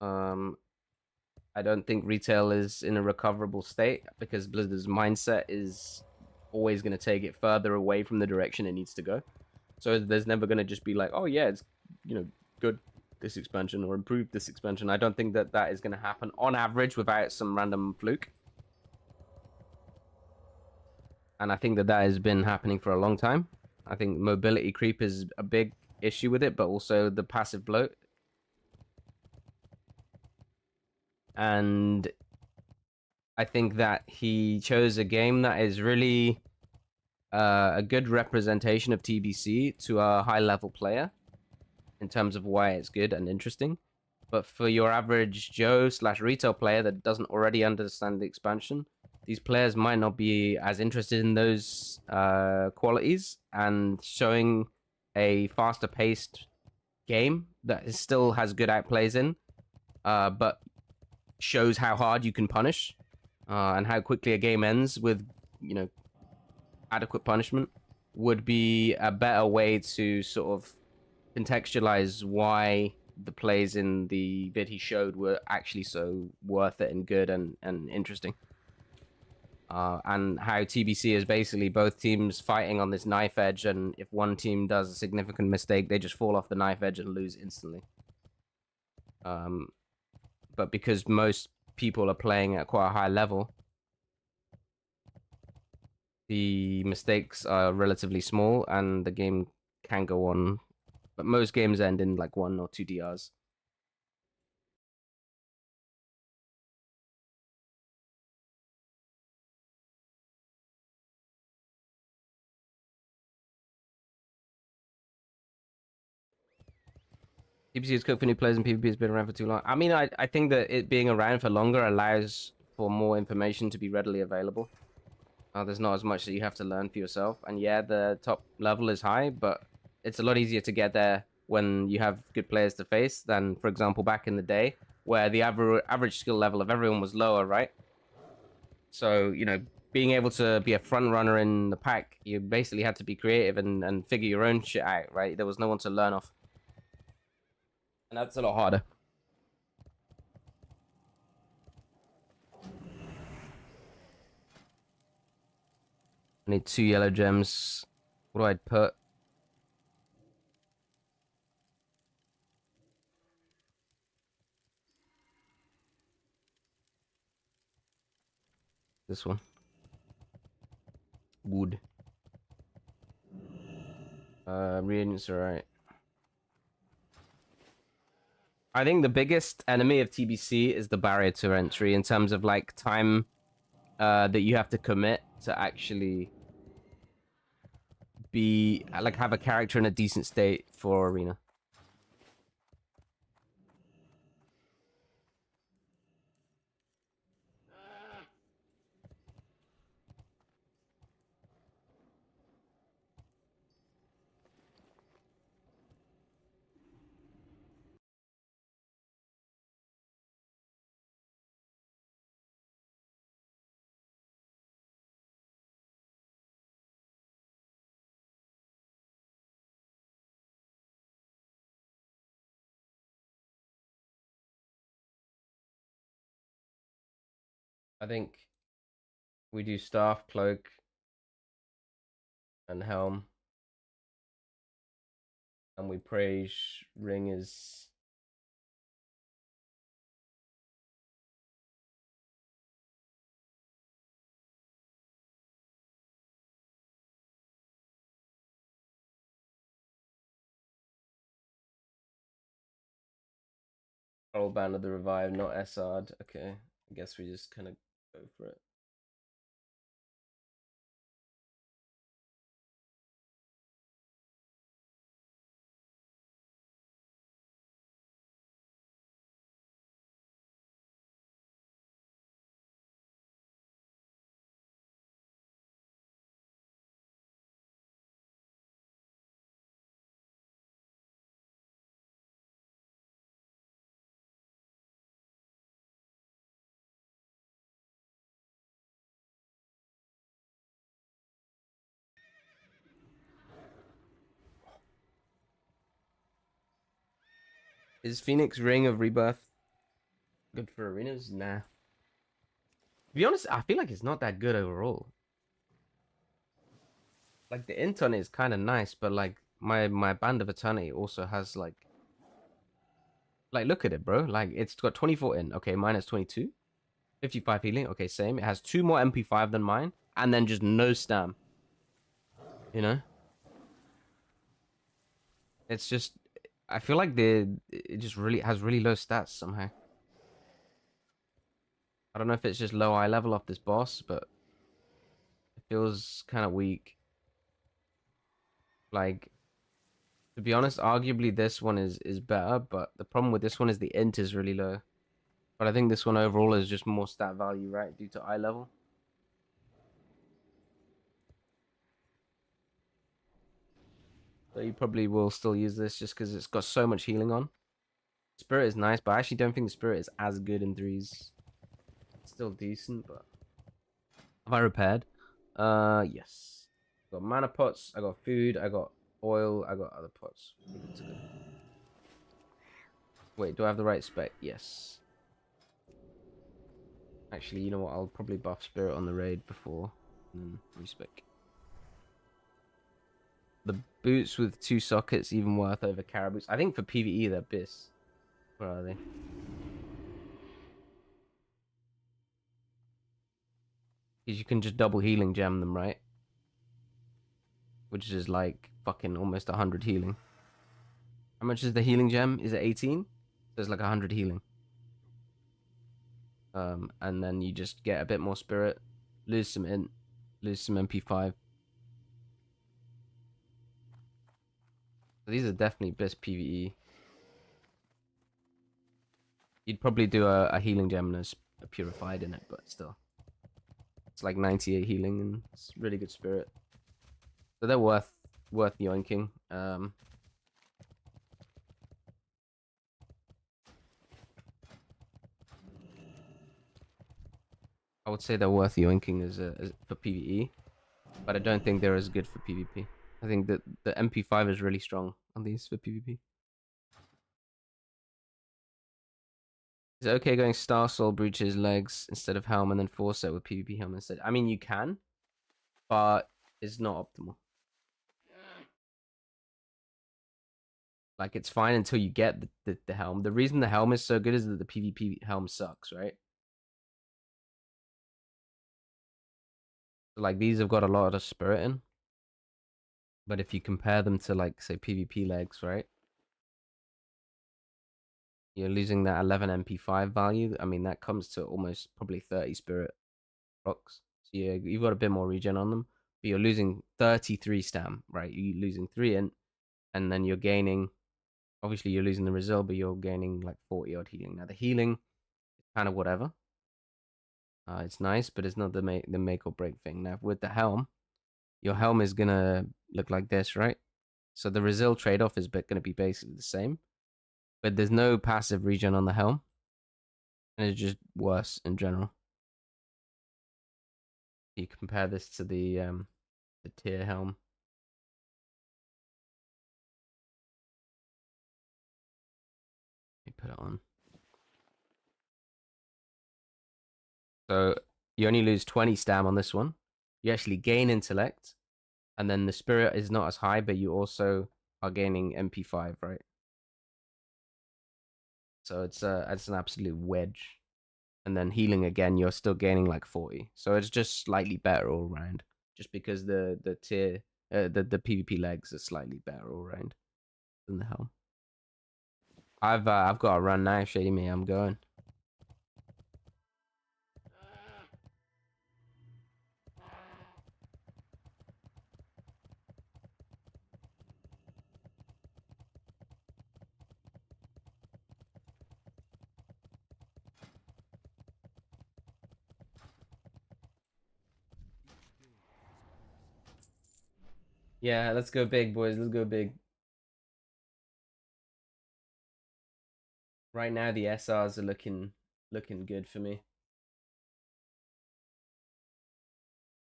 I don't think retail is in a recoverable state because Blizzard's mindset is always going to take it further away from the direction it needs to go. So there's never going to just be like, oh yeah, it's, you know, good this expansion or improved this expansion. I don't think that is going to happen on average without some random fluke. And I think that has been happening for a long time. I think mobility creep is a big issue with it, but also the passive bloat. And I think that he chose a game that is really a good representation of TBC to a high level player in terms of why it's good and interesting. But for your average Joe slash retail player that doesn't already understand the expansion, these players might not be as interested in those qualities, and showing a faster paced game that still has good outplays in, but shows how hard you can punish and how quickly a game ends with, you know, adequate punishment would be a better way to sort of contextualize why the plays in the vid he showed were actually so worth it and good and interesting. And how TBC is basically both teams fighting on this knife edge, and if one team does a significant mistake, they just fall off the knife edge and lose instantly. But because most people are playing at quite a high level, the mistakes are relatively small and the game can go on. But most games end in like 1 or 2 DRs. TBC is cooked for new players and PvP has been around for too long. I mean, I think that it being around for longer allows for more information to be readily available. There's not as much that you have to learn for yourself. And yeah, the top level is high, but it's a lot easier to get there when you have good players to face than, for example, back in the day where the average skill level of everyone was lower, right? So, you know, being able to be a front runner in the pack, you basically had to be creative and figure your own shit out, right? There was no one to learn off. And that's a lot harder. I need 2 yellow gems. What do I put? This one. Wood. Reagents are right. I think the biggest enemy of TBC is the barrier to entry in terms of like time that you have to commit to actually be like have a character in a decent state for arena. I think we do staff, cloak, and helm, and we praise ring is Roll Band of the Revive, not Essard. Okay, I guess we just kind of go for it. Is Phoenix Ring of Rebirth good for arenas? Nah. To be honest, I feel like it's not that good overall. Like the int on it is kind of nice, but like my Band of Eternity also has like look at it, bro. Like it's got 24 in. Okay, mine is 22. 55 healing. Okay, same. It has 2 more MP5 than mine, and then just no stam. You know, it's just I feel like it just really has really low stats somehow. I don't know if it's just low eye level off this boss, but it feels kind of weak. Like, to be honest, arguably this one is better, but the problem with this one is the int is really low. But I think this one overall is just more stat value, right, due to eye level. So you probably will still use this just because it's got so much healing on. Spirit is nice, but I actually don't think the Spirit is as good in threes. It's still decent, but... Have I repaired? Yes. Got mana pots, I got food, I got oil, I got other pots. Wait, do I have the right spec? Yes. Actually, you know what? I'll probably buff Spirit on the raid before respec. The boots with 2 sockets even worth over Caribous. I think for PvE they're BIS. Where are they? Because you can just double healing gem them, right? Which is like fucking almost 100 healing. How much is the healing gem? Is it 18? There's like 100 healing. And then you just get a bit more spirit, lose some int, lose some MP5. So these are definitely best PvE. You'd probably do a healing gem and a purified in it, but still. It's like 98 healing and it's really good spirit. So they're worth yoinking. I would say they're worth yoinking as for PvE, but I don't think they're as good for PvP. I think that the MP5 is really strong on these for PvP. Is it okay going Star Soul, Breaches, Legs instead of Helm and then Force it with PvP Helm instead? I mean, you can, but it's not optimal. Like, it's fine until you get the Helm. The reason the Helm is so good is that the PvP Helm sucks, right? So, like, these have got a lot of spirit in. But if you compare them to, like, say, PvP Legs, right? You're losing that 11 MP5 value. I mean, that comes to almost probably 30 spirit rocks. So yeah, you've got a bit more regen on them. But you're losing 33 stam, right? You're losing 3 int, and then you're gaining... Obviously, you're losing the result, but you're gaining like 40 odd healing. Now, the healing is kind of whatever. It's nice, but it's not the make or break thing. Now, with the helm, your helm is going to look like this, right? So the result trade-off is going to be basically the same. But there's no passive regen on the helm. And it's just worse in general. You compare this to the tier helm. Let me put it on. So you only lose 20 stam on this one. You actually gain intellect, and then the spirit is not as high, but you also are gaining MP5, right? So it's an absolute wedge. And then healing again, you're still gaining like 40. So it's just slightly better all around. Just because the tier the PvP legs are slightly better all around than the helm. I've got to run now, Shady Me. I'm going. Yeah, let's go big, boys. Let's go big. Right now, the SRs are looking good for me.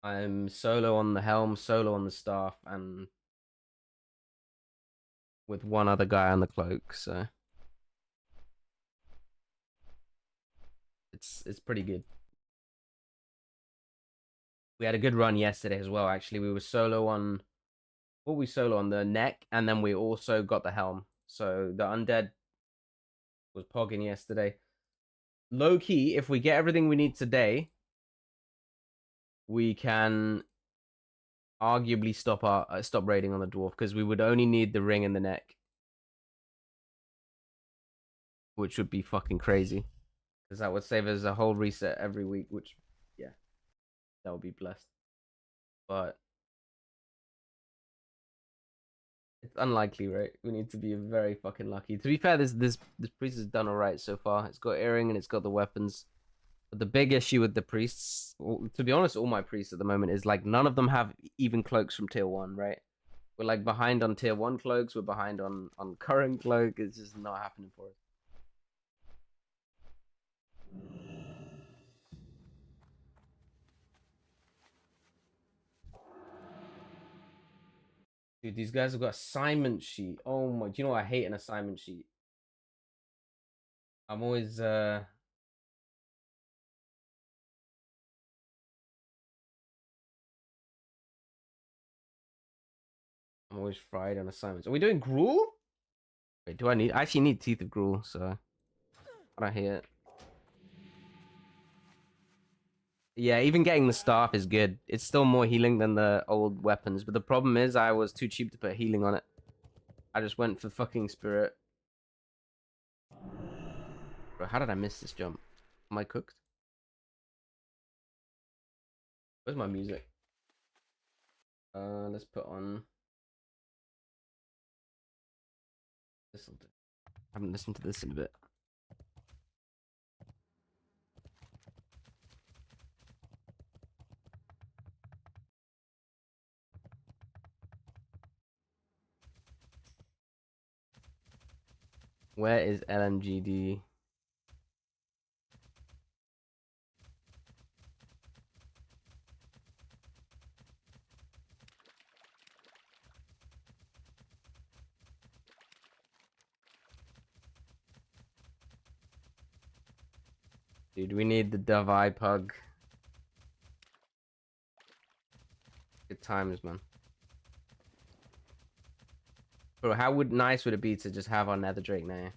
I'm solo on the helm, solo on the staff, and with one other guy on the cloak. So it's pretty good. We had a good run yesterday as well. Actually, we were solo on what we solo on the neck, and then we also got the helm. So the undead was pogging yesterday. Low key, if we get everything we need today, we can arguably stop raiding on the dwarf because we would only need the ring in the neck, which would be fucking crazy. because that would save us a whole reset every week, which, yeah, that would be blessed. But it's unlikely, right? We need to be very fucking lucky. To be fair, this priest has done alright so far. It's got earring and it's got the weapons. But the big issue with the priests, to be honest, all my priests at the moment is like none of them have even cloaks from tier 1, right? We're like behind on tier 1 cloaks, we're behind on current cloak. It's just not happening for us. Dude, these guys have got assignment sheet. Oh my, do you know what? I hate an assignment sheet. I'm always I'm always fried on assignments. Are we doing gruel? Wait, do I actually need teeth of gruel, so I don't hear it. Yeah, even getting the staff is good. It's still more healing than the old weapons, but the problem is I was too cheap to put healing on it. I just went for fucking spirit. Bro, how did I miss this jump? Am I cooked? Where's my music? Let's put on this. I haven't listened to this in a bit. Where is LMGD? Dude, we need the Dove Eye Pug. Good times, man. Bro, how nice would it be to just have our Nether Drake now?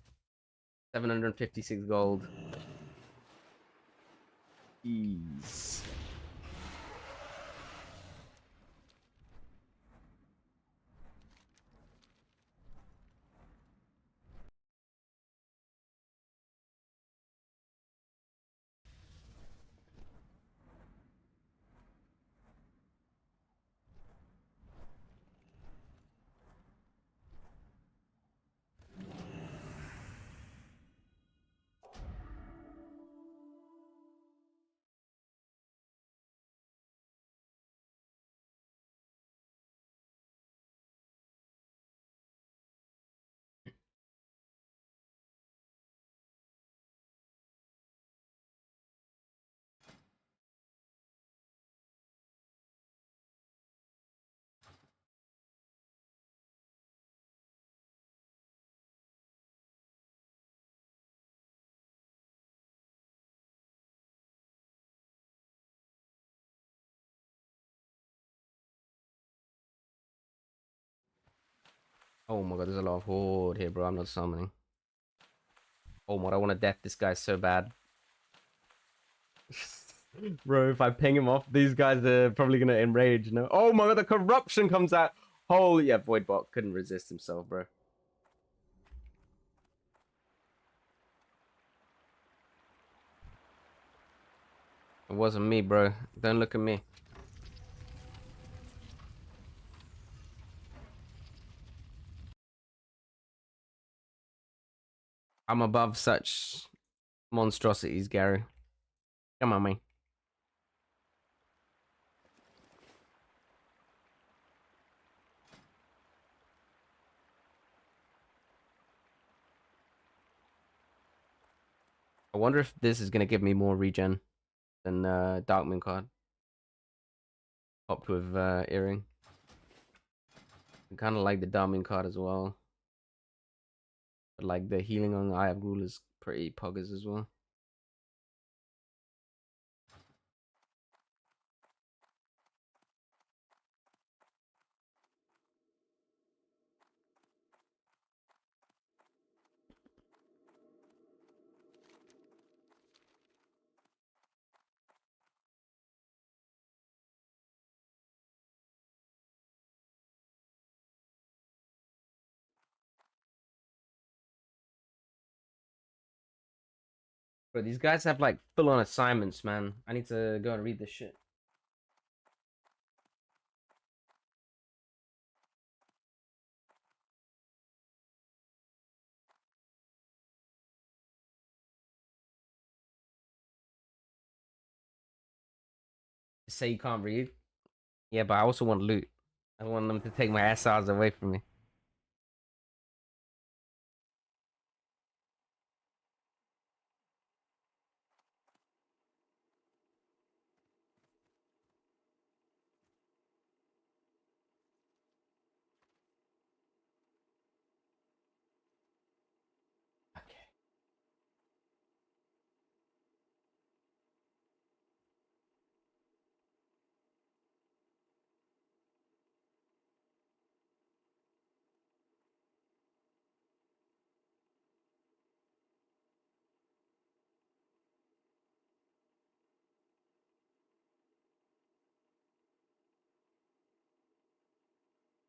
756 gold. Ease. Oh my god, there's a lot of horde here, bro. I'm not summoning. Oh my, I want to death this guy so bad. Bro, if I ping him off, these guys are probably gonna enrage, no? Oh my god, the corruption comes out. Holy, yeah, Voidbot couldn't resist himself, bro. It wasn't me, bro. Don't look at me. I'm above such monstrosities, Gary. Come on, man. I wonder if this is gonna give me more regen than Darkmoon card. Popped with earring. I kind of like the Darkmoon card as well. But like the healing on Eye of Ghoul is pretty poggers as well. Bro, these guys have like full on assignments, man. I need to go and read this shit. Say you can't read. Yeah, but I also want loot. I want them to take my SRs away from me. Okay.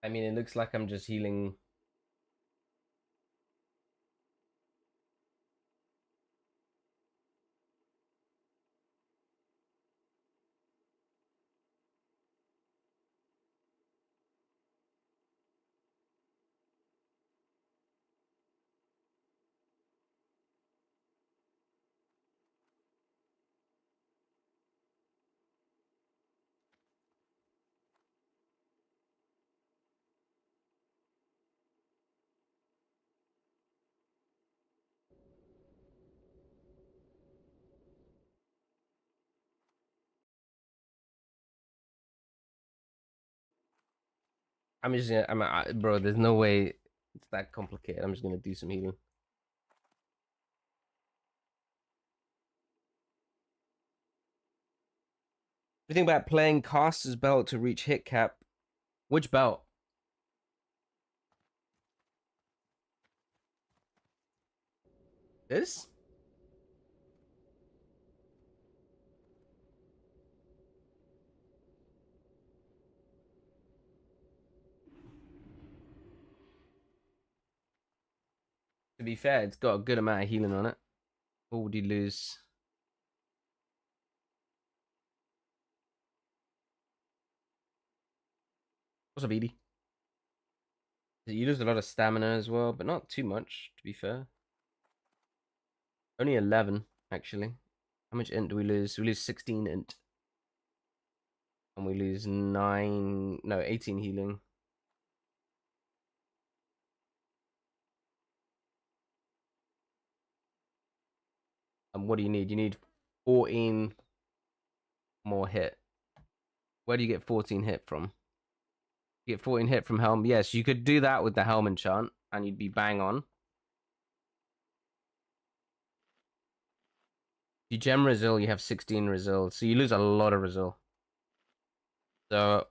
I mean, it looks like I'm just healing. I'm just gonna, bro, there's no way it's that complicated. I'm just gonna do some healing. You think about playing Caster's Belt to reach hit cap? Which belt? This? To be fair, it's got a good amount of healing on it. What would you lose? What's up, Edie? You lose a lot of stamina as well, but not too much, to be fair. Only 11, actually. How much int do we lose? We lose 16 int. And we lose 18 healing. And what do you need? You need 14 more hit. Where do you get 14 hit from? You get 14 hit from Helm. Yes, you could do that with the Helm enchant, and you'd be bang on. If you gem Resil, you have 16 Resil, so you lose a lot of Resil. So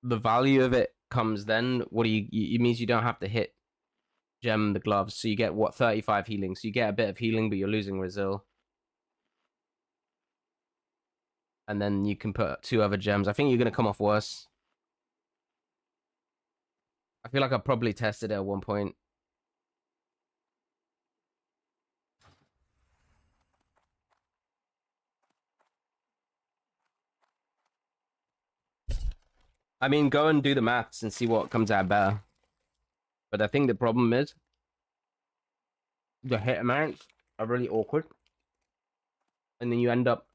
the value of it comes then. What do you? It means you don't have to hit gem the gloves, so you get what 35 healing. So you get a bit of healing, but you're losing Resil. And then you can put 2 other gems. I think you're gonna come off worse. I feel like I probably tested it at one point. I mean, go and do the maths and see what comes out better. But I think the problem is the hit amounts are really awkward. And then you end up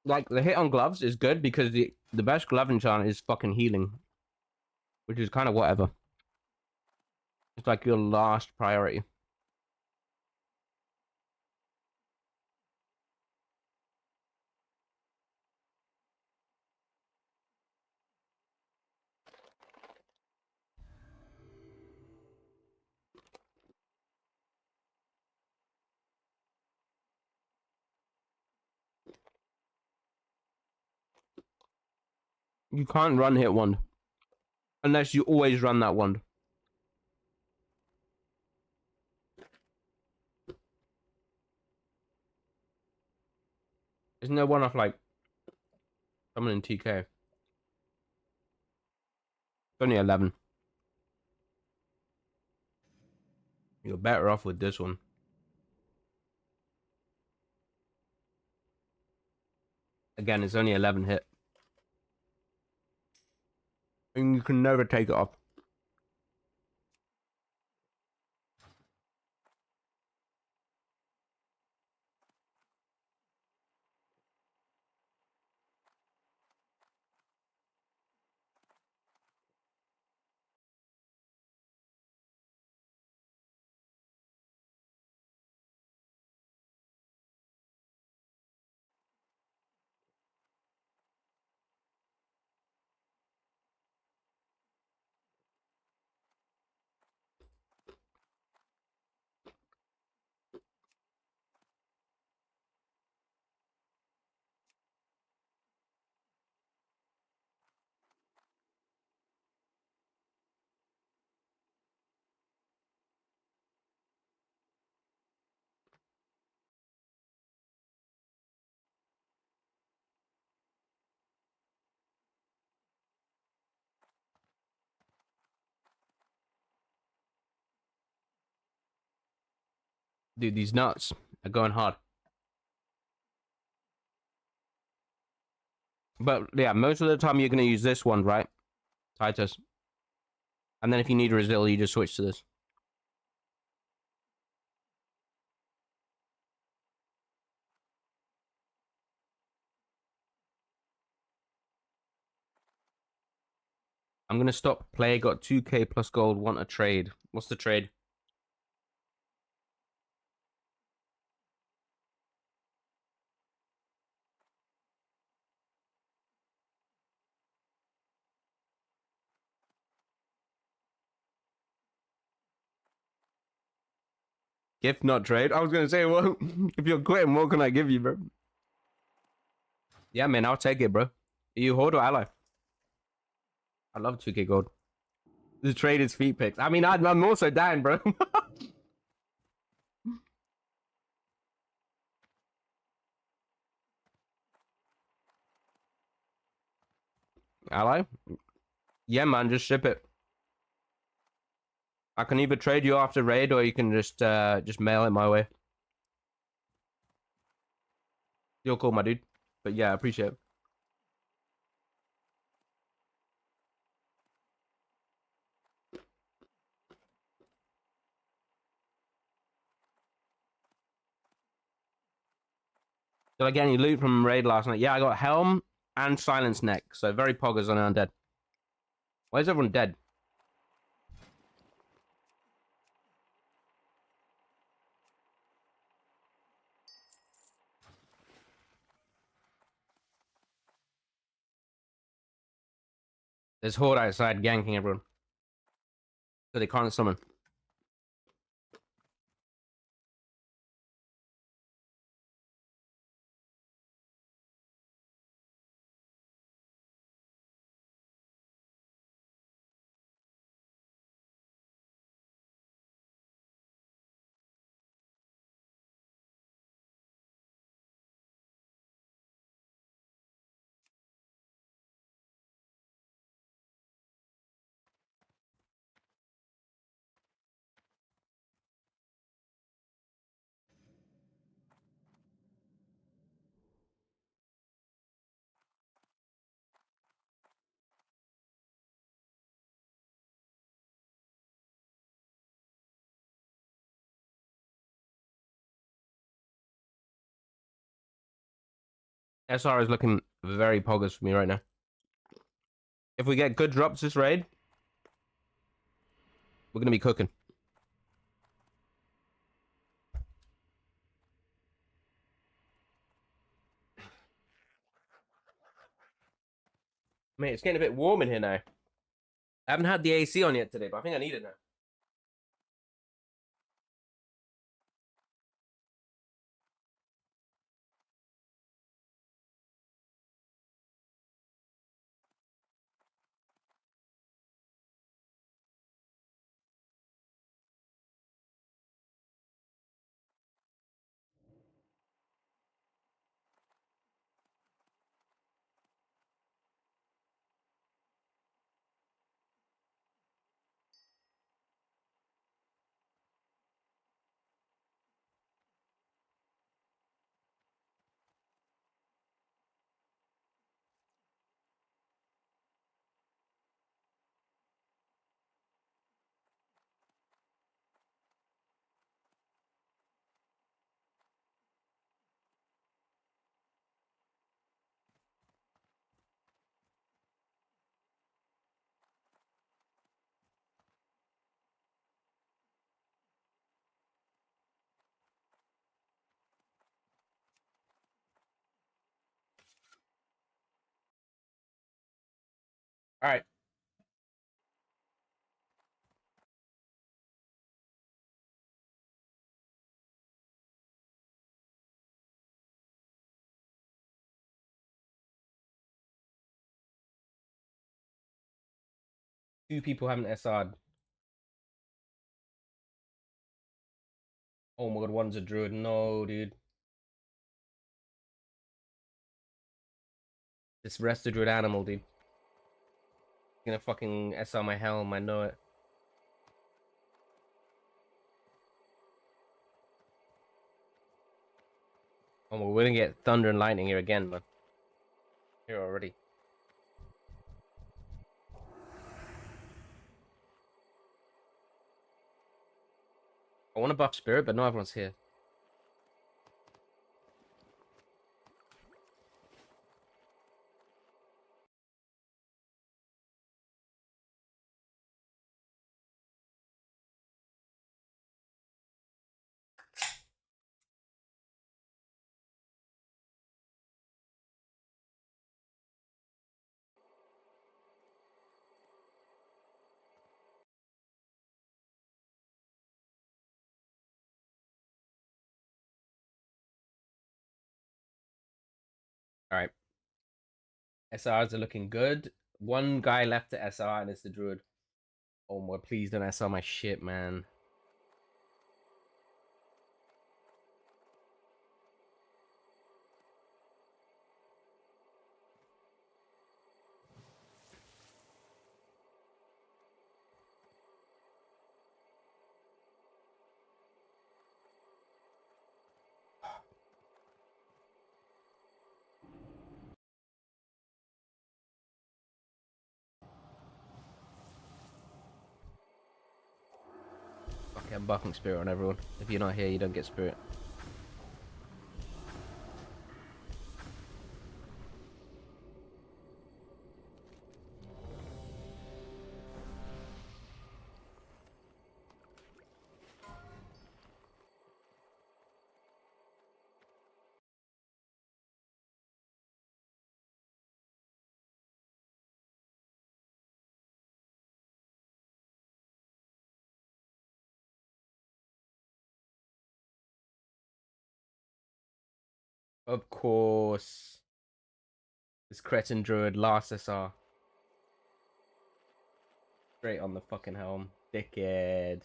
like the hit on gloves is good because the best glove enchant is fucking healing, which is kind of whatever. It's like your last priority. You can't run hit wand unless you always run that wand. Isn't there one off like someone in TK? It's only 11. You're better off with this one. Again, it's only 11 hit. And you can never take it off. Dude, these nuts are going hard. But yeah, most of the time you're going to use this one, right? Titus. And then if you need Resil, you just switch to this. I'm going to stop play. Got 2k plus gold. Want a trade. What's the trade? Gift, not trade. I was going to say, well, if you're quitting, what can I give you, bro? Yeah, man, I'll take it, bro. Are you Horde or Ally? I love 2k gold. The trade is feet picks. I mean, I'm also dying, bro. Ally? Yeah, man, just ship it. I can either trade you after raid or you can just mail it my way. You're cool, my dude. But yeah, I appreciate it. Did I get any loot from raid last night? Yeah, I got Helm and Silence Neck. So very poggers on Undead. Why is everyone dead? There's Horde outside ganking everyone. So they can't summon. SR is looking very poggers for me right now. If we get good drops this raid, we're going to be cooking. Mate, it's getting a bit warm in here now. I haven't had the AC on yet today, but I think I need it now. All right. Two people haven't SR'd. Oh my god, one's a druid. No, dude. This rest a druid animal, dude. Gonna fucking SR my helm, I know it. Oh, we're gonna get thunder and lightning here again, man. Here already. I want to buff spirit, but not everyone's here. All right. SRs are looking good. One guy left to SR, and it's the druid. Oh my, please don't SR my shit, man. Okay, I'm buffing spirit on everyone. If you're not here, you don't get spirit. Of course. This cretin druid, last SR. Straight on the fucking helm. Dickhead.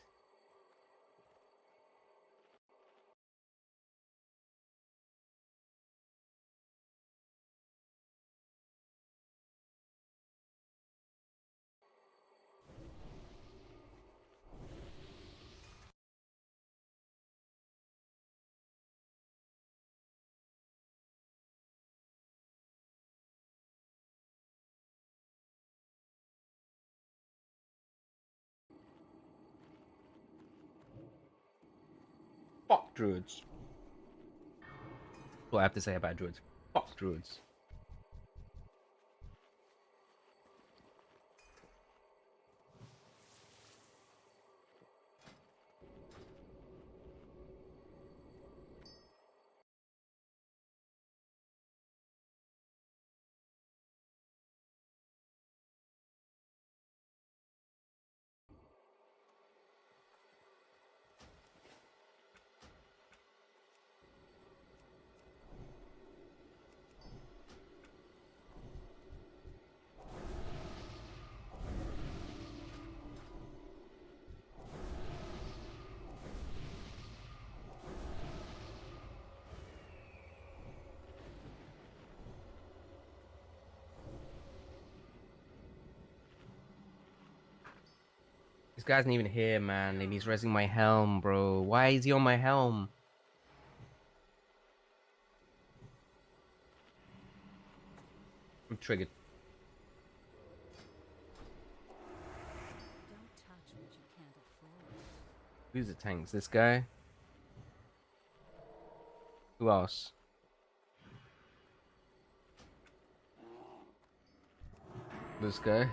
Fuck druids. What I have to say about druids. Fuck druids. This guy's not even here, man, and he's resing my helm, bro. Why is he on my helm? I'm triggered. Don't touch what you can't afford. Who's the tanks? This guy? Who else? This guy?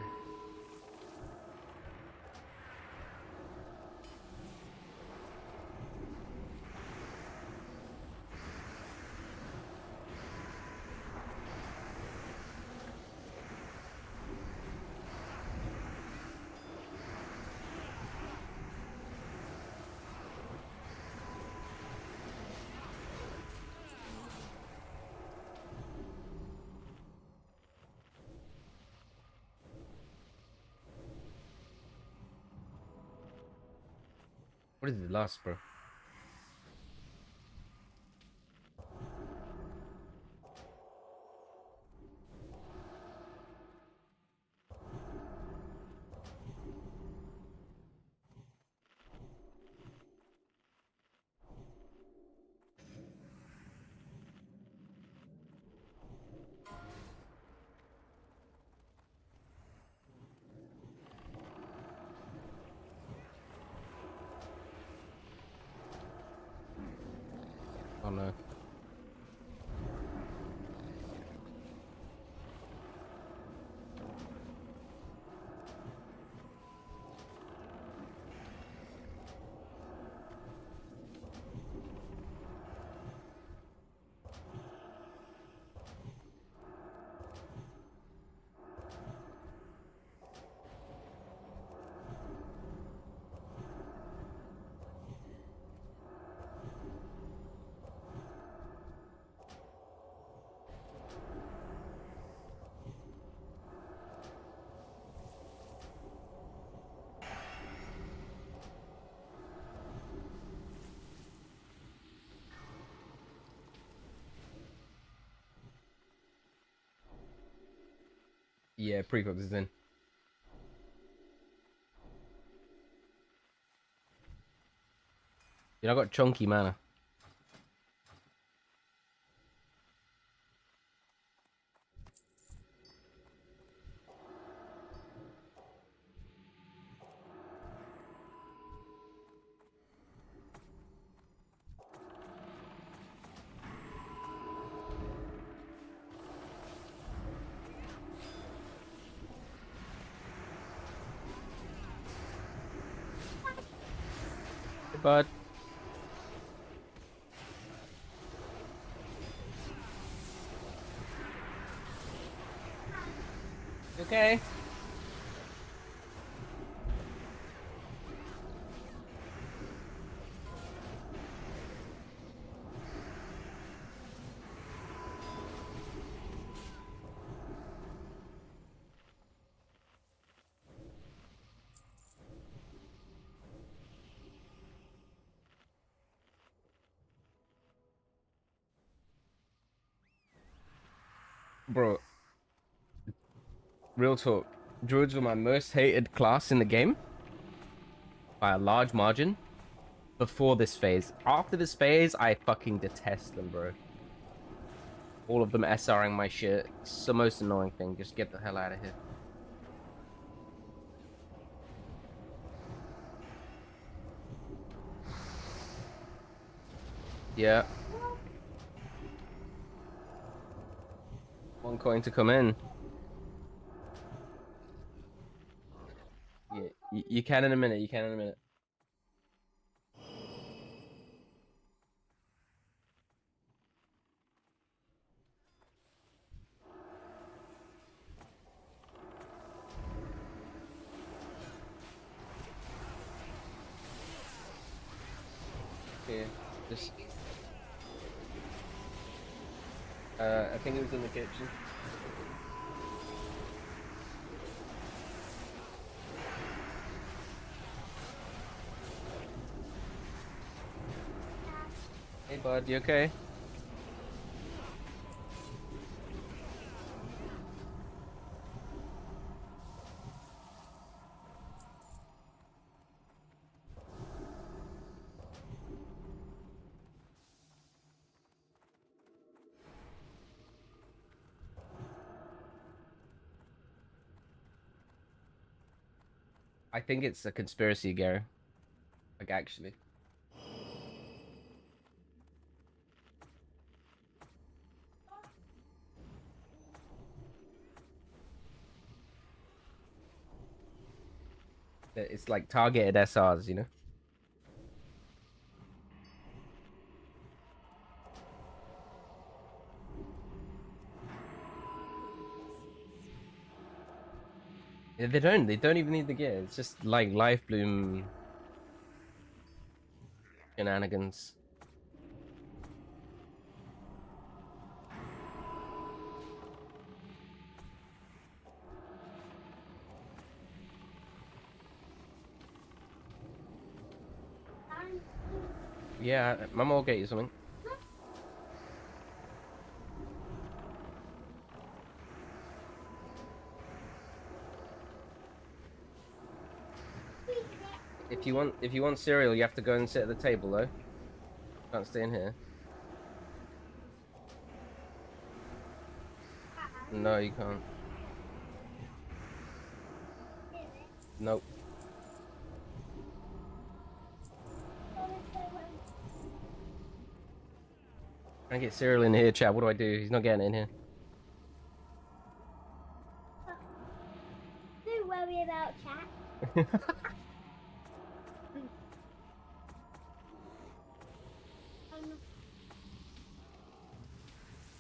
What is the last, bro? Oh no. Yeah, Precox is in. Dude, I got chunky mana. Hey, bud. You okay? Bro, real talk. Druids were my most hated class in the game by a large margin before this phase. After this phase, I fucking detest them, bro. All of them SRing my shit. It's the most annoying thing. Just get the hell out of here. Yeah. One coin to come in. Yeah, you can in a minute. You can in a minute. Yeah. Just. I think it was in the kitchen. Hey, bud. You okay? I think it's a conspiracy, Gary. Like, actually. It's like targeted SRs, you know? Yeah, they don't even need the gear. It's just like Life Bloom shenanigans. Yeah, Mama will get you something. If you want cereal, you have to go and sit at the table though. Can't stay in here. No, you can't. Nope. I get cereal in here, chat. What do I do? He's not getting it in here. Don't worry about chat.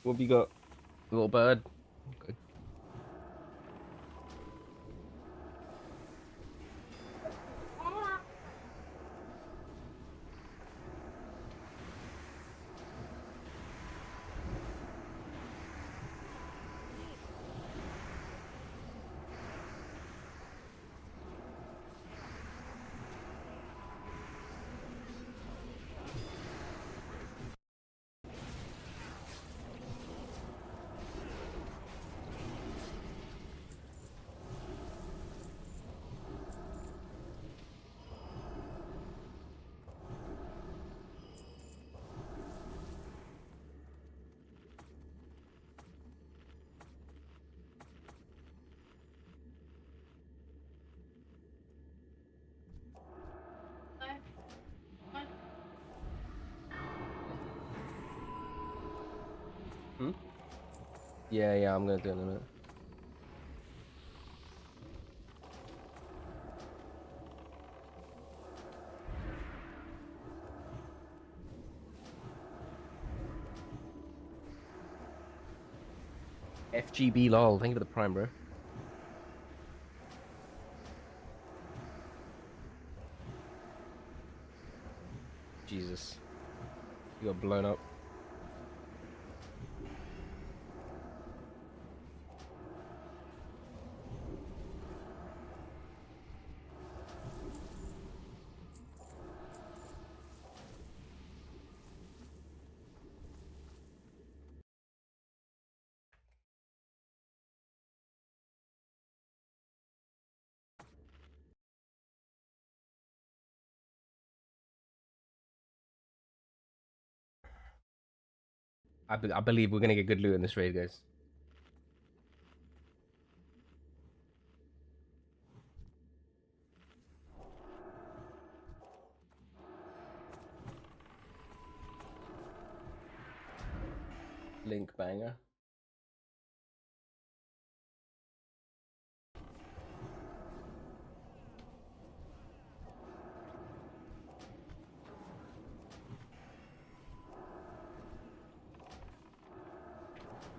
What have you got? Little bird. Okay. Hmm? Yeah, I'm gonna do it in a minute. FGB lol. Thank you for the prime, bro. Jesus. You got blown up. I believe we're gonna get good loot in this raid, guys. Link banger.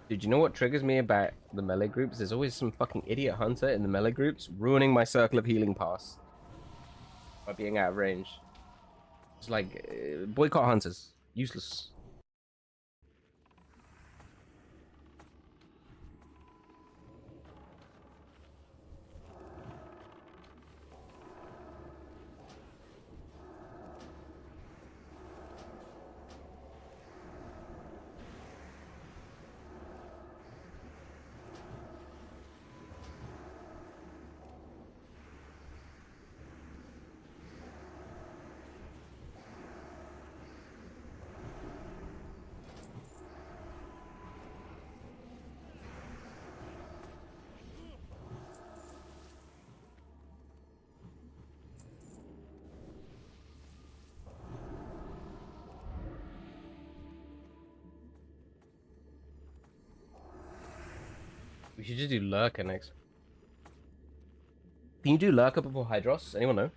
Dude, you know what triggers me about the melee groups? There's always some fucking idiot hunter in the melee groups ruining my circle of healing pass by being out of range. It's like, boycott hunters. Useless. We should just do Lurker next. Can you do Lurker before Hydros? Anyone know? Or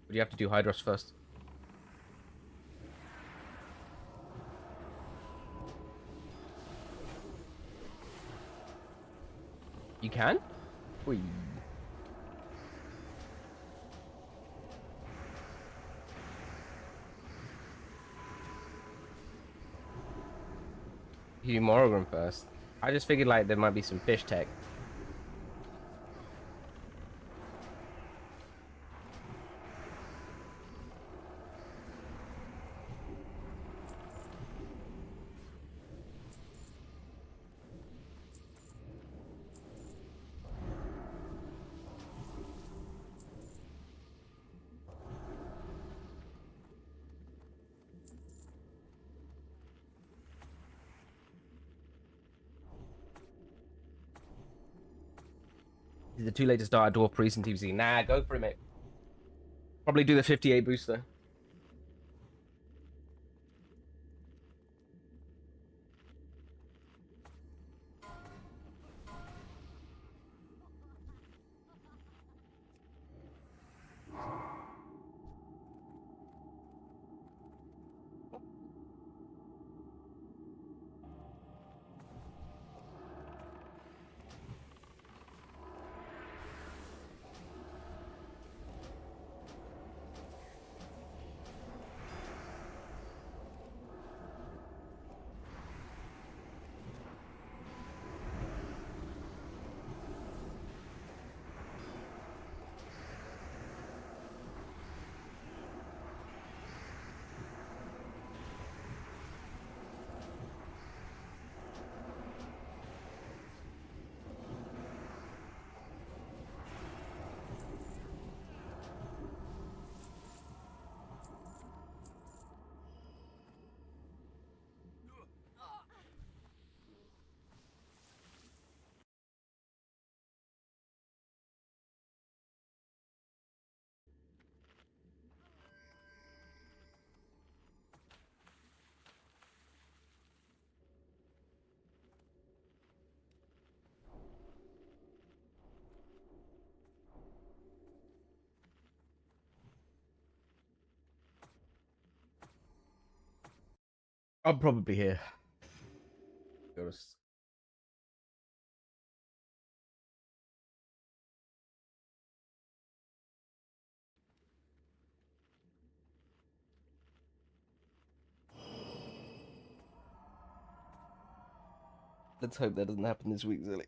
do you have to do Hydros first? You can? Wait. You do Morrigan first. I just figured like there might be some fish tech. Is it too late to start a Dwarf Priest in TBC? Nah, go for it, mate. Probably do the 58 booster. I'm probably here. Ghost. Let's hope that doesn't happen this week, Zilly.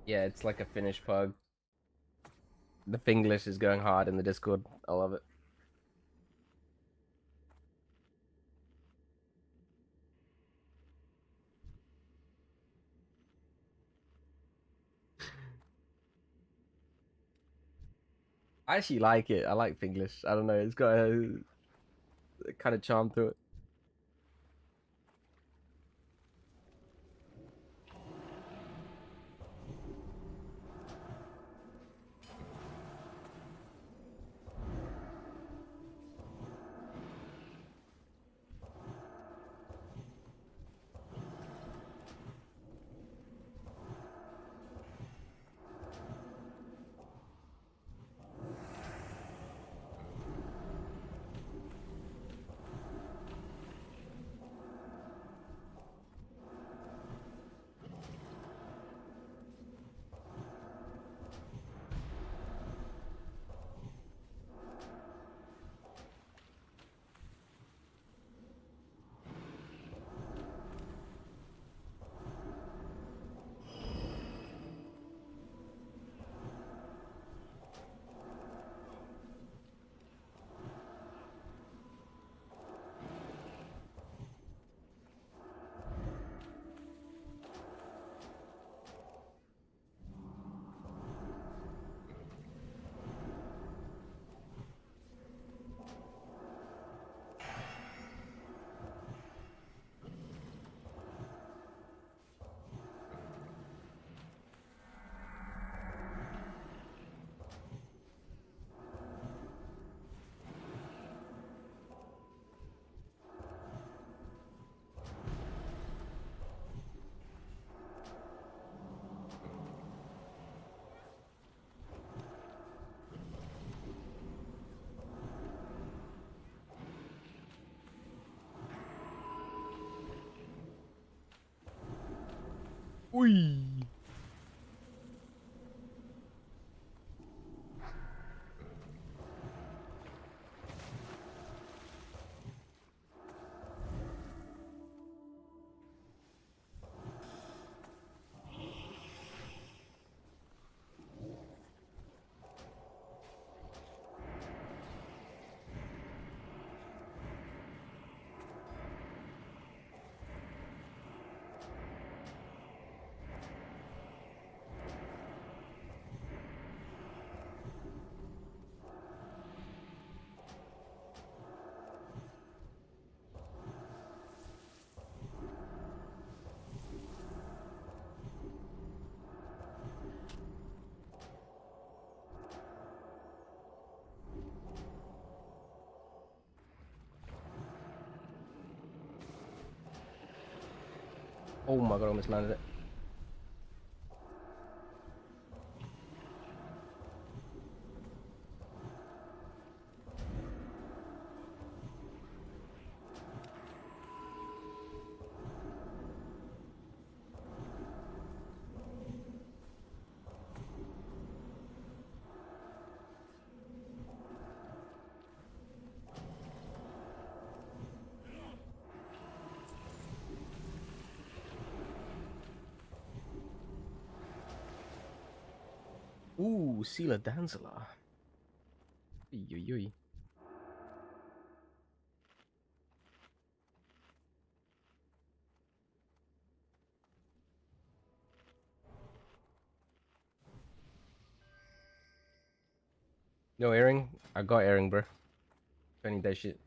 Yeah, it's like a Finnish pug. The Finglish is going hard in the Discord. I love it. I actually like it. I like Finglish. I don't know. It's got a kind of charm to it. Ui. Oh my god, I almost landed it. Ooh, Sela Danzela. Oy. No earring? I got earring, bro. If I need that shit.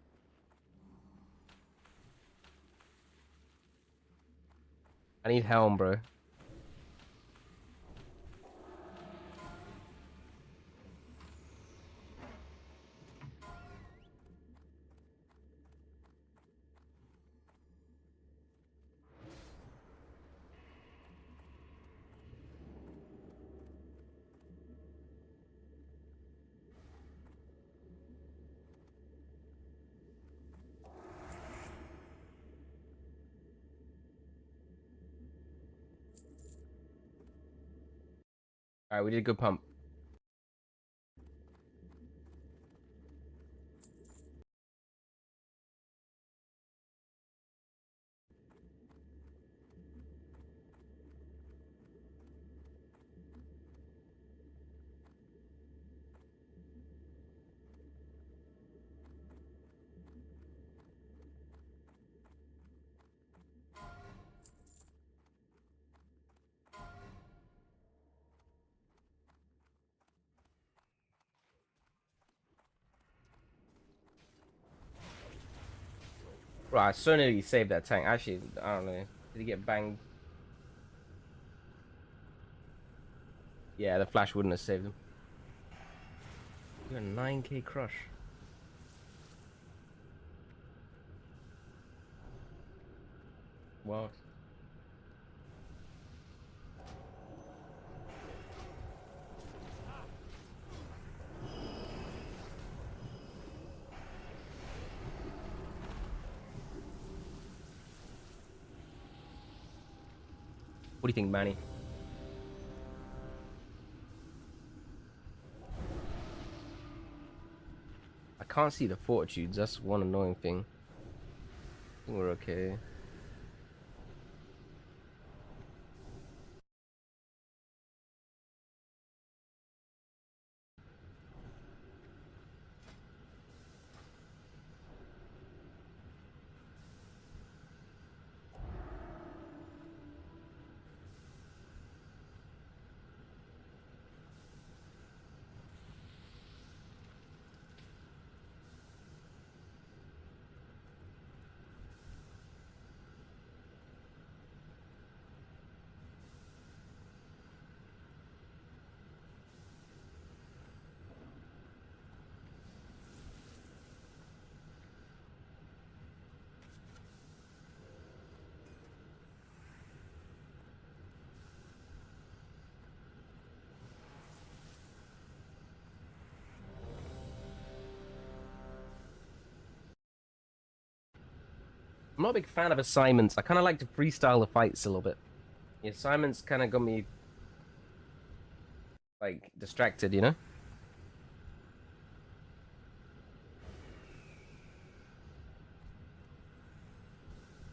I need helm, bro. Alright, we did a good pump. Right, I so nearly saved that tank. Actually, I don't know. Did he get banged? Yeah, the flash wouldn't have saved him. You're a 9k crush. Wow. What do you think, Manny? I can't see the fortitudes. That's one annoying thing. I think we're okay. I'm not a big fan of assignments. I kind of like to freestyle the fights a little bit. The assignments kind of got me like distracted, you know?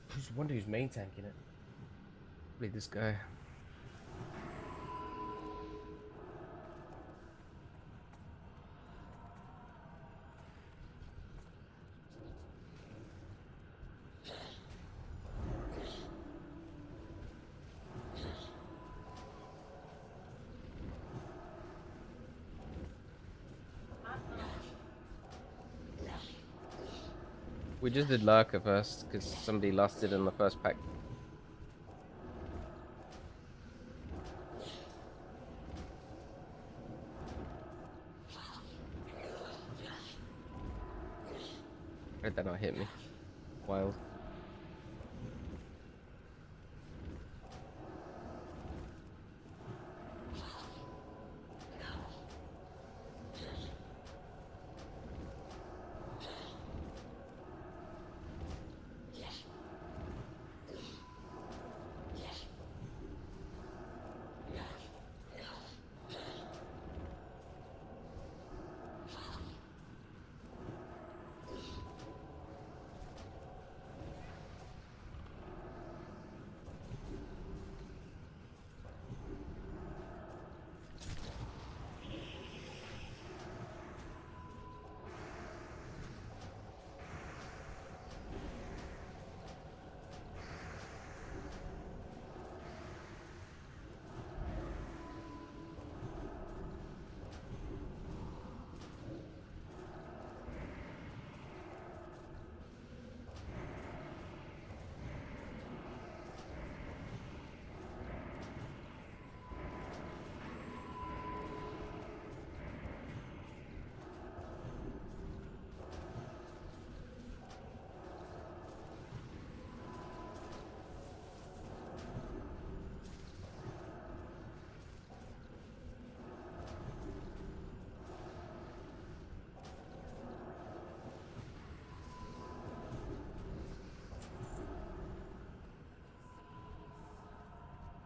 I just wonder who's main tanking it. Probably this guy. We just did Lurker first because somebody lost it in the first pack. How did that not hit me? Wild.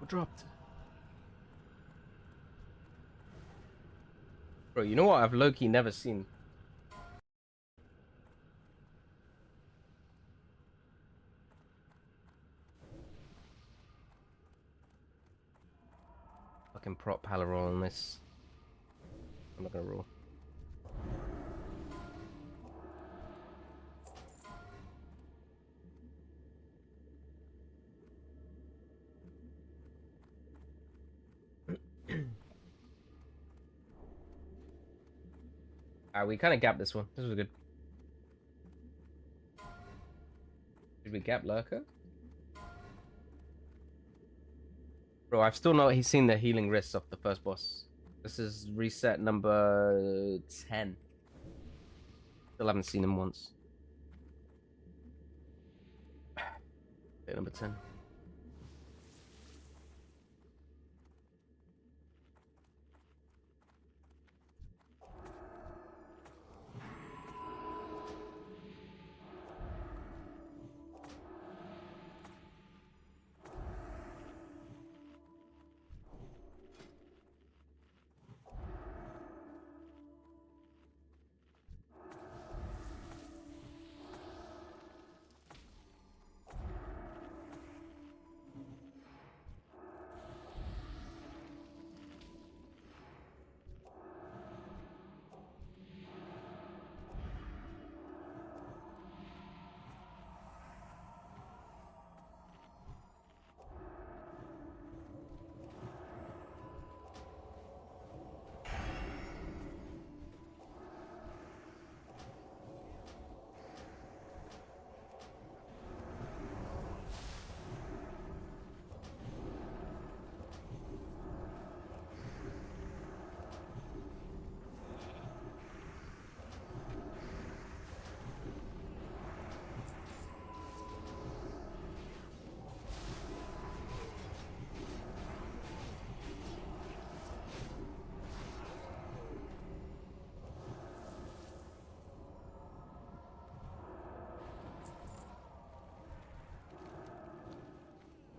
What dropped? Bro, you know what I've low-key never seen? Fucking prop pala roll on this. I'm not gonna roll. We kind of gapped this one. This was good. Did we gap Lurker? Bro, I've still not seen the healing wrists off the first boss. This is reset number 10. Still haven't seen him once. Okay, number 10.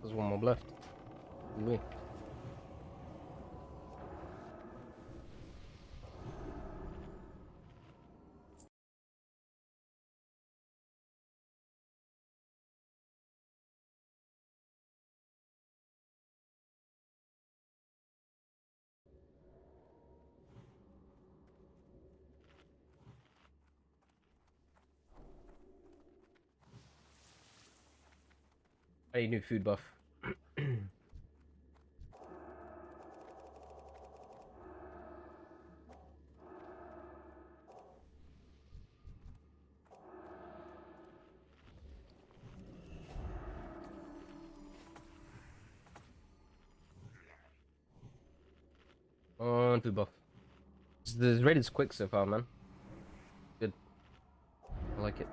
There's one more left. Ooh. Hey, new food buff. On food buff. The raid's quick so far, man. Good. I like it.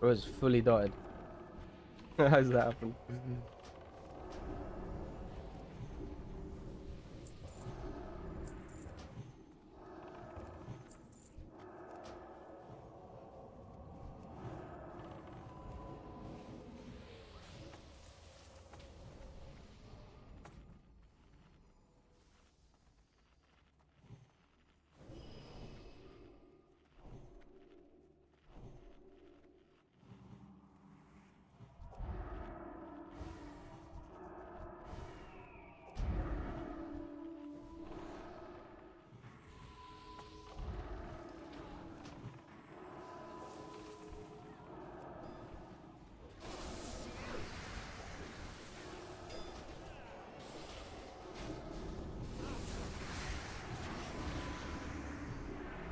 Bro, it's fully dotted. How's that happen?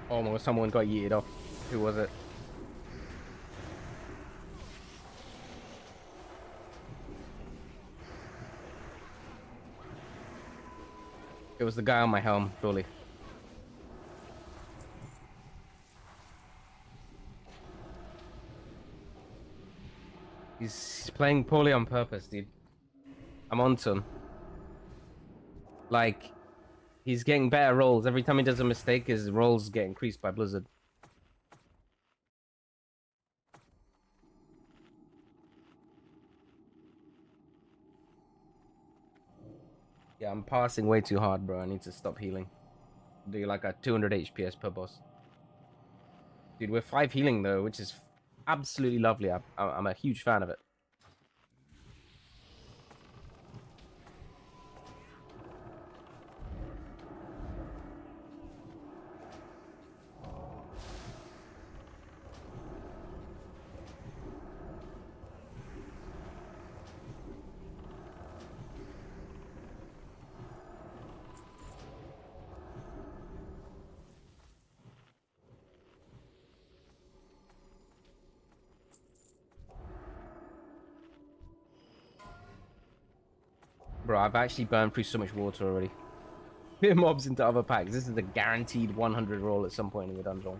Oh my god, someone got yeeted off. Who was it? It was the guy on my helm, surely. He's playing poorly on purpose, dude. I'm onto him. Like, he's getting better rolls. Every time he does a mistake, his rolls get increased by Blizzard. Yeah, I'm passing way too hard, bro. I need to stop healing. Do like a 200 HPS per boss. Dude, we're 5 healing, though, which is absolutely lovely. I'm a huge fan of it. Bro, I've actually burned through so much water already. Put mobs into other packs. This is a guaranteed 100 roll at some point in the dungeon.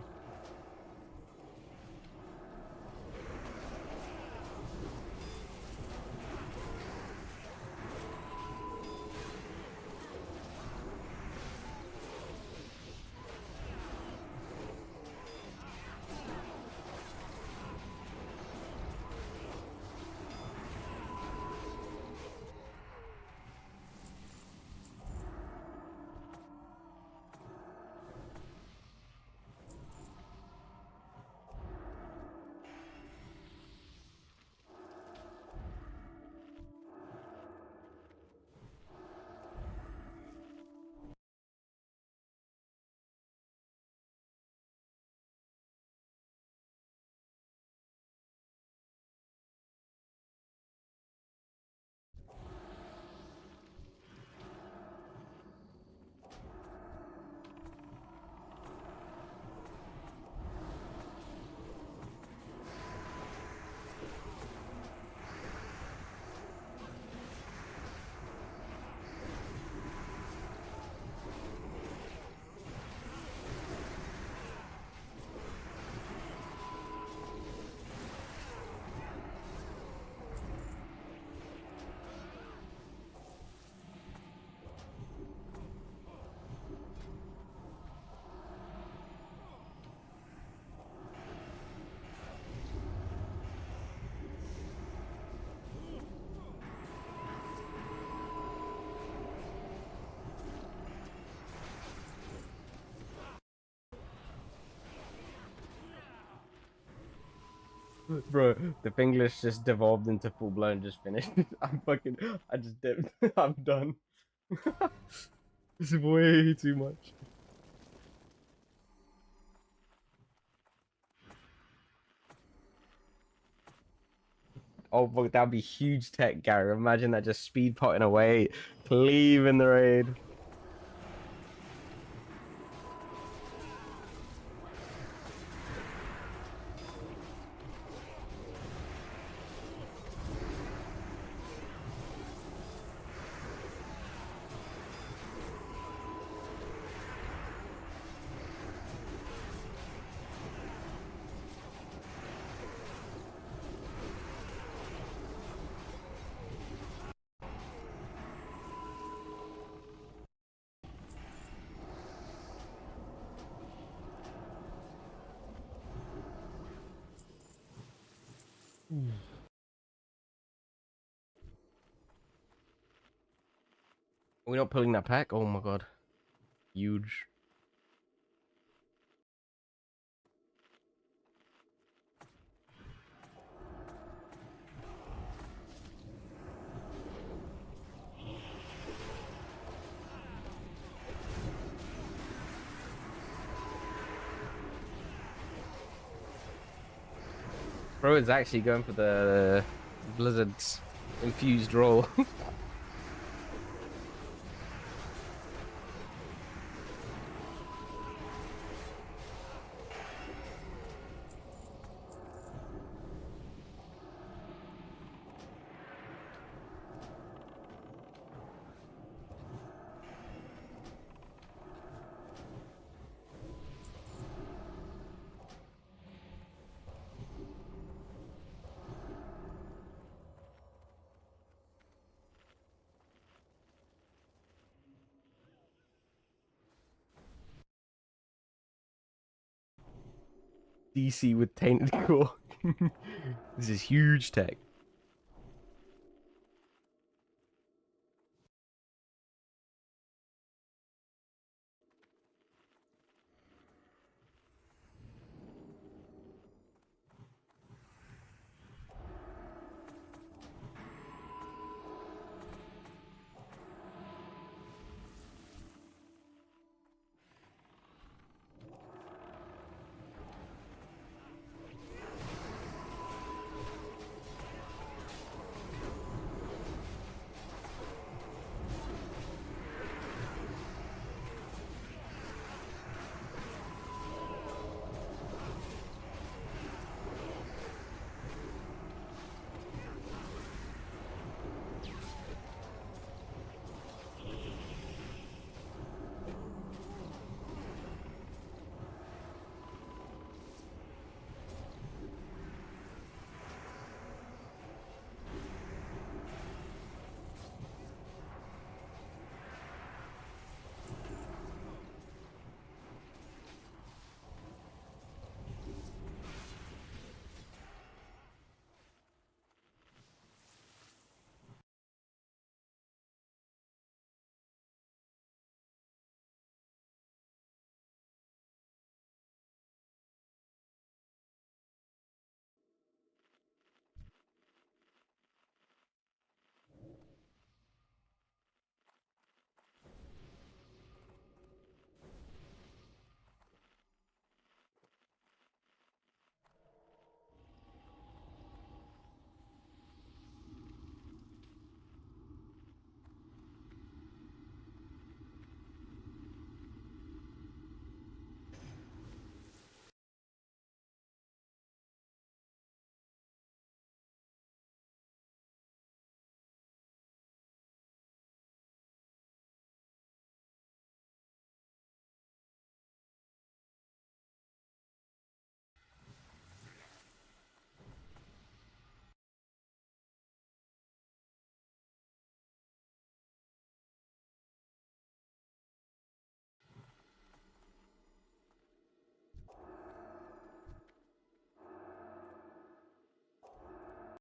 Bro, the English just devolved into full blown just finished. I just dipped. I'm done. This is way too much. Oh, fuck, that'd be huge tech, Gary. Imagine that just speed potting away, cleaving the raid. Are we not pulling that pack? Oh my god. Huge. Bro is actually going for the Blizzard's infused roll. DC with tainted core. This is huge tech.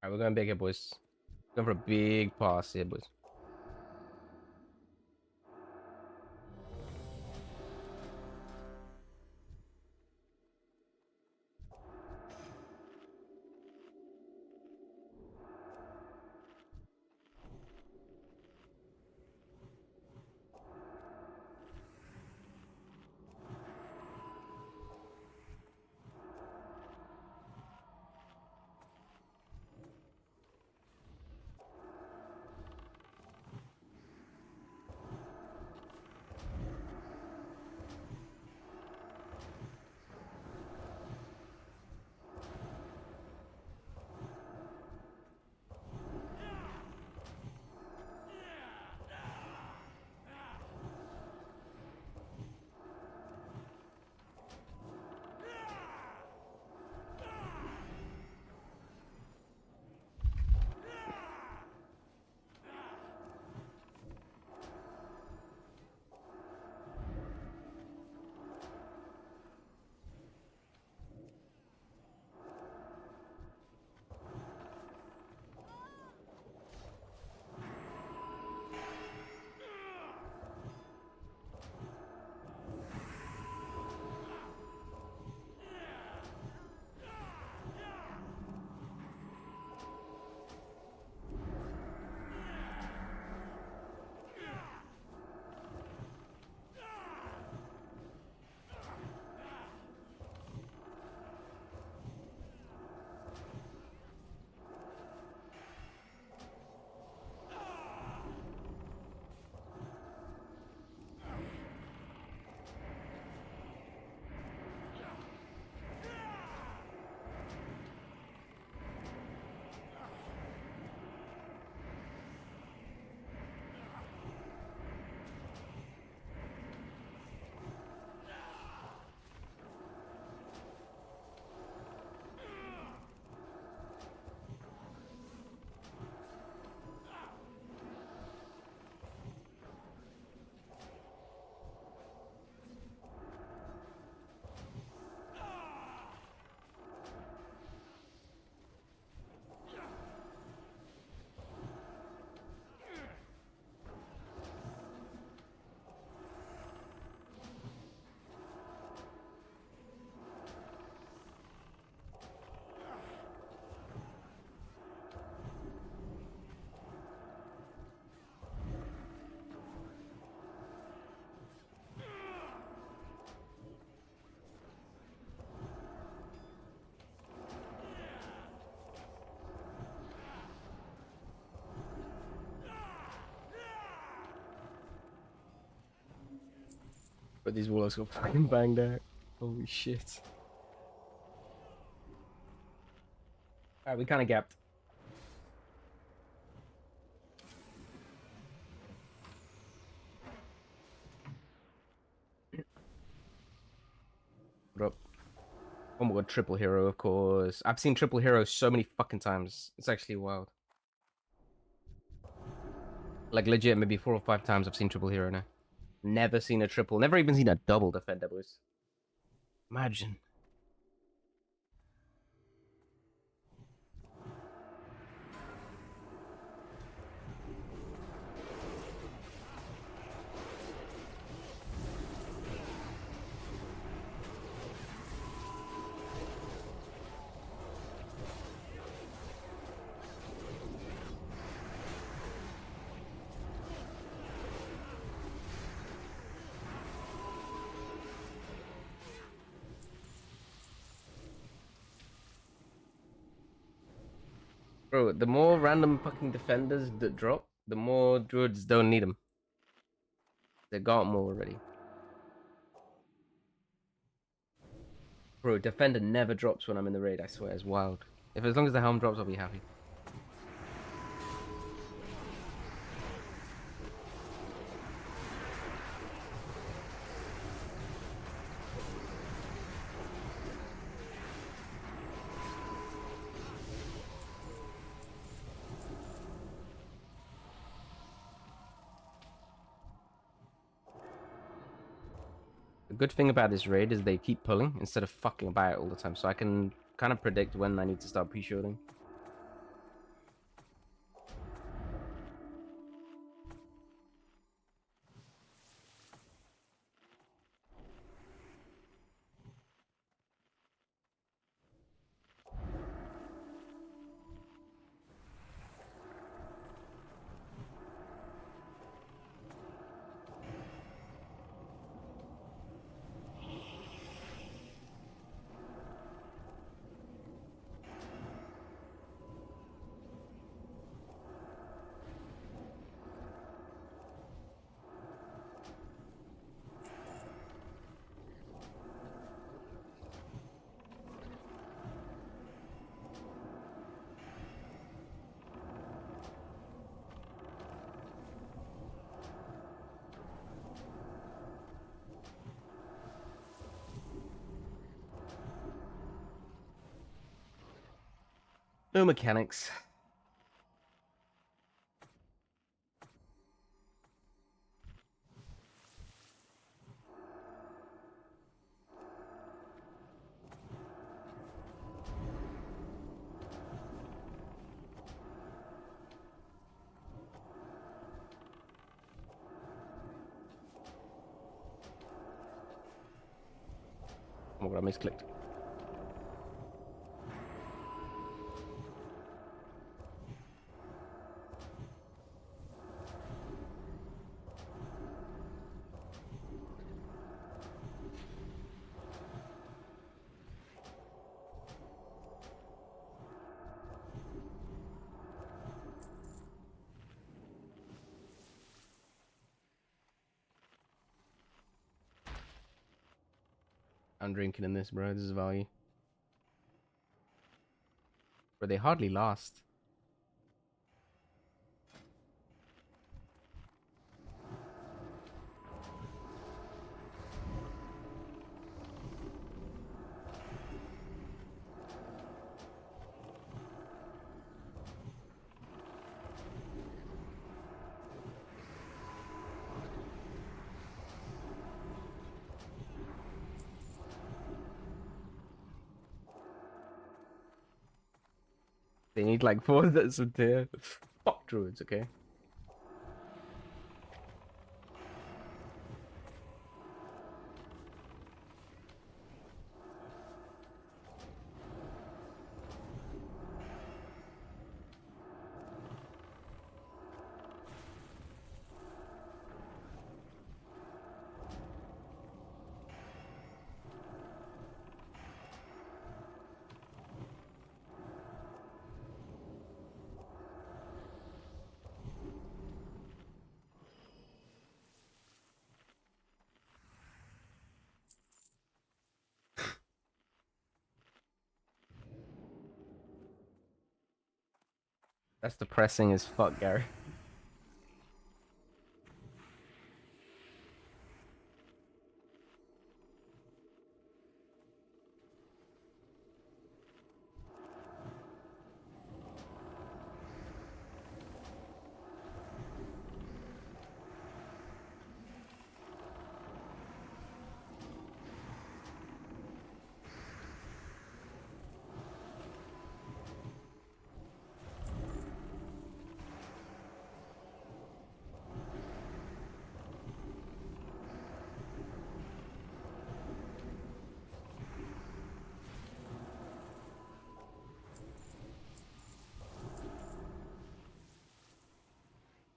Alright, we're going big here, boys. Going for a big pass here, boys. But these warlocks got fucking banged out. Holy shit. Alright, we kind of gapped. What up? Oh my god, triple hero, of course. I've seen triple hero so many fucking times. It's actually wild. Like legit, maybe 4 or 5 times I've seen triple hero now. Never seen a triple, never even seen a double defender, boys. Imagine. Bro, the more random fucking defenders that drop, the more druids don't need them. They got them already. Bro, defender never drops when I'm in the raid, I swear, it's wild. If as long as the helm drops, I'll be happy. The good thing about this raid is they keep pulling instead of fucking about it all the time, so I can kind of predict when I need to start pre-shielding. No mechanics. Oh my god, I misclicked. I'm drinking in this, bro. This is value. But they hardly last. They need like 4 that's of tier. Fuck druids, okay? That's depressing as fuck, Gary.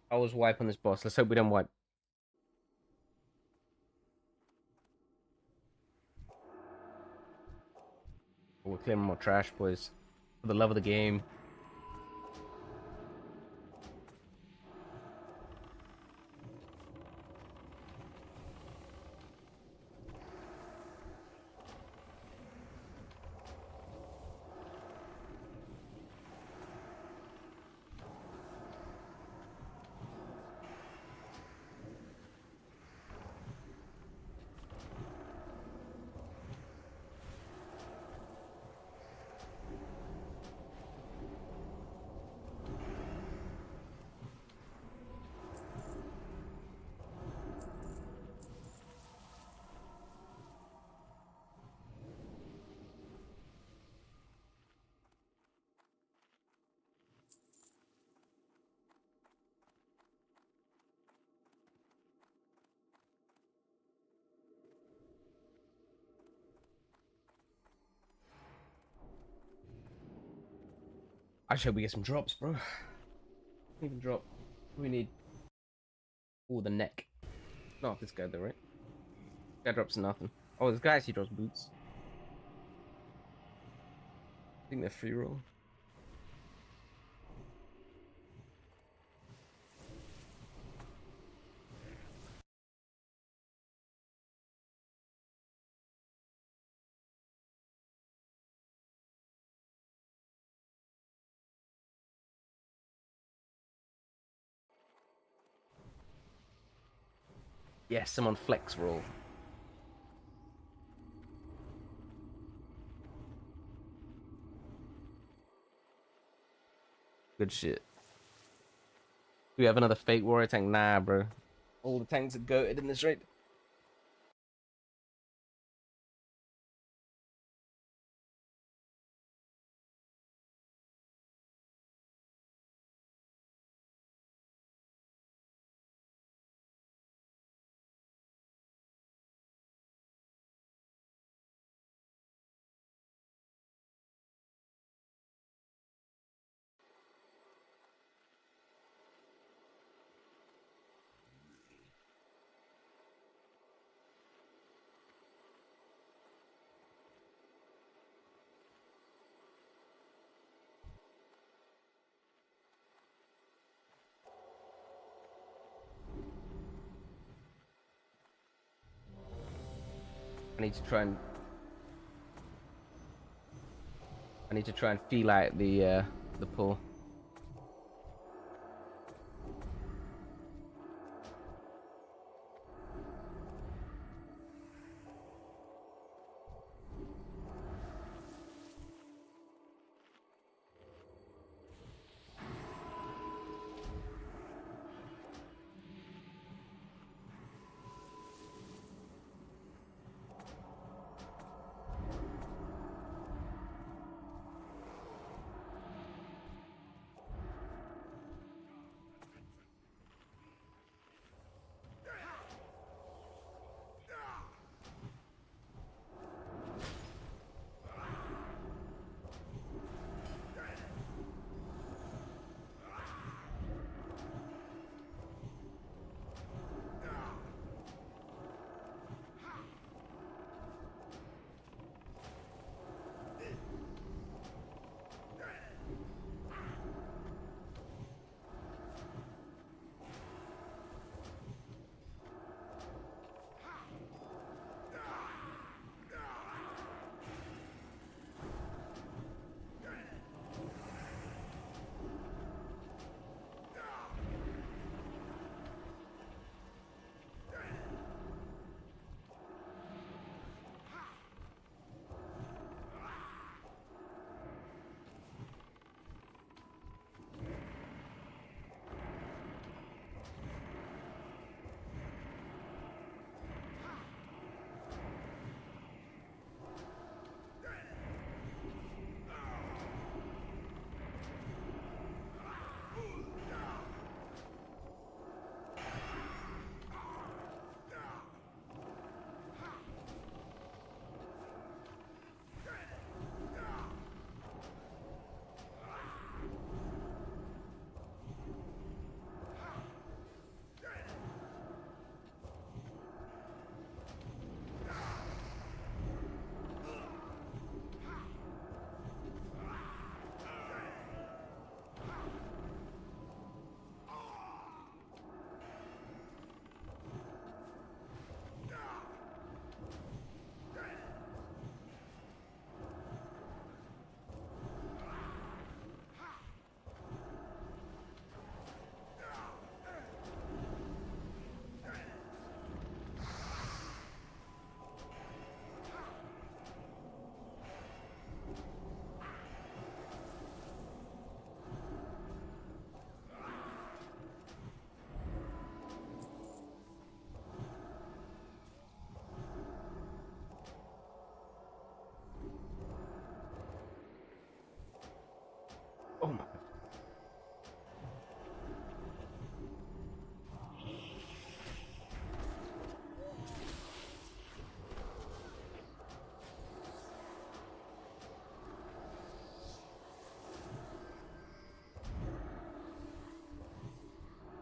I was wiping this boss. Let's hope we don't wipe. We're clearing more trash, boys. For the love of the game. I just hope we get some drops, bro. Even drop. We need. Oh, the neck. Not this guy though, right? Guy drops nothing. Oh, this guy actually drops boots. I think they're free roll. Yes, I'm on flex roll. Good shit. Do we have another fake warrior tank? Nah, bro. All the tanks are goated in this raid. I need to try and feel out the pull.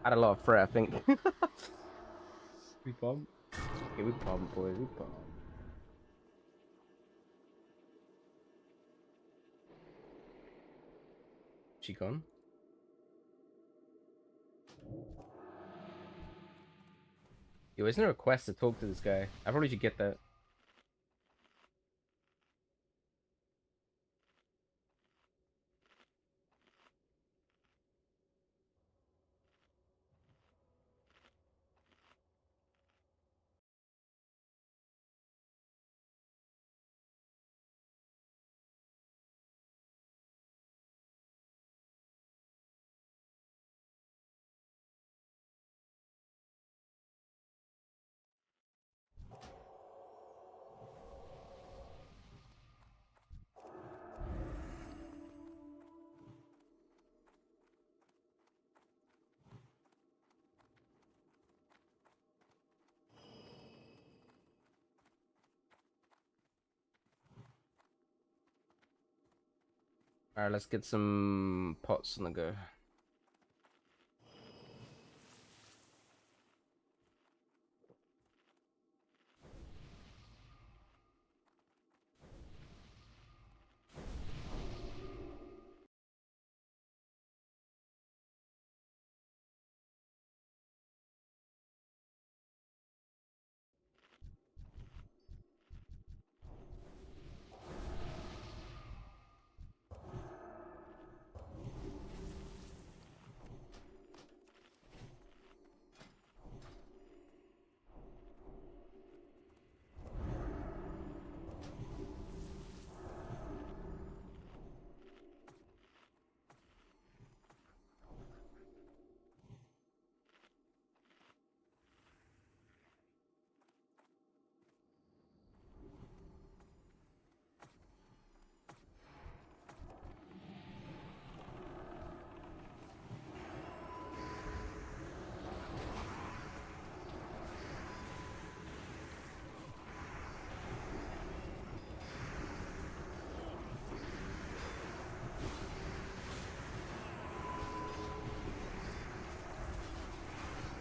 Had a lot of threat, I think. We bomb. Okay, we bomb, boys. We bomb. She gone? Yo, isn't there a quest to talk to this guy? I probably should get that. Alright, let's get some pots on the go.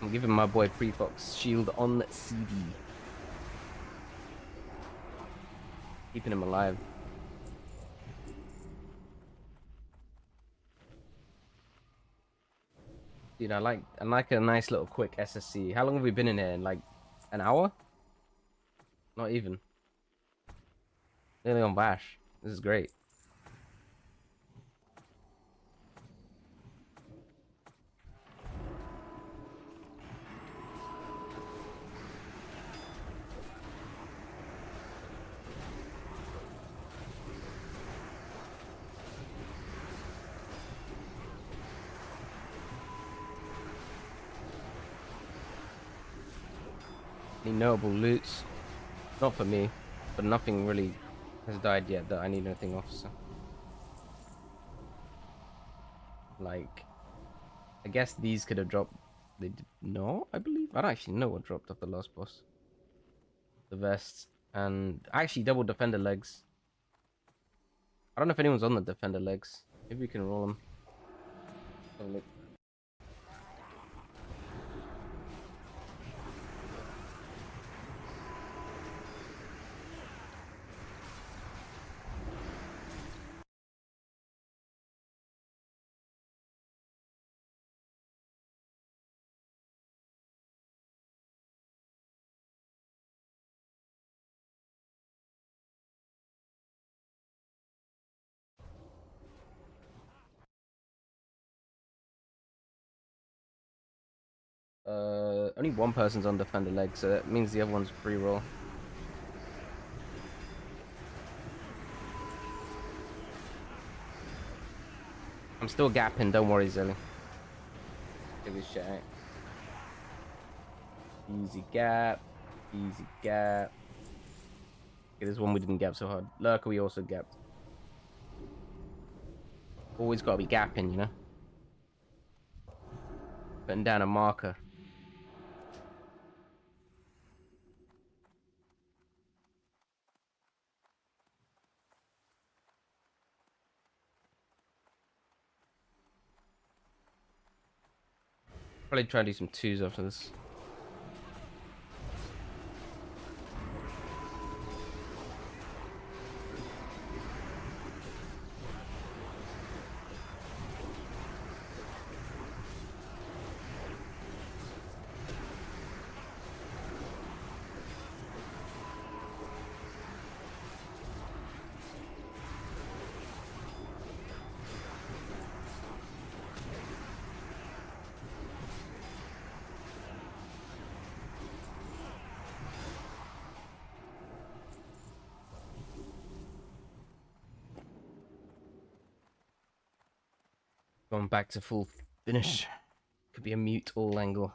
I'm giving my boy Prefox shield on CD. Keeping him alive. Dude, I like a nice little quick SSC. How long have we been in here? Like an hour? Not even. Nearly on Bash. This is great. Any notable loots? Not for me, but nothing really has died yet that I need anything off. So, like, I guess these could have dropped. They did no, I believe. I don't actually know what dropped off the last boss. The vests and actually double defender legs. I don't know if anyone's on the defender legs. Maybe we can roll them. Have a look. Only one person's on defender leg, so that means the other one's free roll. I'm still gapping, don't worry, Zelly. Give this shit out. Easy gap. Easy gap. Okay, this one we didn't gap so hard. Lurker we also gapped. Always gotta be gapping, you know? Putting down a marker. Probably try and do some twos after this. Going back to full finish. Could be a mute all angle.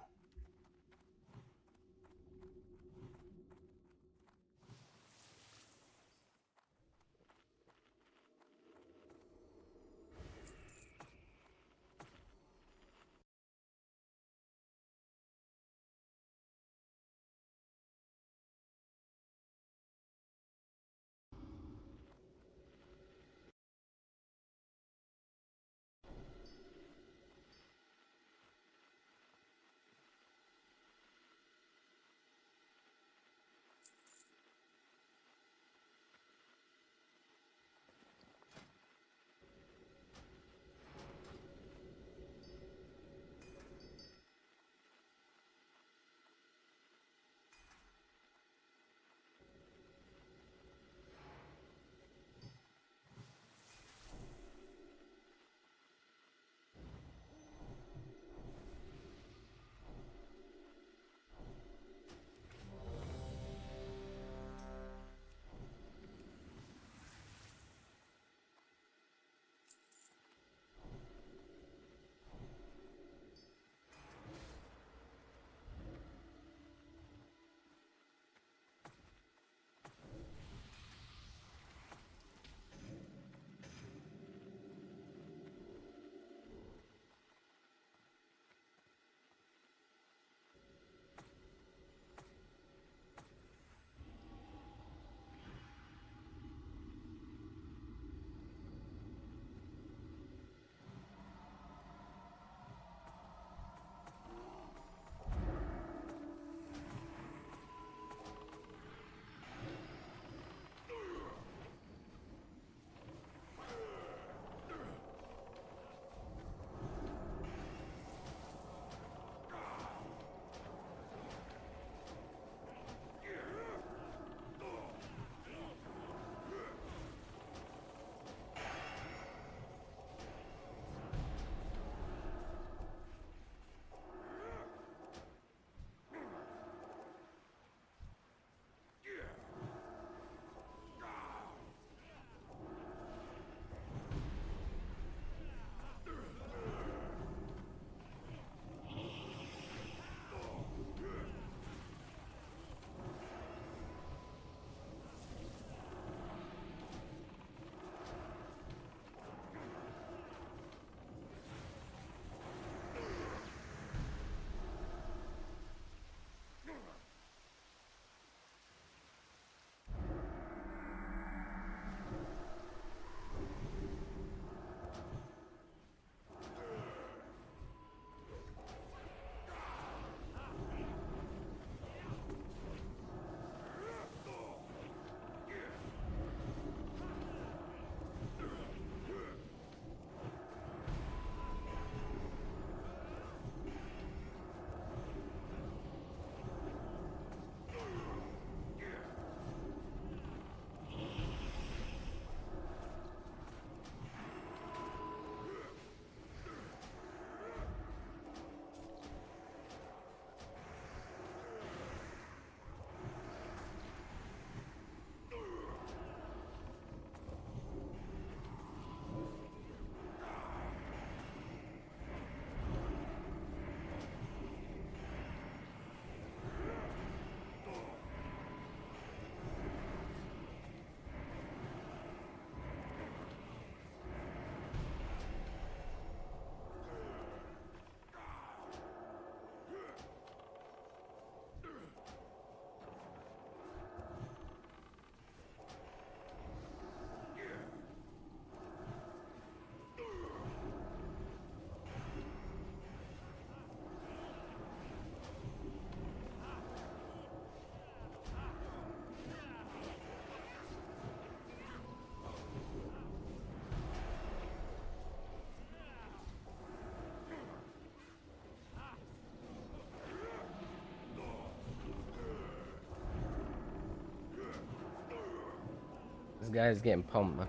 This guy's getting pumped, man.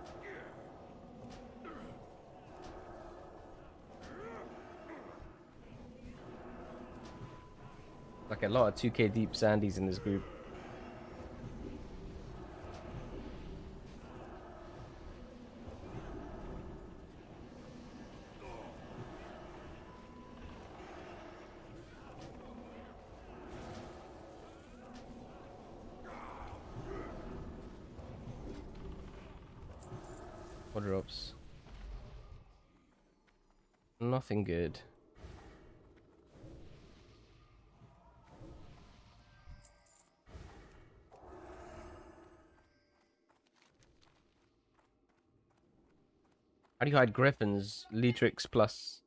Like a lot of 2K deep Sandies in this group. What drops? Nothing good. How do you hide griffins? Leatrix plus.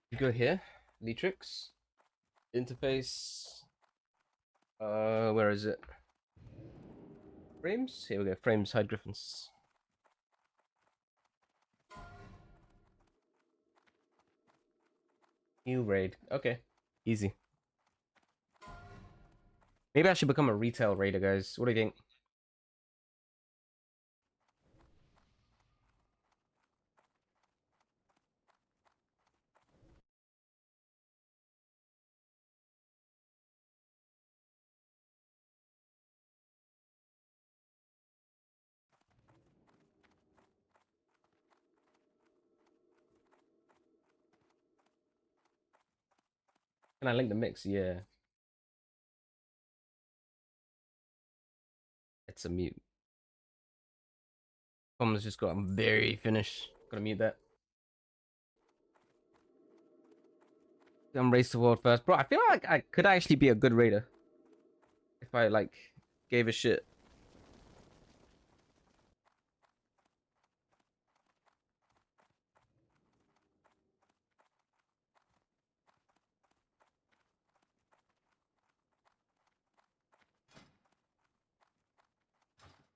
You go here. Leatrix. Interface. Where is it? Frames? Here we go. Frames, hide griffins. New raid. Okay. Easy. Maybe I should become a retail raider, guys. What do you think? Can I link the mix? Yeah. It's a mute. Comms just got very finished. Gotta mute that. I'm race to world first. Bro, I feel like I could actually be a good raider. If I, like, gave a shit.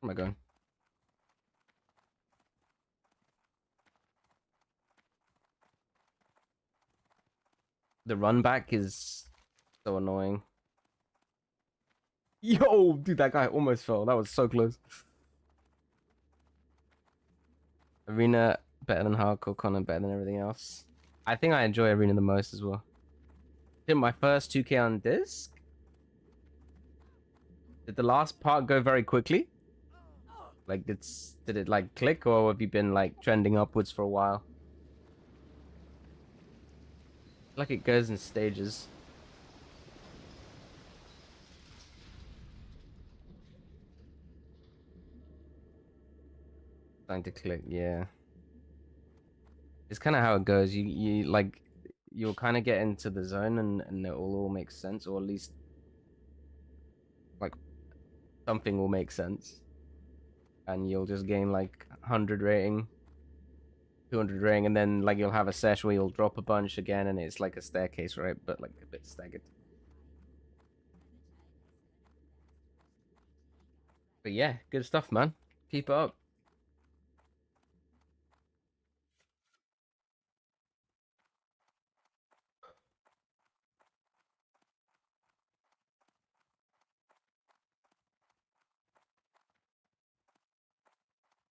Where am I going? The run back is so annoying. Yo, dude, that guy almost fell. That was so close. Arena better than hardcore, Connor better than everything else. I think I enjoy Arena the most as well. Did my first 2K on disc? Did the last part go very quickly? Like, did it like click, or have you been like trending upwards for a while? Like it goes in stages. Starting to click, yeah. It's kind of how it goes. You like you'll kind of get into the zone, and it will all make sense, or at least like something will make sense, and you'll just gain like 100 rating, 200 rating, and then like you'll have a sesh where you'll drop a bunch again, and it's like a staircase, right? But like a bit staggered. But yeah, good stuff, man. Keep it up.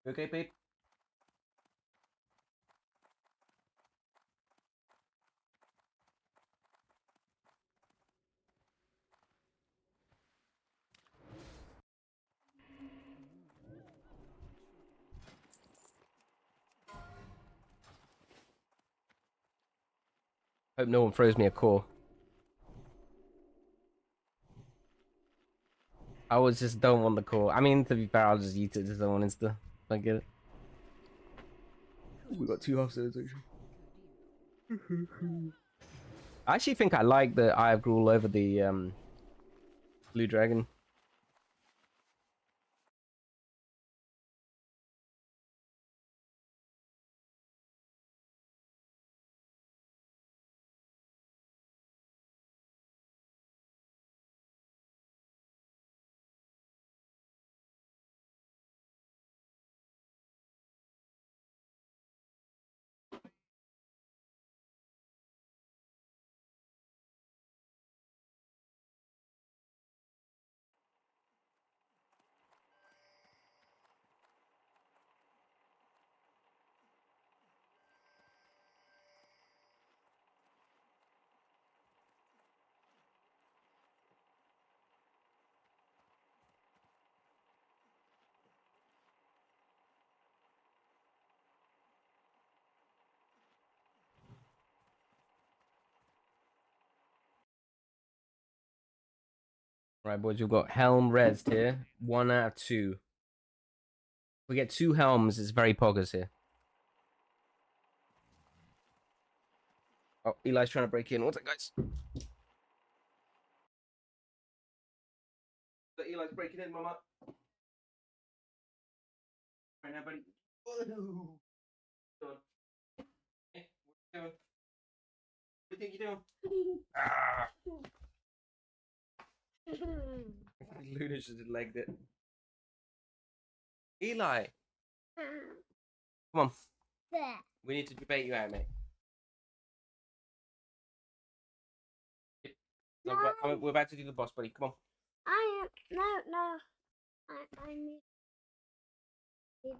Okay, babe. Hope no one throws me a core. I was just don't want the core. I mean, to be fair, I'll just use it to someone insta. I get it. We got two offsets actually. I actually think I like the Eye of Gruul over the Blue Dragon. Right, boys, we've got Helm Res here. 1 out of 2. If we get 2 Helms, it's very poggers here. Oh, Eli's trying to break in. What's it, guys? Eli's breaking in, mama. Right now, buddy. Whoa. What are you doing? What do you think you're doing? Ah. Luna just legged it. Eli, come on. We need to debate you out, mate. No. We're about to do the boss, buddy. Come on. No. I need it.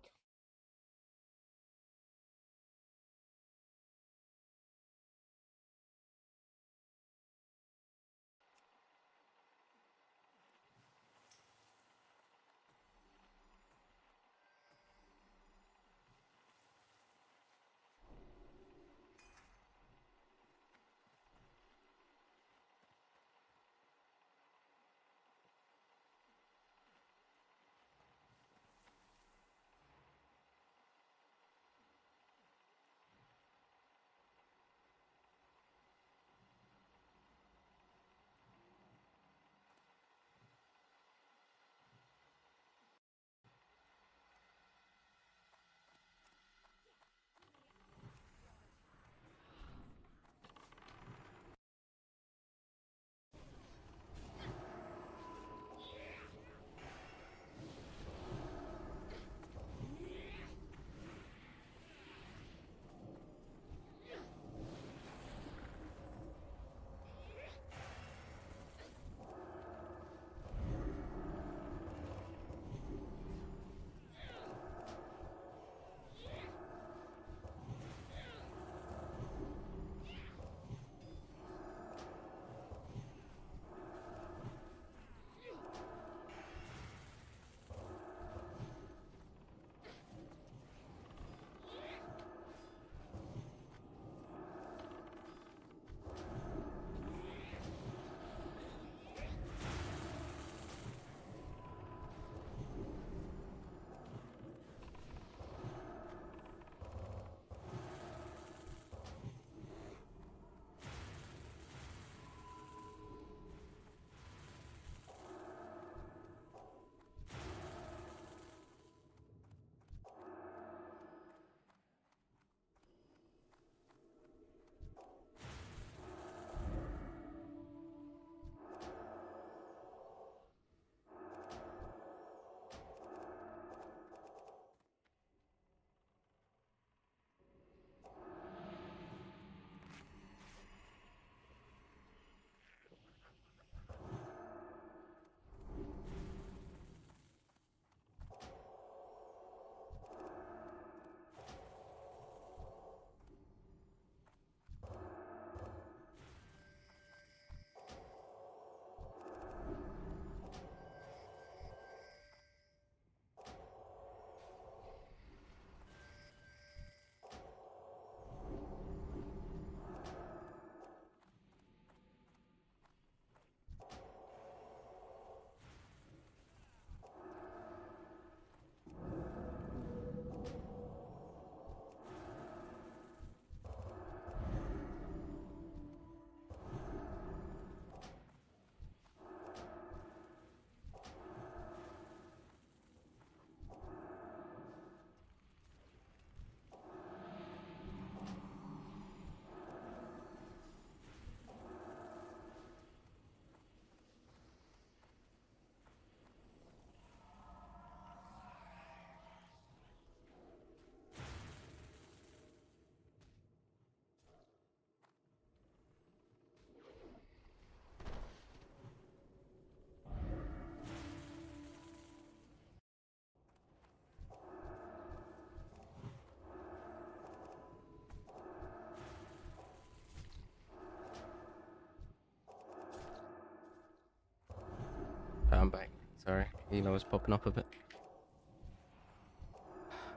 I'm back. Sorry, Eli was popping up a bit.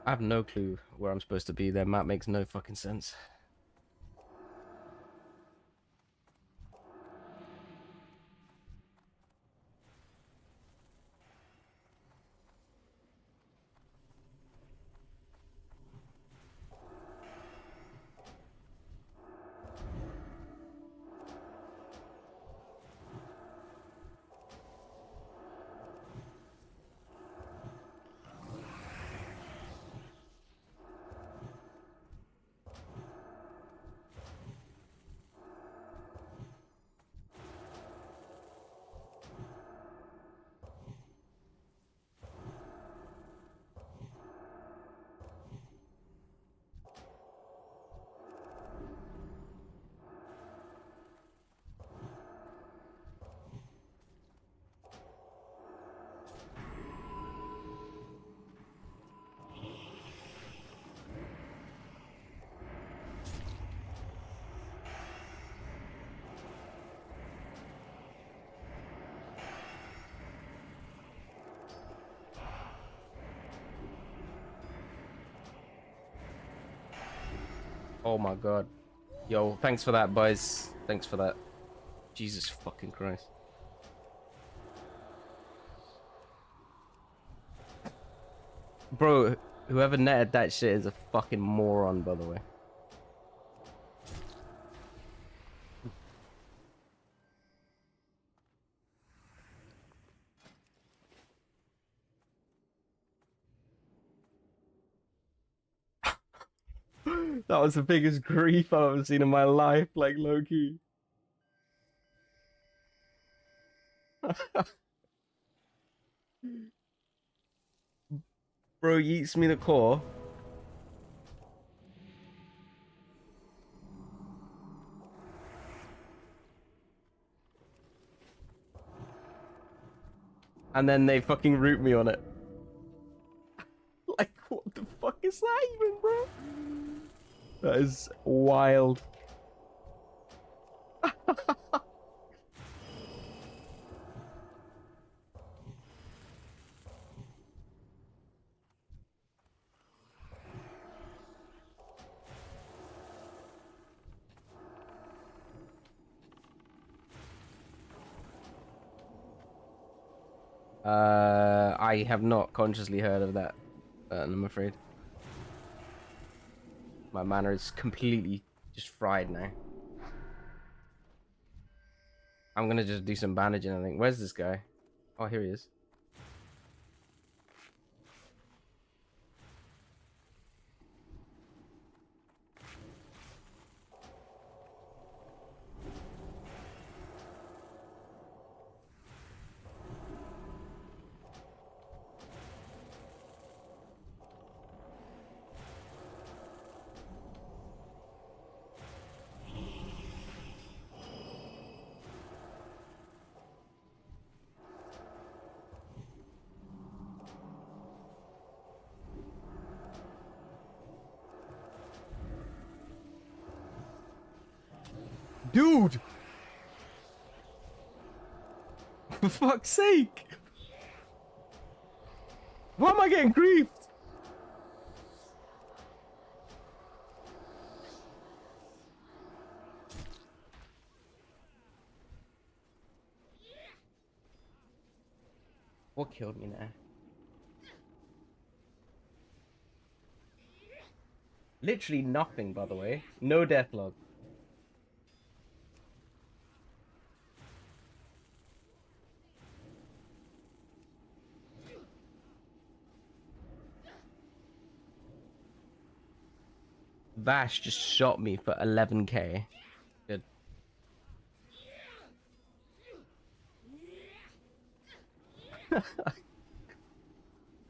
I have no clue where I'm supposed to be. That map makes no fucking sense. Oh my god. Yo, thanks for that, boys. Thanks for that. Jesus fucking Christ. Bro, whoever netted that shit is a fucking moron, by the way. That was the biggest grief I've ever seen in my life, like Loki. Bro eats me the core. And then they fucking root me on it. Like, what the fuck is that even, bro? That is wild. I have not consciously heard of that, I'm afraid. My manner is completely just fried now. I'm gonna just do some bandaging, I think. Where's this guy? Oh, here he is. Dude! For fuck's sake! Why am I getting griefed? What killed me now? Literally nothing, by the way. No death log. Vash just shot me for 11k. Good.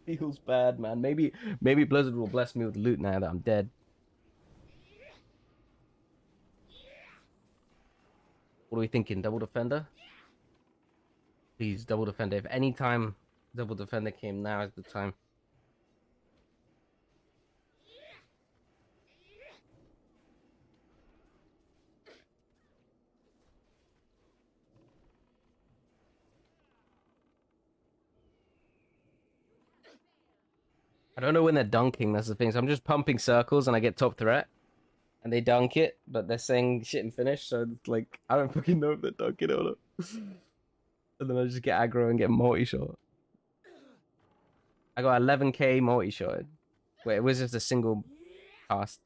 Feels bad, man. Maybe Blizzard will bless me with loot now that I'm dead. What are we thinking? Double defender? Please, double defender. If any time double defender came, now is the time. I don't know when they're dunking, that's the thing. So I'm just pumping circles and I get top threat. And they dunk it, but they're saying shit and finish, so it's like, I don't fucking know if they're dunking it or not. And then I just get aggro and get multi-shot. I got 11k multi-shot. Wait, it was just a single cast.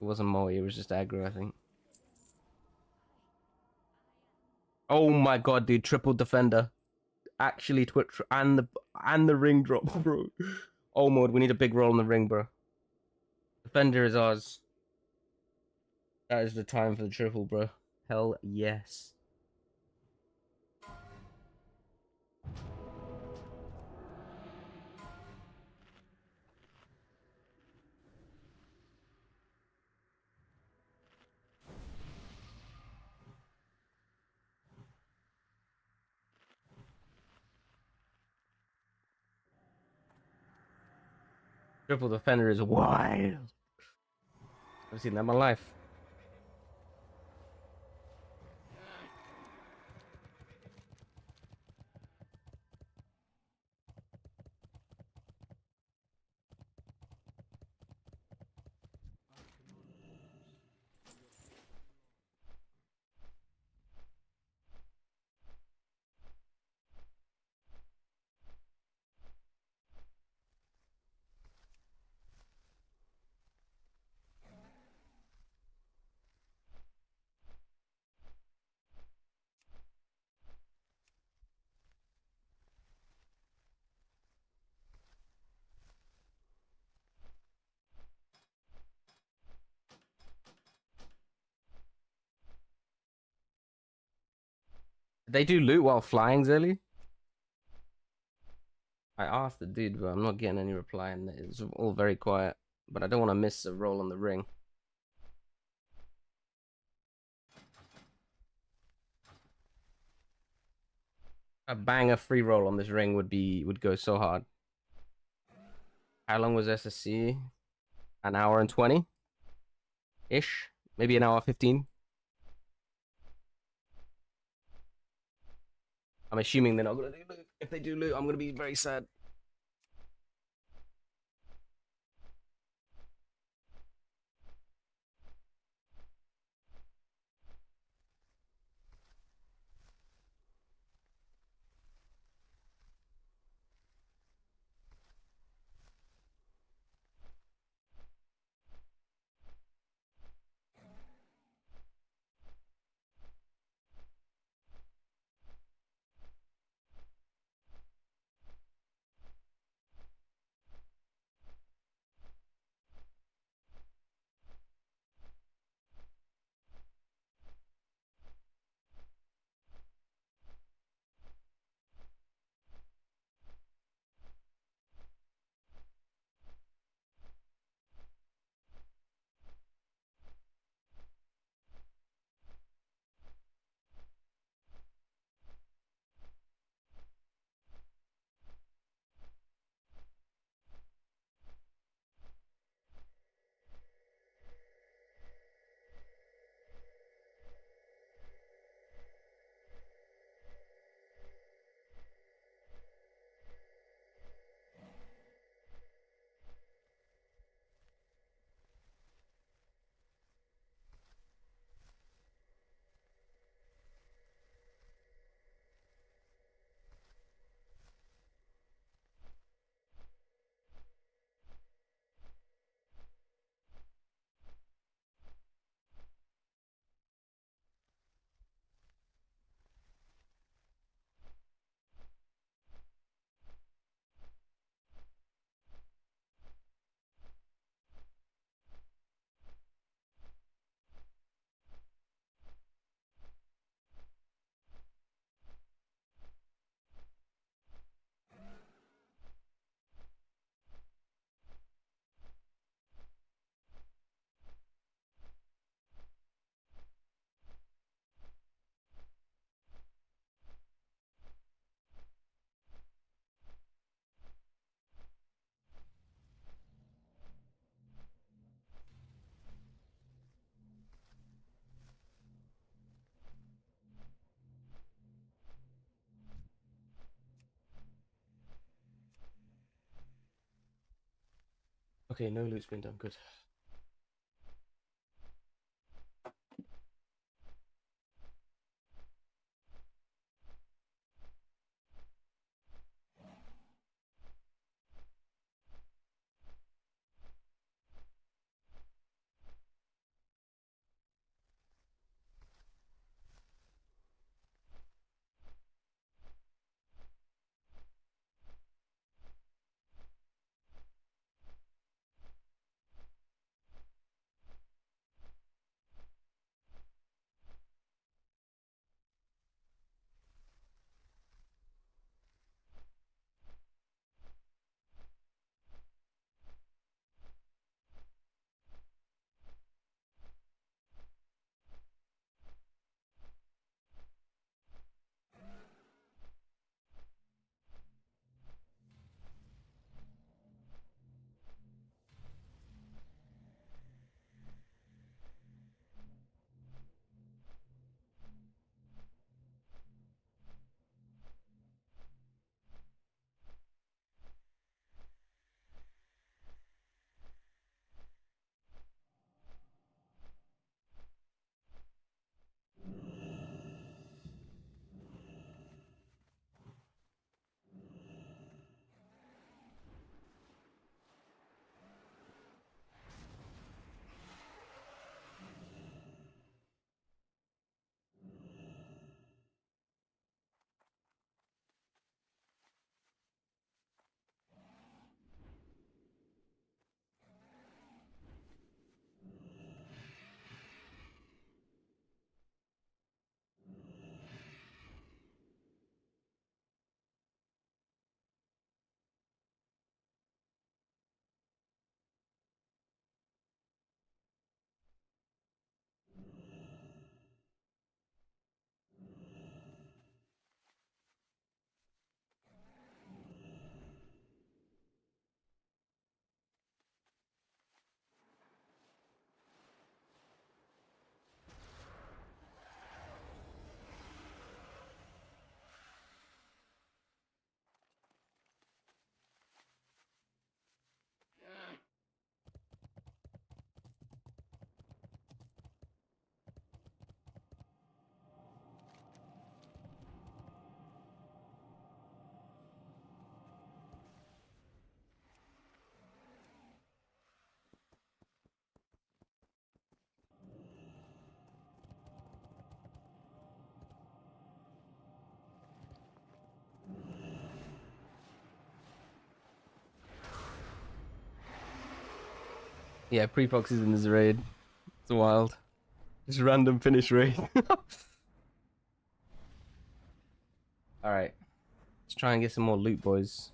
It wasn't multi, it was just aggro, I think. Oh my god, dude, triple defender. Actually Twitch and the ring drop, bro. Oh mod, we need a big roll in the ring, bro. Defender is ours. That is the time for the triple, bro. Hell yes. Triple defender is wild. I've seen that in my life. They do loot while flying, Zilly? I asked the dude, but I'm not getting any reply, and it's all very quiet. But I don't want to miss a roll on the ring. A banger free roll on this ring would go so hard. How long was SSC? An hour and 20 ish, maybe an hour 15. I'm assuming they're not gonna do loot. If they do loot, I'm gonna be very sad. Okay, no loot's been done. Good. Yeah, pre-proxies in this raid. It's wild. Just random finish raid. Alright. Let's try and get some more loot, boys.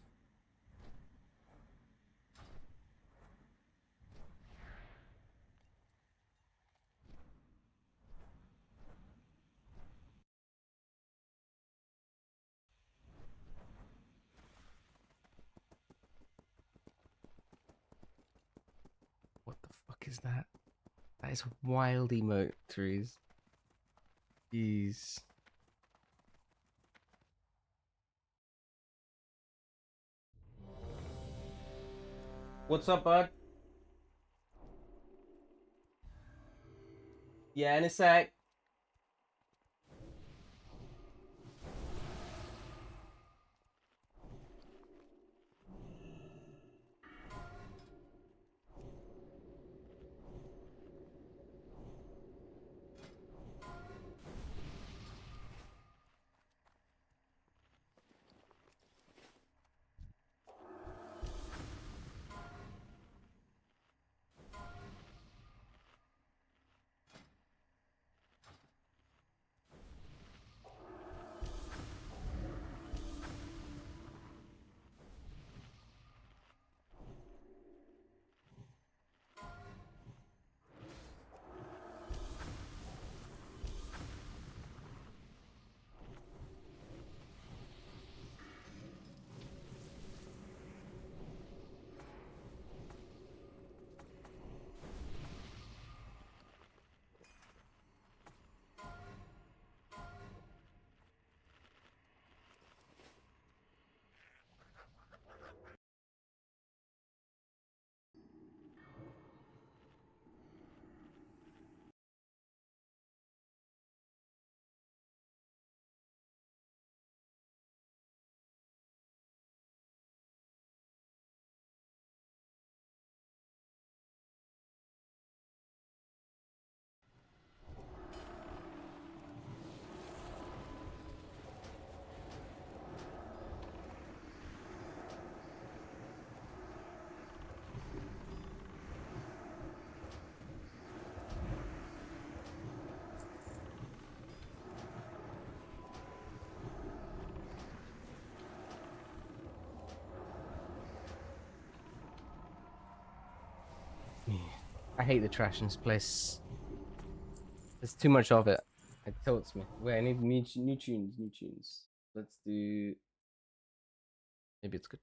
What the fuck is that? That is a wild emote, Therese. Jeez. What's up, bud? Yeah, in a sec. I hate the trash in this place. There's too much of it. It tilts me. Wait, I need new tunes, new tunes. Let's do... Maybe it's good.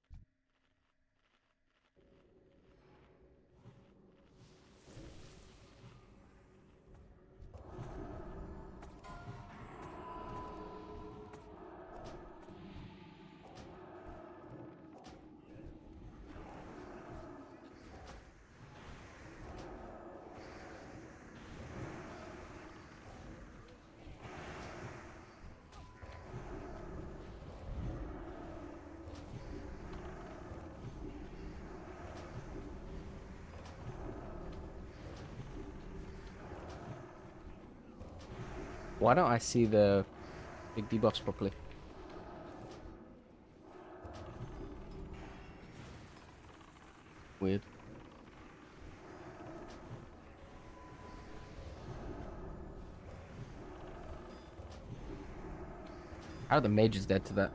Why don't I see the big debuffs properly? Weird. How are the mages dead to that?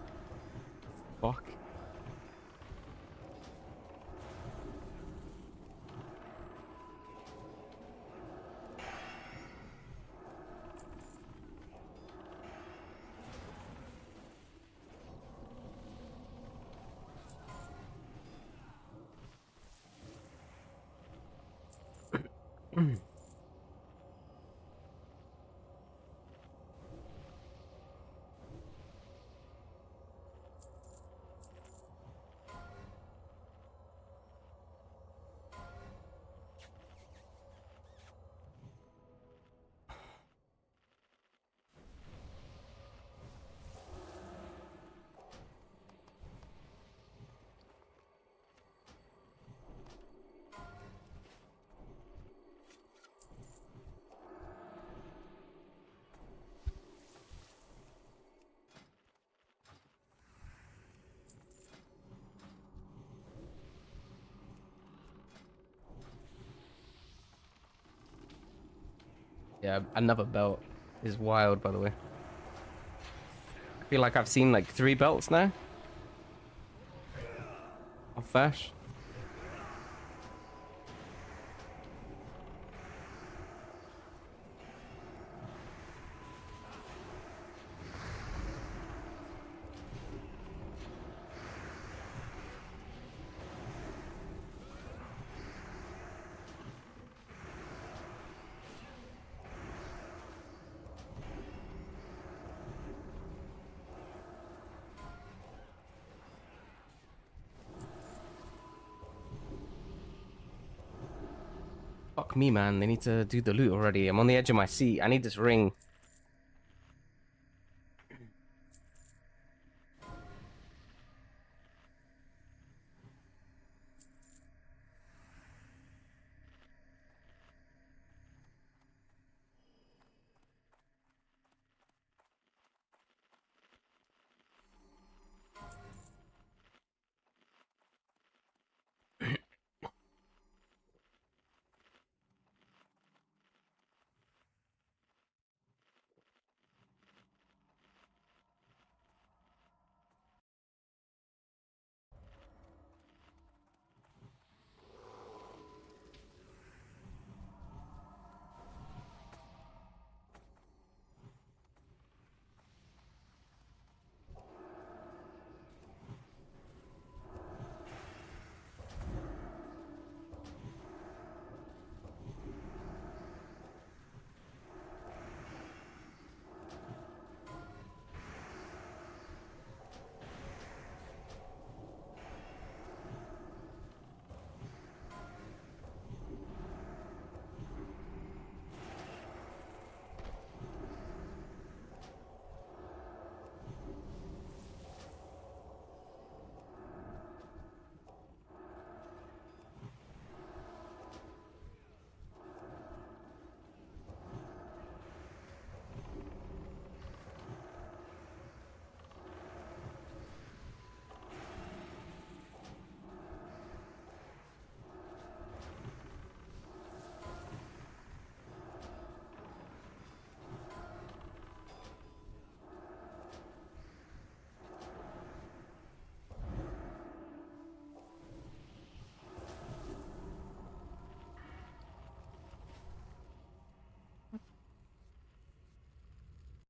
Fuck. Yeah, another belt is wild, by the way. I feel like I've seen like 3 belts now of Fash. Fuck me, man. They need to do the loot already. I'm on the edge of my seat. I need this ring.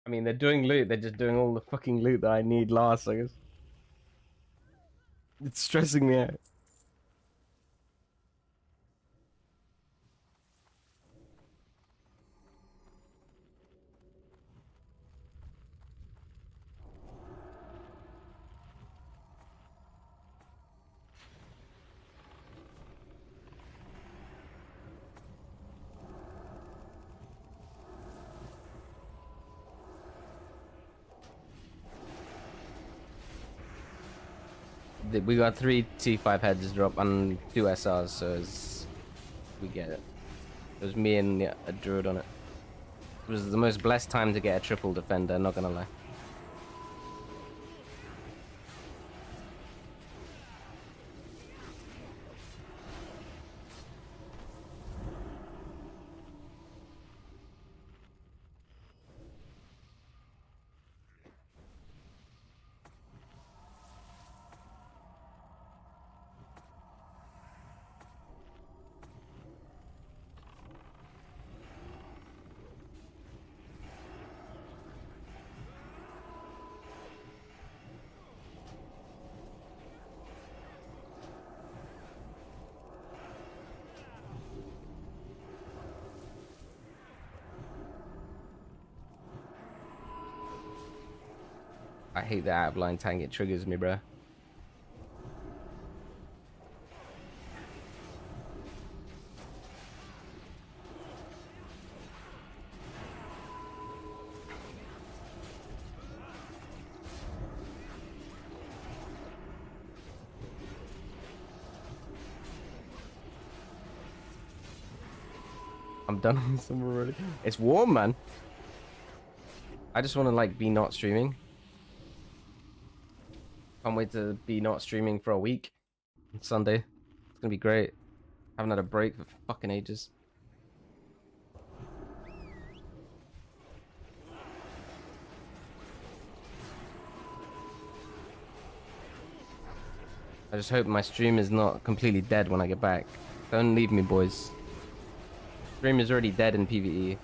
I mean, they're doing loot. They're just doing all the fucking loot that I need last, I guess. It's stressing me out. We got 3 T5 heads drop and 2 SRs, so we get it. It was me and a druid on it. It was the most blessed time to get a triple defender, not gonna lie. I hate the out of line tank, it triggers me, bro. I'm done on some already. It's warm, man. I just want to like be not streaming. Can't wait to be not streaming for a week. Sunday. It's gonna be great. Haven't had a break for fucking ages. I just hope my stream is not completely dead when I get back. Don't leave me, boys. Stream is already dead in PvE.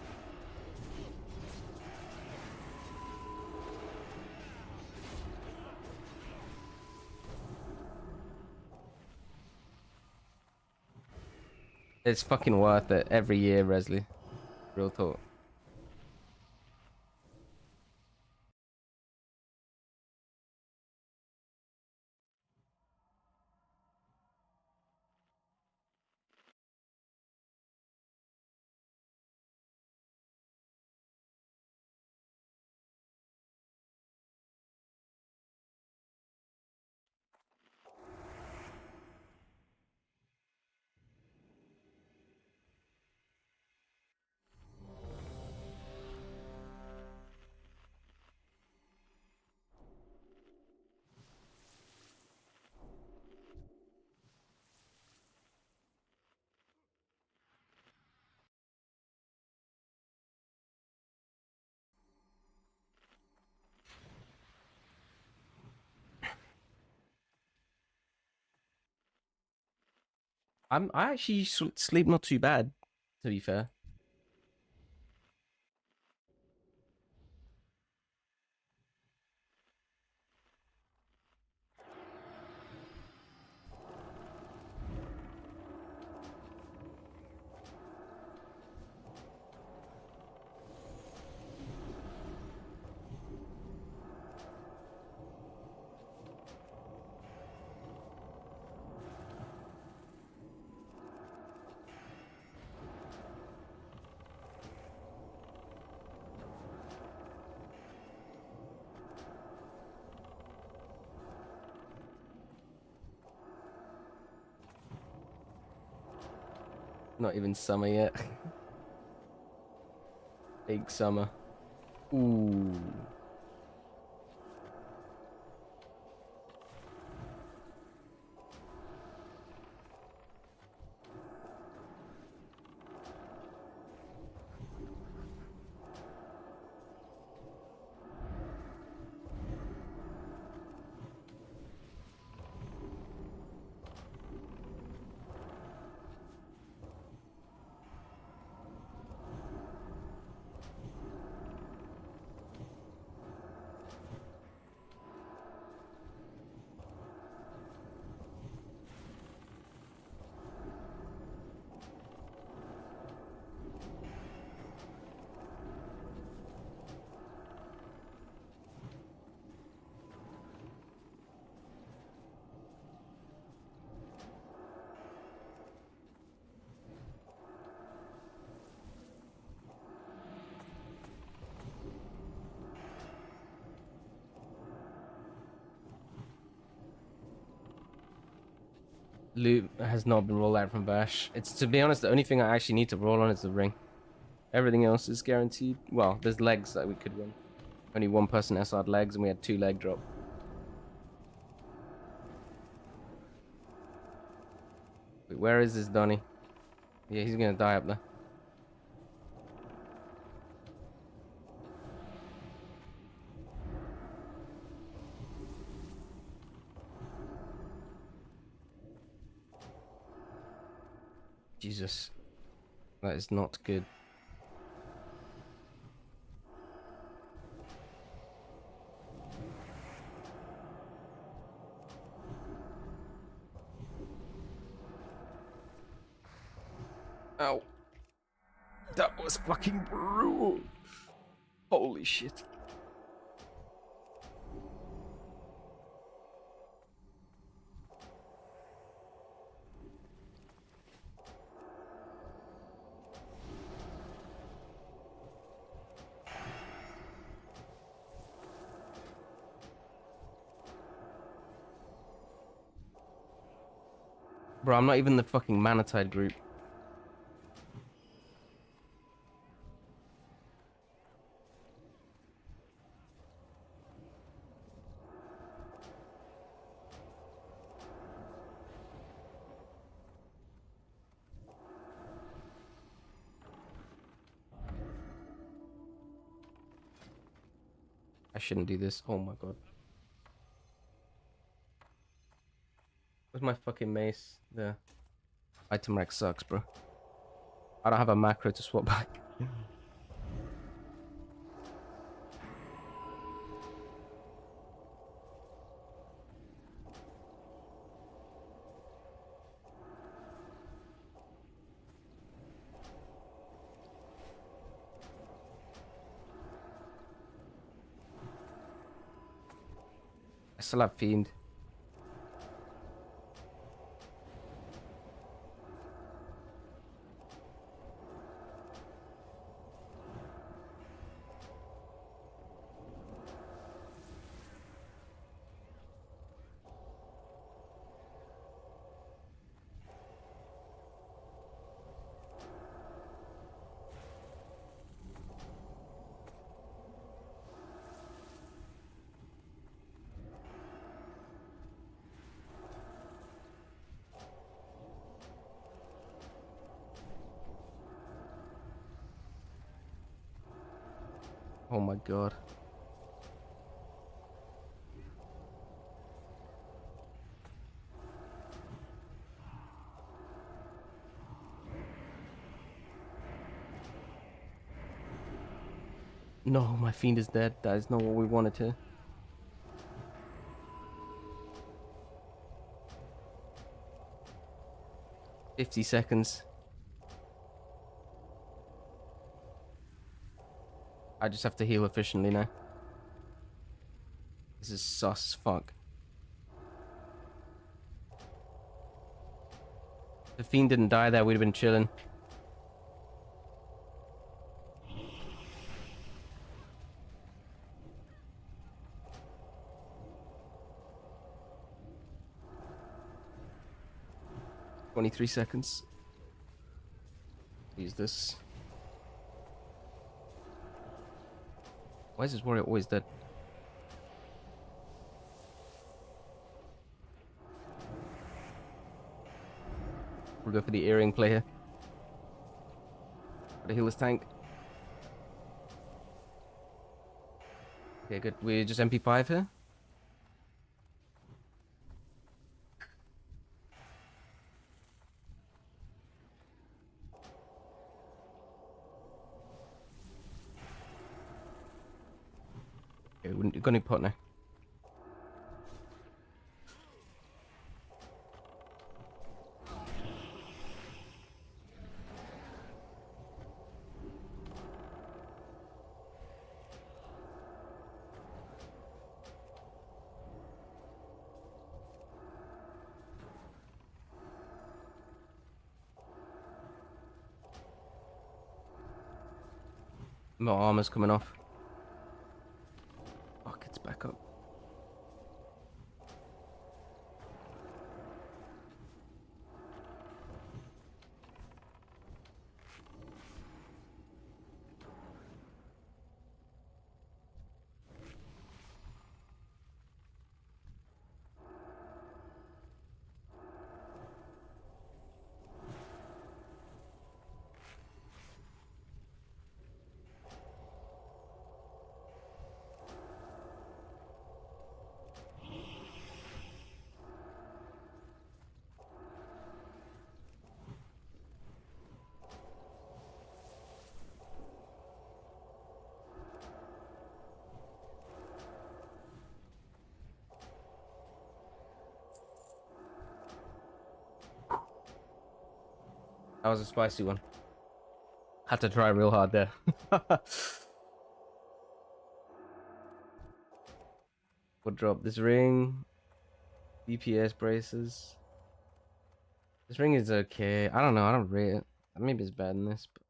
It's fucking worth it every year, Resley. Real talk. I actually sleep not too bad, to be fair. Not even summer yet. Big summer. Ooh. Loot has not been rolled out from Bash. It's, to be honest, the only thing I actually need to roll on is the ring. Everything else is guaranteed. Well, there's legs that we could win. Only one person SR'd legs and we had 2 leg drop. Wait, where is this Donny? Yeah, he's gonna die up there. Jesus. That is not good. Ow. That was fucking brutal. Holy shit. Bro, I'm not even the fucking Manatide group. I shouldn't do this. Oh my god. my fucking mace? The item rack sucks, bro. I don't have a macro to swap back. I still have Fiend. Oh my god. No, my Fiend is dead. That is not what we wanted to. $50. I just have to heal efficiently now. This is sus fuck. If the Fiend didn't die there, we'd have been chilling. $23. Use this. Why is this warrior always dead? We'll go for the earring play here. Gotta heal this tank. Okay, good. We just MP5 here. Okay, we're gonna pot now. My armor's coming off. Fuck, it's back up. That was a spicy one. Had to try real hard there. We'll drop this ring. DPS braces. This ring is okay. I don't know. I don't rate it. Maybe it's bad in this. But...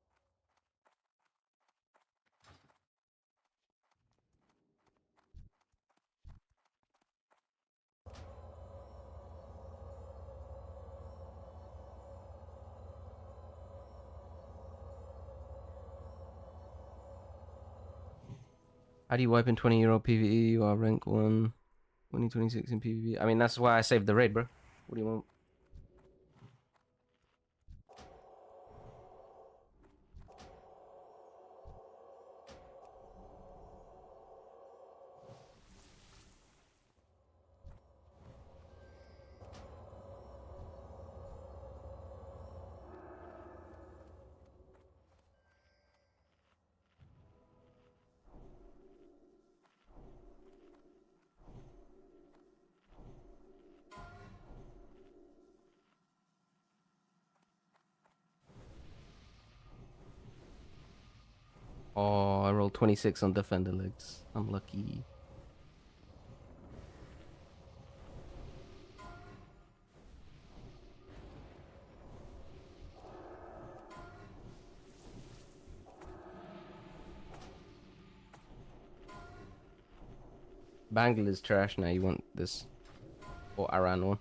How do you wipe in 20-year-old PvE? You are rank 1, 2026 in PvP. I mean, that's why I saved the raid, bro. What do you want? rolled 26 on defender legs. Unlucky. Bangle is trash now. You want this or Aran one?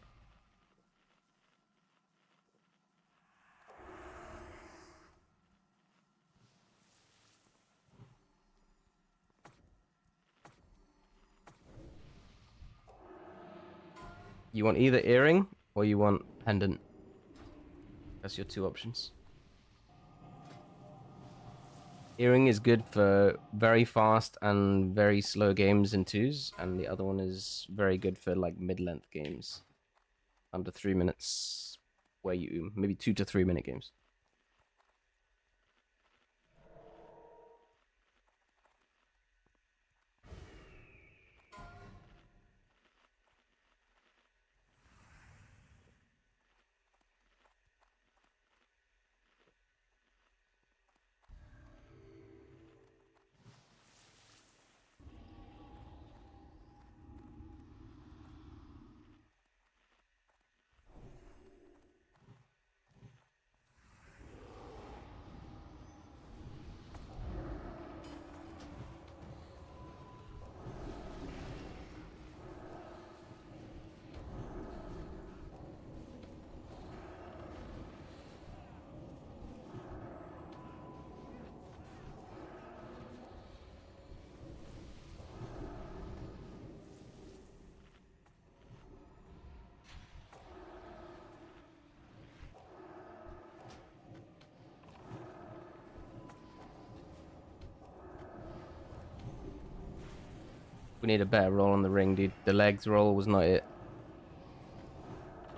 You want either earring or you want pendant. That's your two options. Earring is good for very fast and very slow games in twos, and the other one is very good for like mid-length games, under 3 minutes, where you maybe 2 to 3 minute games. We need a better roll on the ring, dude. The legs roll was not it.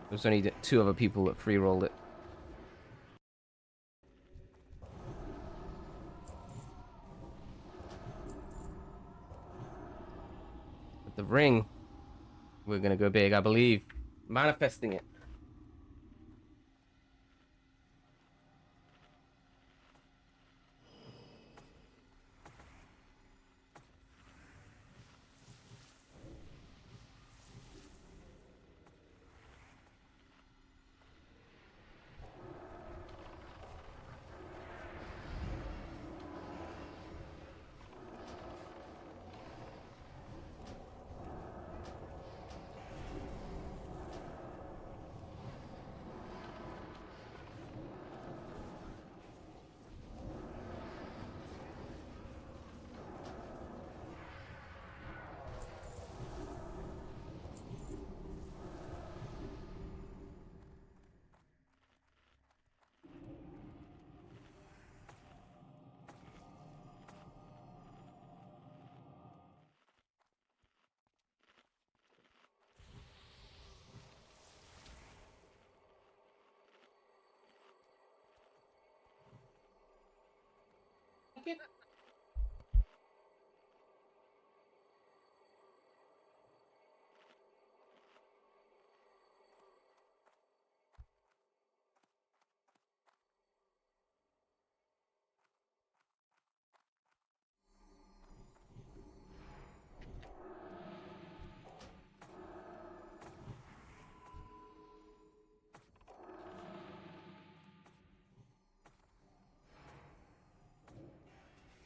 There was only 2 other people that free rolled it. But the ring, we're gonna go big, I believe. Manifesting it.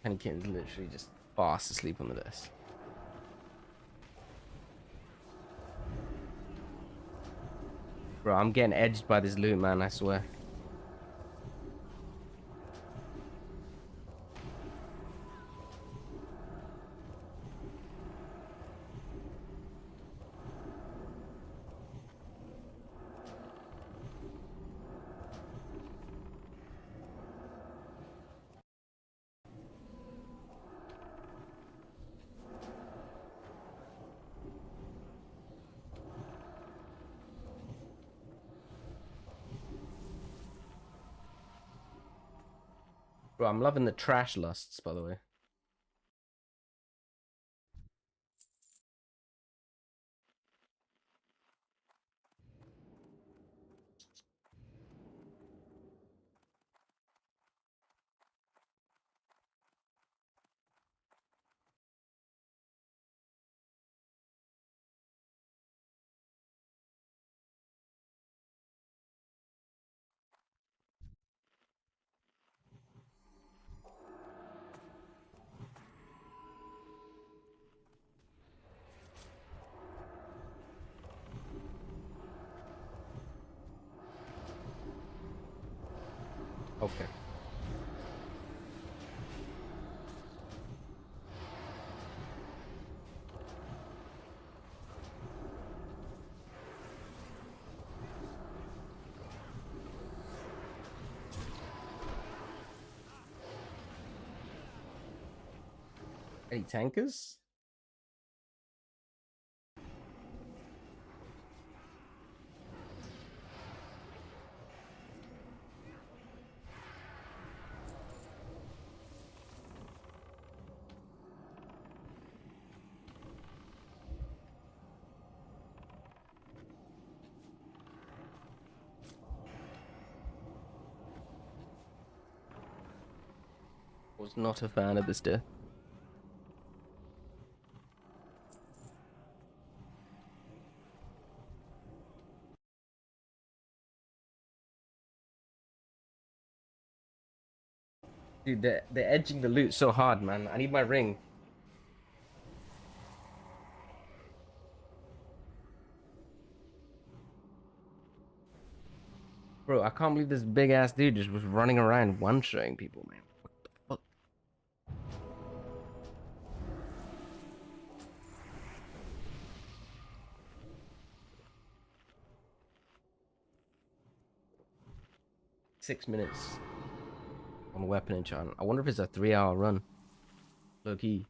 Penny Kitten's literally just fast asleep on the desk. Bro, I'm getting edged by this loot, man, I swear. Bro, I'm loving the trash lusts, by the way. Okay. Any tankers? Was not a fan of this death. Dude, they're edging the loot so hard, man. I need my ring. Bro, I can't believe this big ass dude just was running around one-shotting people, man. What the fuck? $6 on weapon enchantment. I wonder if it's a 3-hour run. Low key.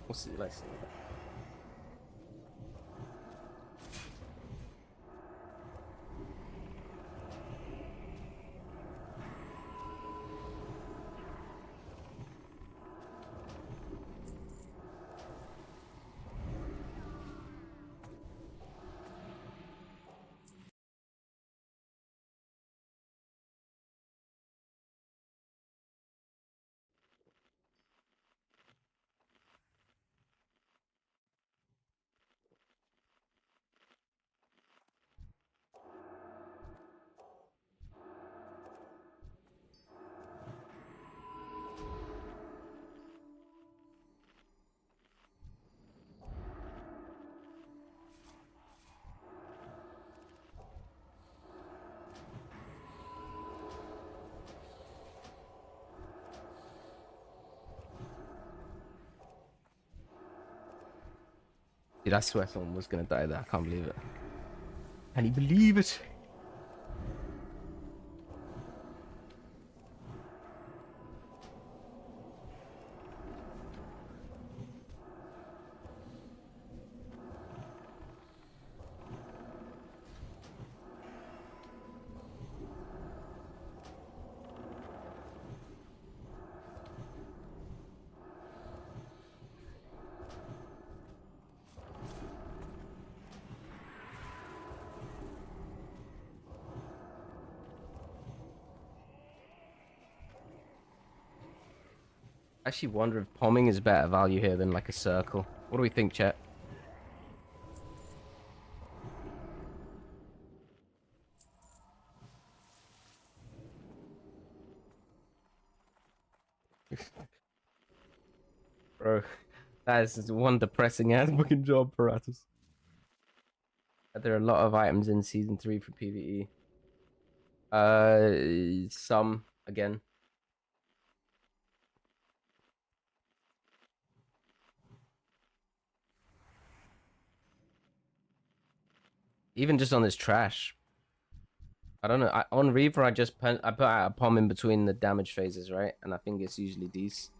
We'll see. Let's see. Dude, I swear someone was gonna die there. I can't believe it. Can you believe it? I actually wonder if pomming is better value here than like a circle. What do we think, chat? Bro, that is one depressing ass fucking job, Paratus. There are a lot of items in season 3 for PvE. Some again. Even just on this trash. I don't know. On Reaper, I put out a palm in between the damage phases, right? And I think it's usually these.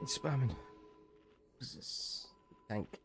It's spamming. What is this? Tank.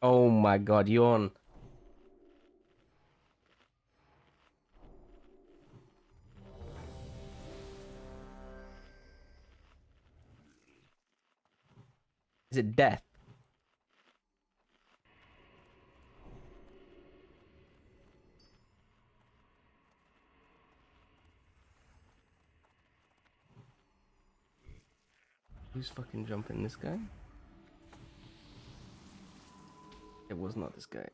Oh my god, yawn. Is it death? Who's fucking jumping this guy? It was not this guy.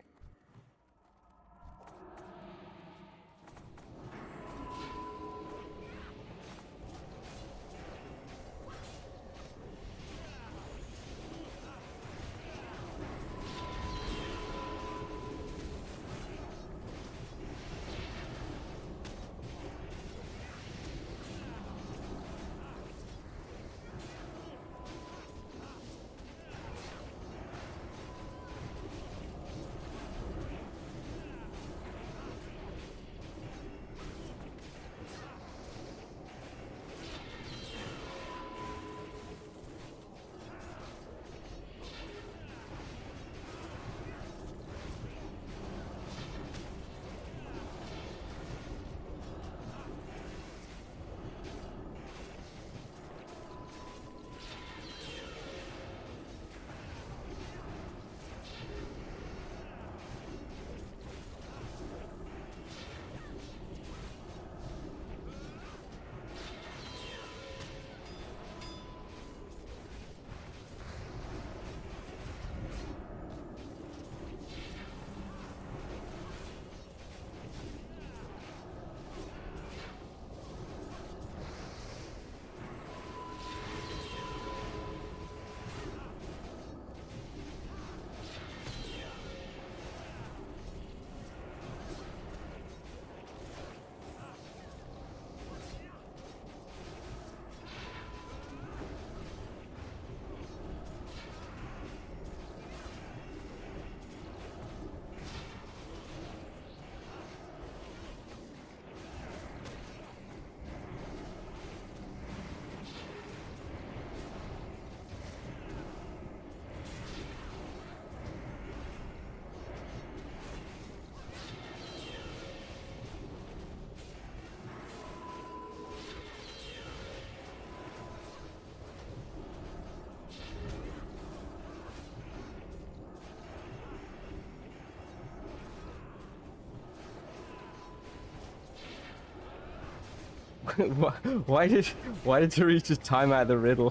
why did Tariq just time out the riddle?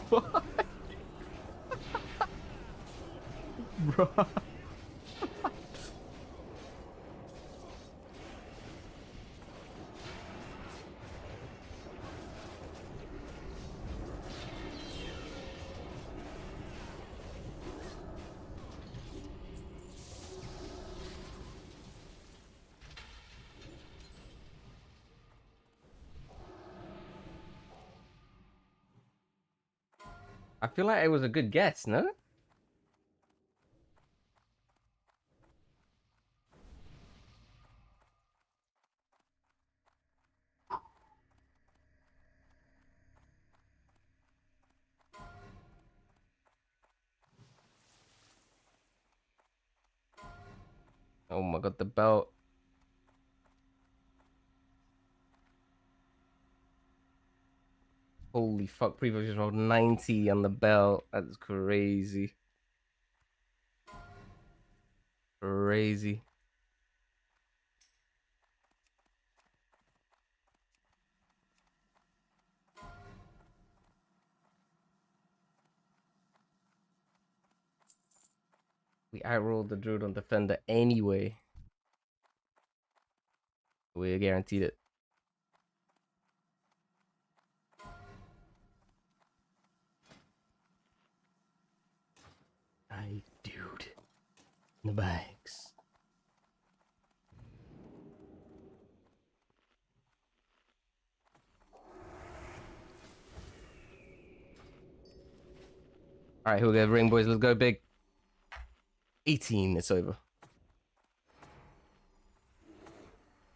Why? bro. I feel like it was a good guess, no? Oh my god, the belt. Holy fuck, Prevo just rolled 90 on the belt. That's crazy. Crazy. We outrolled the Druid on Defender anyway. We guaranteed it. Nice, dude. In the bags. Alright, here we go, ring boys. Let's go big. 18, it's over.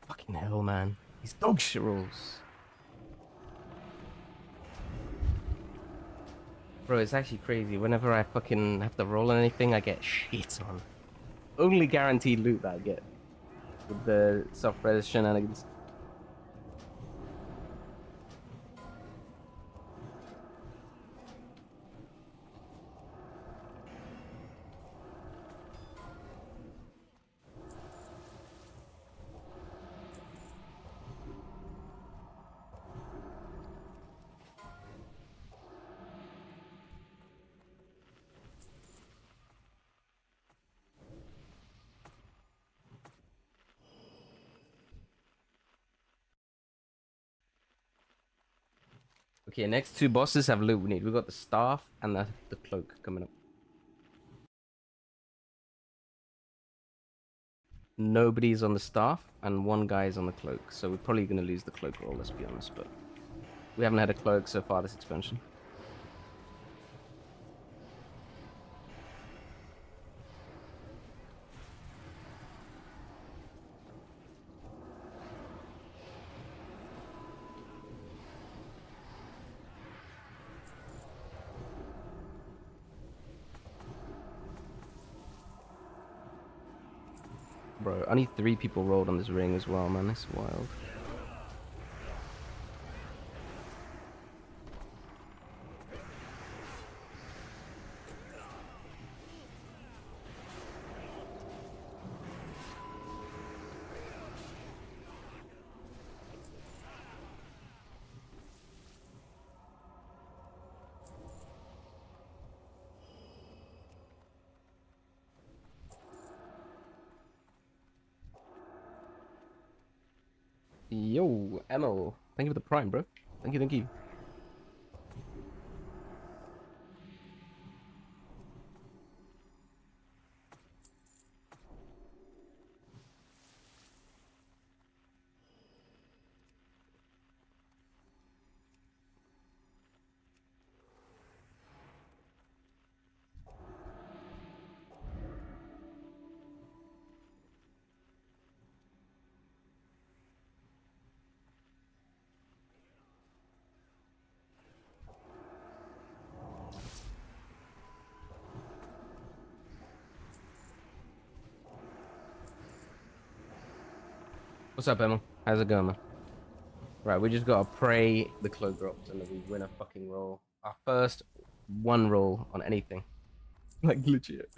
Fucking hell, man. These dog shit rolls. Bro, it's actually crazy. Whenever I fucking have to roll on anything, I get shit on. Only guaranteed loot that I get with the soft-res shenanigans. Okay, next two bosses have loot we need. We got the staff and the cloak coming up. Nobody's on the staff and one guy's on the cloak, so we're probably gonna lose the cloak roll, let's be honest, but we haven't had a cloak so far this expansion. Bro, only 3 people rolled on this ring as well, man. That's wild. Yo, Emil. Thank you for the prime, bro. Thank you, thank you. What's up, Emil? How's it going, man? Right, we just gotta pray the cloak drops and then we win a fucking roll. Our first one roll on anything. Like, legit.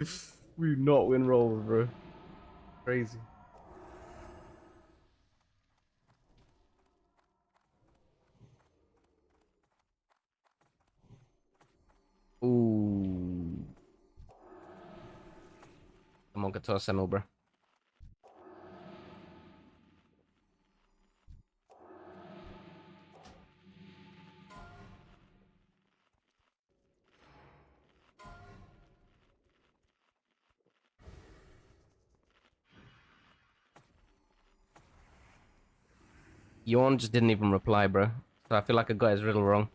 We do not win rolls, bro. Crazy. Ooh. Wonka to Semil, bro. Yawn just didn't even reply, bro. So I feel like I got his riddle wrong.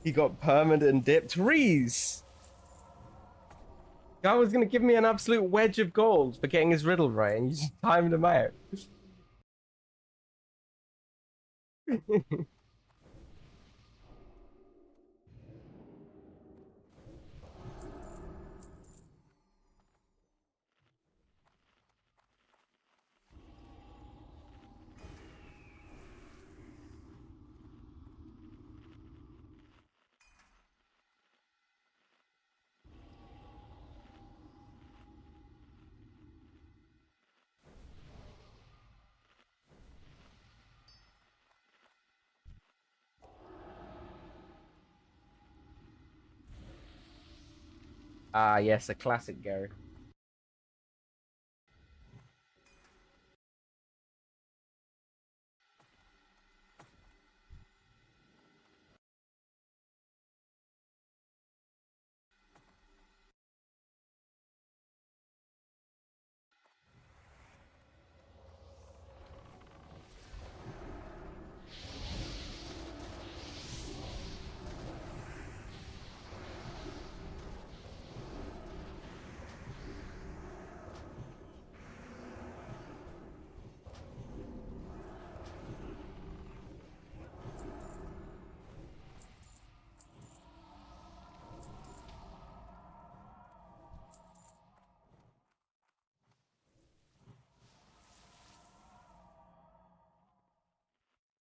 He got permanent dipped. Reese! Guy was gonna give me an absolute wedge of gold for getting his riddle right, and you just timed him out. Ah, yes, a classic, Gary.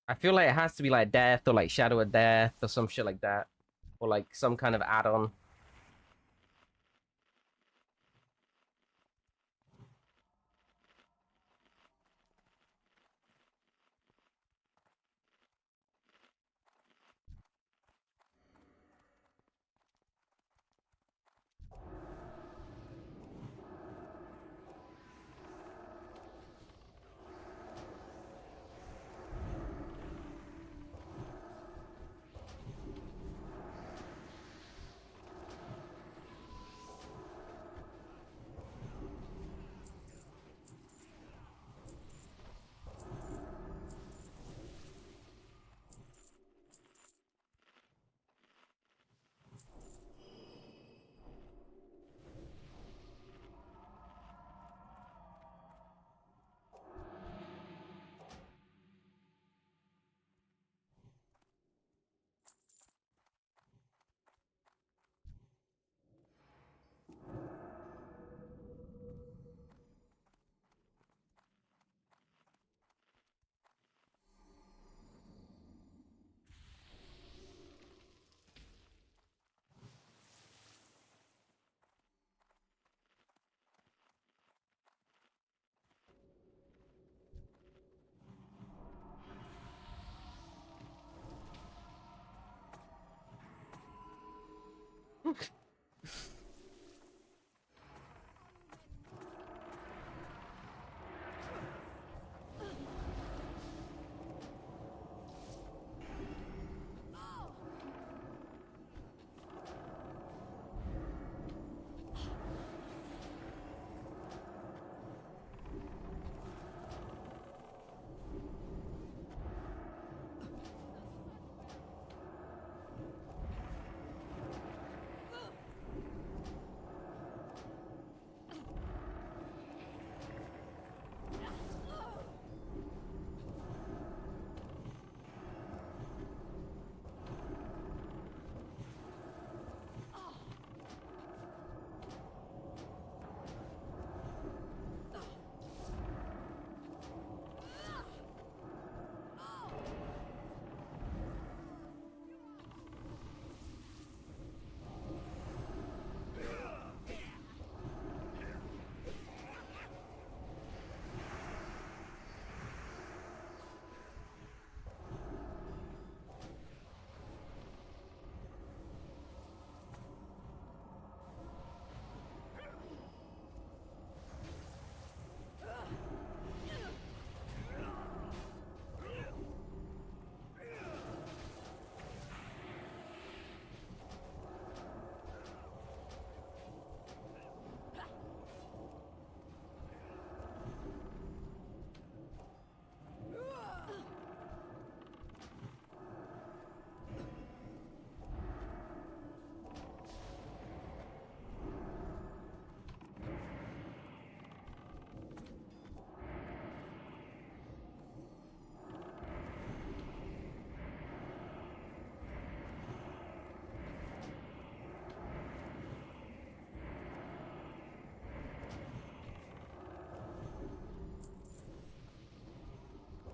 I feel like it has to be like Death or like Shadow of Death or some shit like that. Or like some kind of add-on.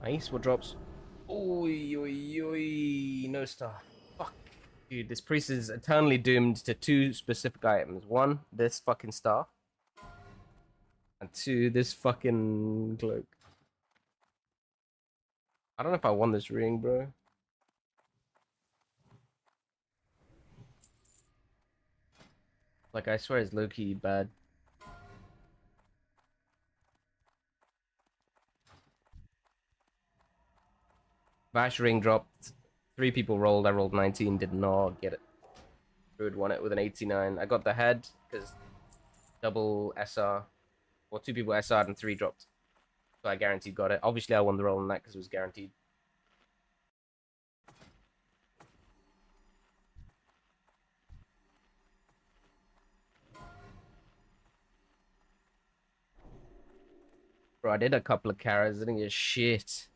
Nice. What drops? Oi, oi, oi. No star. Fuck. Dude, this priest is eternally doomed to two specific items. One, this fucking star. And two, this fucking cloak. I don't know if I won this ring, bro. Like, I swear it's low-key bad. Vash ring dropped. 3 people rolled. I rolled 19. Did not get it. Druid won it with an 89. I got the head because double SR. Well, 2 people SR'd and 3 dropped. So I guaranteed got it. Obviously, I won the roll on that because it was guaranteed. Bro, I did a couple of carrots. I didn't get shit.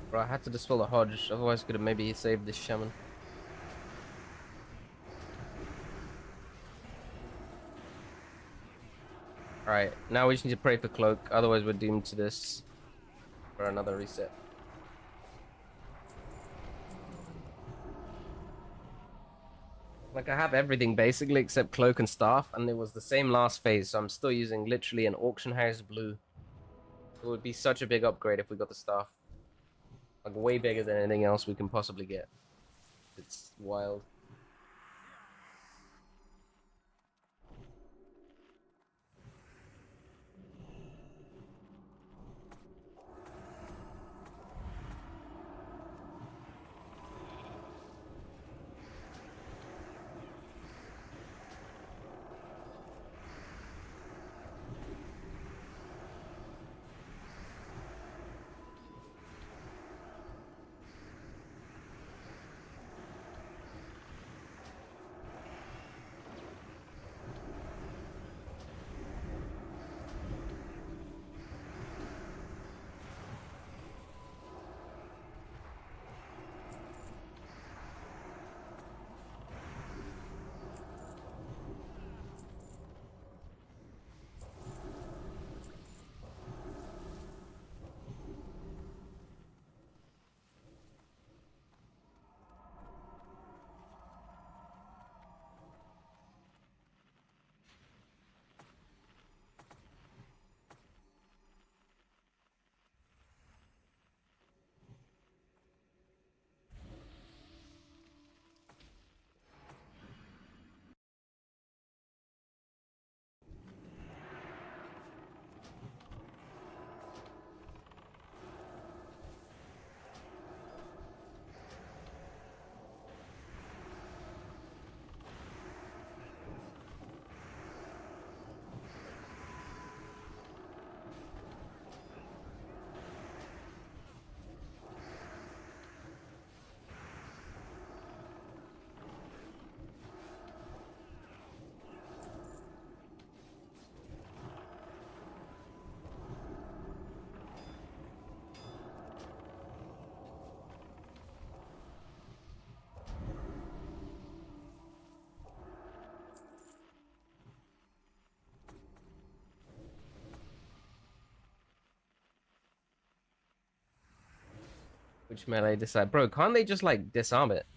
Bro, I had to dispel the Hodge. Otherwise, could have maybe saved this shaman. Alright, now we just need to pray for Cloak. Otherwise, we're doomed to this for another reset. Like, I have everything basically except Cloak and Staff, and it was the same last phase, so I'm still using literally an Auction House Blue. It would be such a big upgrade if we got the Staff. Like, way bigger than anything else we can possibly get. It's wild. Which melee decide? Bro, can't they just like disarm it?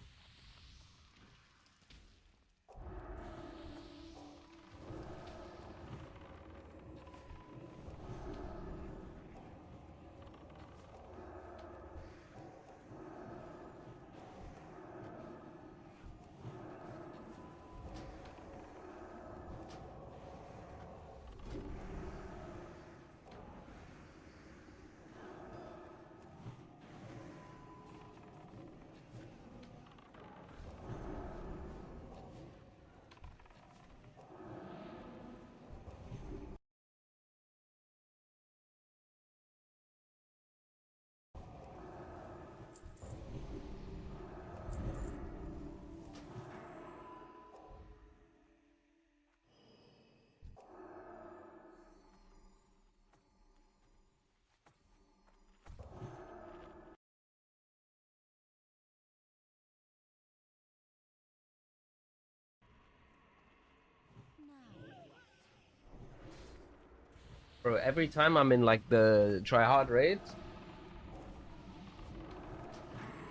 Bro, every time I'm in like the try hard raids,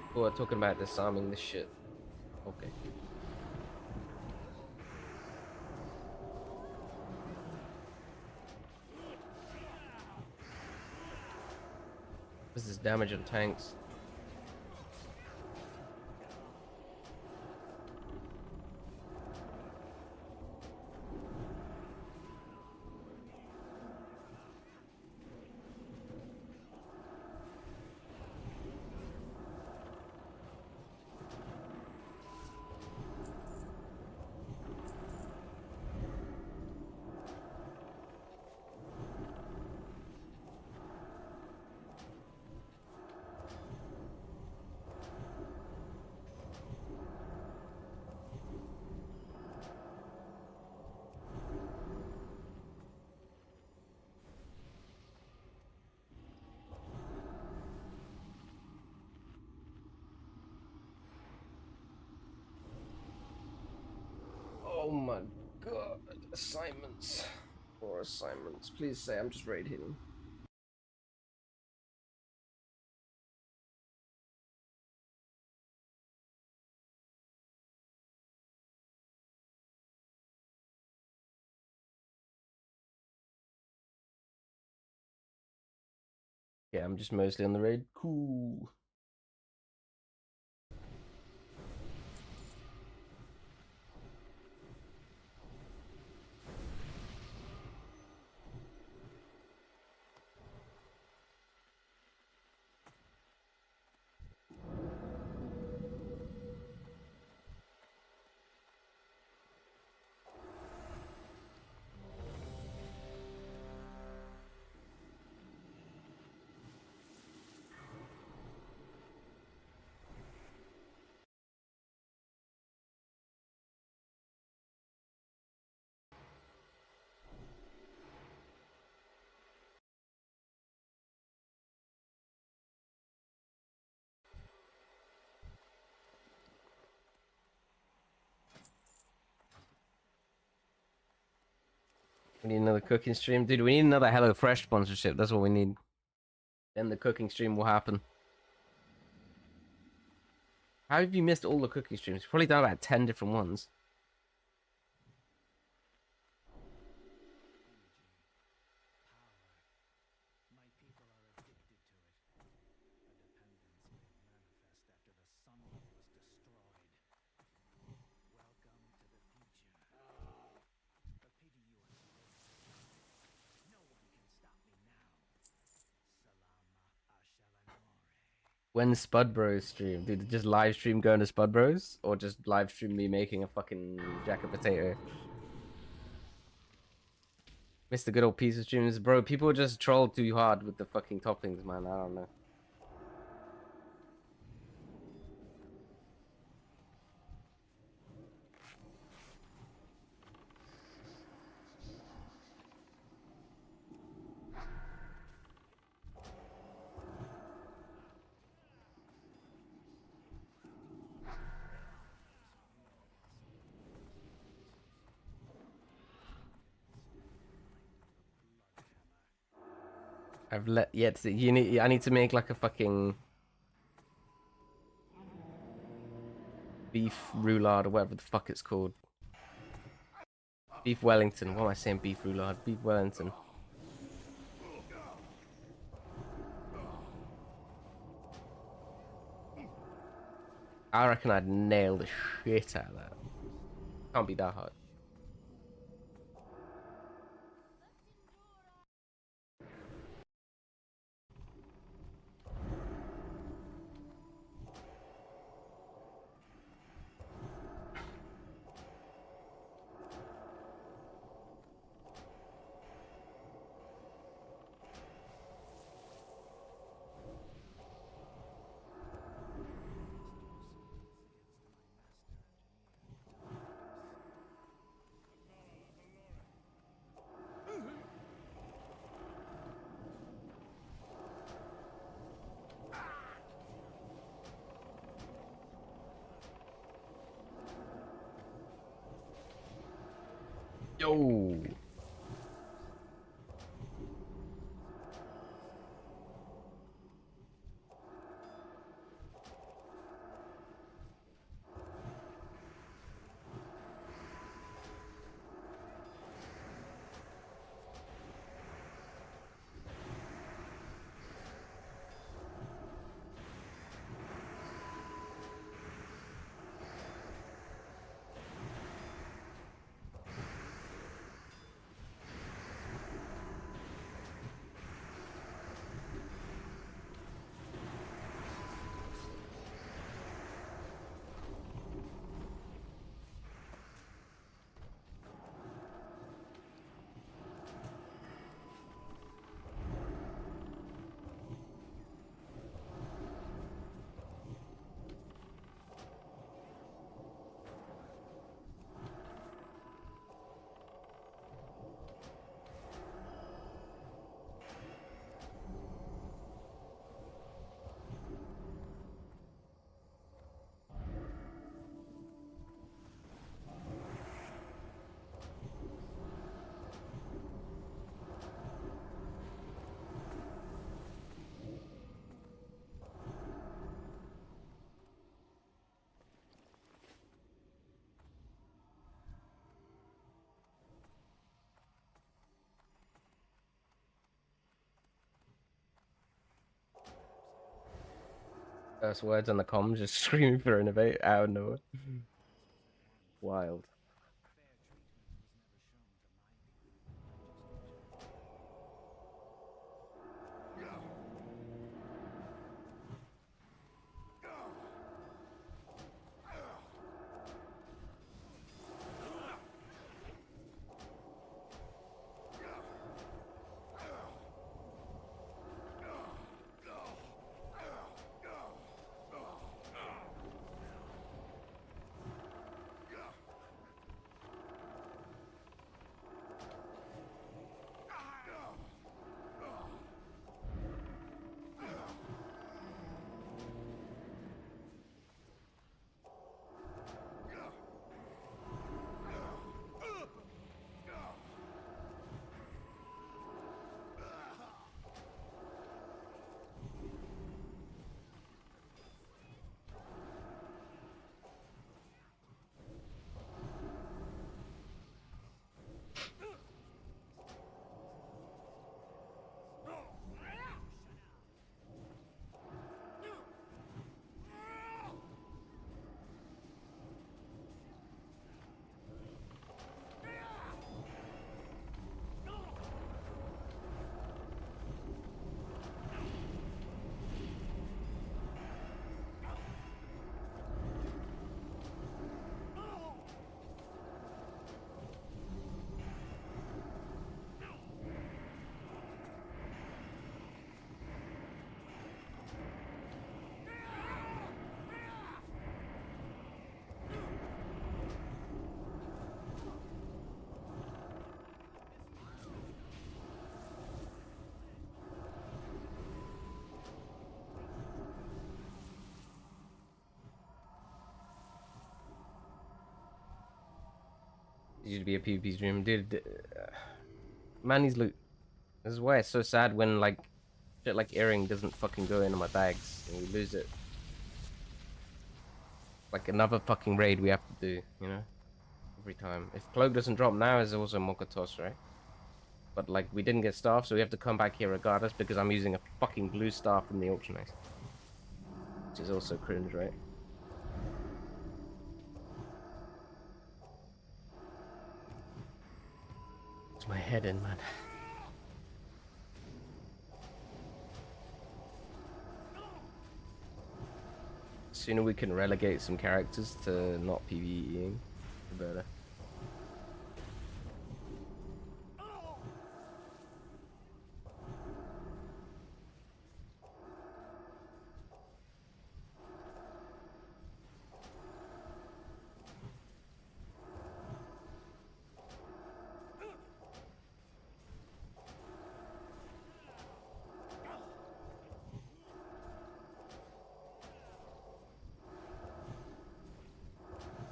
people are talking about disarming this shit. Okay. This is damage on tanks. Oh my god. Assignments. Or assignments. Please say I'm just raid hitting. Yeah, I'm just mostly on the raid. Cool. We need another cooking stream. Dude, we need another HelloFresh sponsorship. That's what we need. Then the cooking stream will happen. How have you missed all the cooking streams? You've probably done about 10 different ones. When Spud Bros stream? Dude, just live stream going to Spud Bros? Or just live stream me making a fucking jacket potato? Missed the good old pizza streams. Bro, people just troll too hard with the fucking toppings, man. I don't know. I've let yet to, you need I need to make like a fucking beef roulade or whatever the fuck it's called. Beef Wellington. What am I saying? Beef roulade. Beef Wellington. I reckon I'd nail the shit out of that. Can't be that hard. Yo. First words on the comms, just screaming for innovate out of nowhere. Wild. Used to be a PvP stream, dude. Manny's loot. This is why it's so sad when like shit like earring doesn't fucking go into my bags and we lose it. like another fucking raid we have to do, you know? Every time. If Cloak doesn't drop now, it's also Mokatos, right? But like we didn't get staff, so we have to come back here regardless because I'm using a fucking blue staff from the auction house. Which is also cringe, right? It's my head in, man. The sooner we can relegate some characters to not PvEing, the better.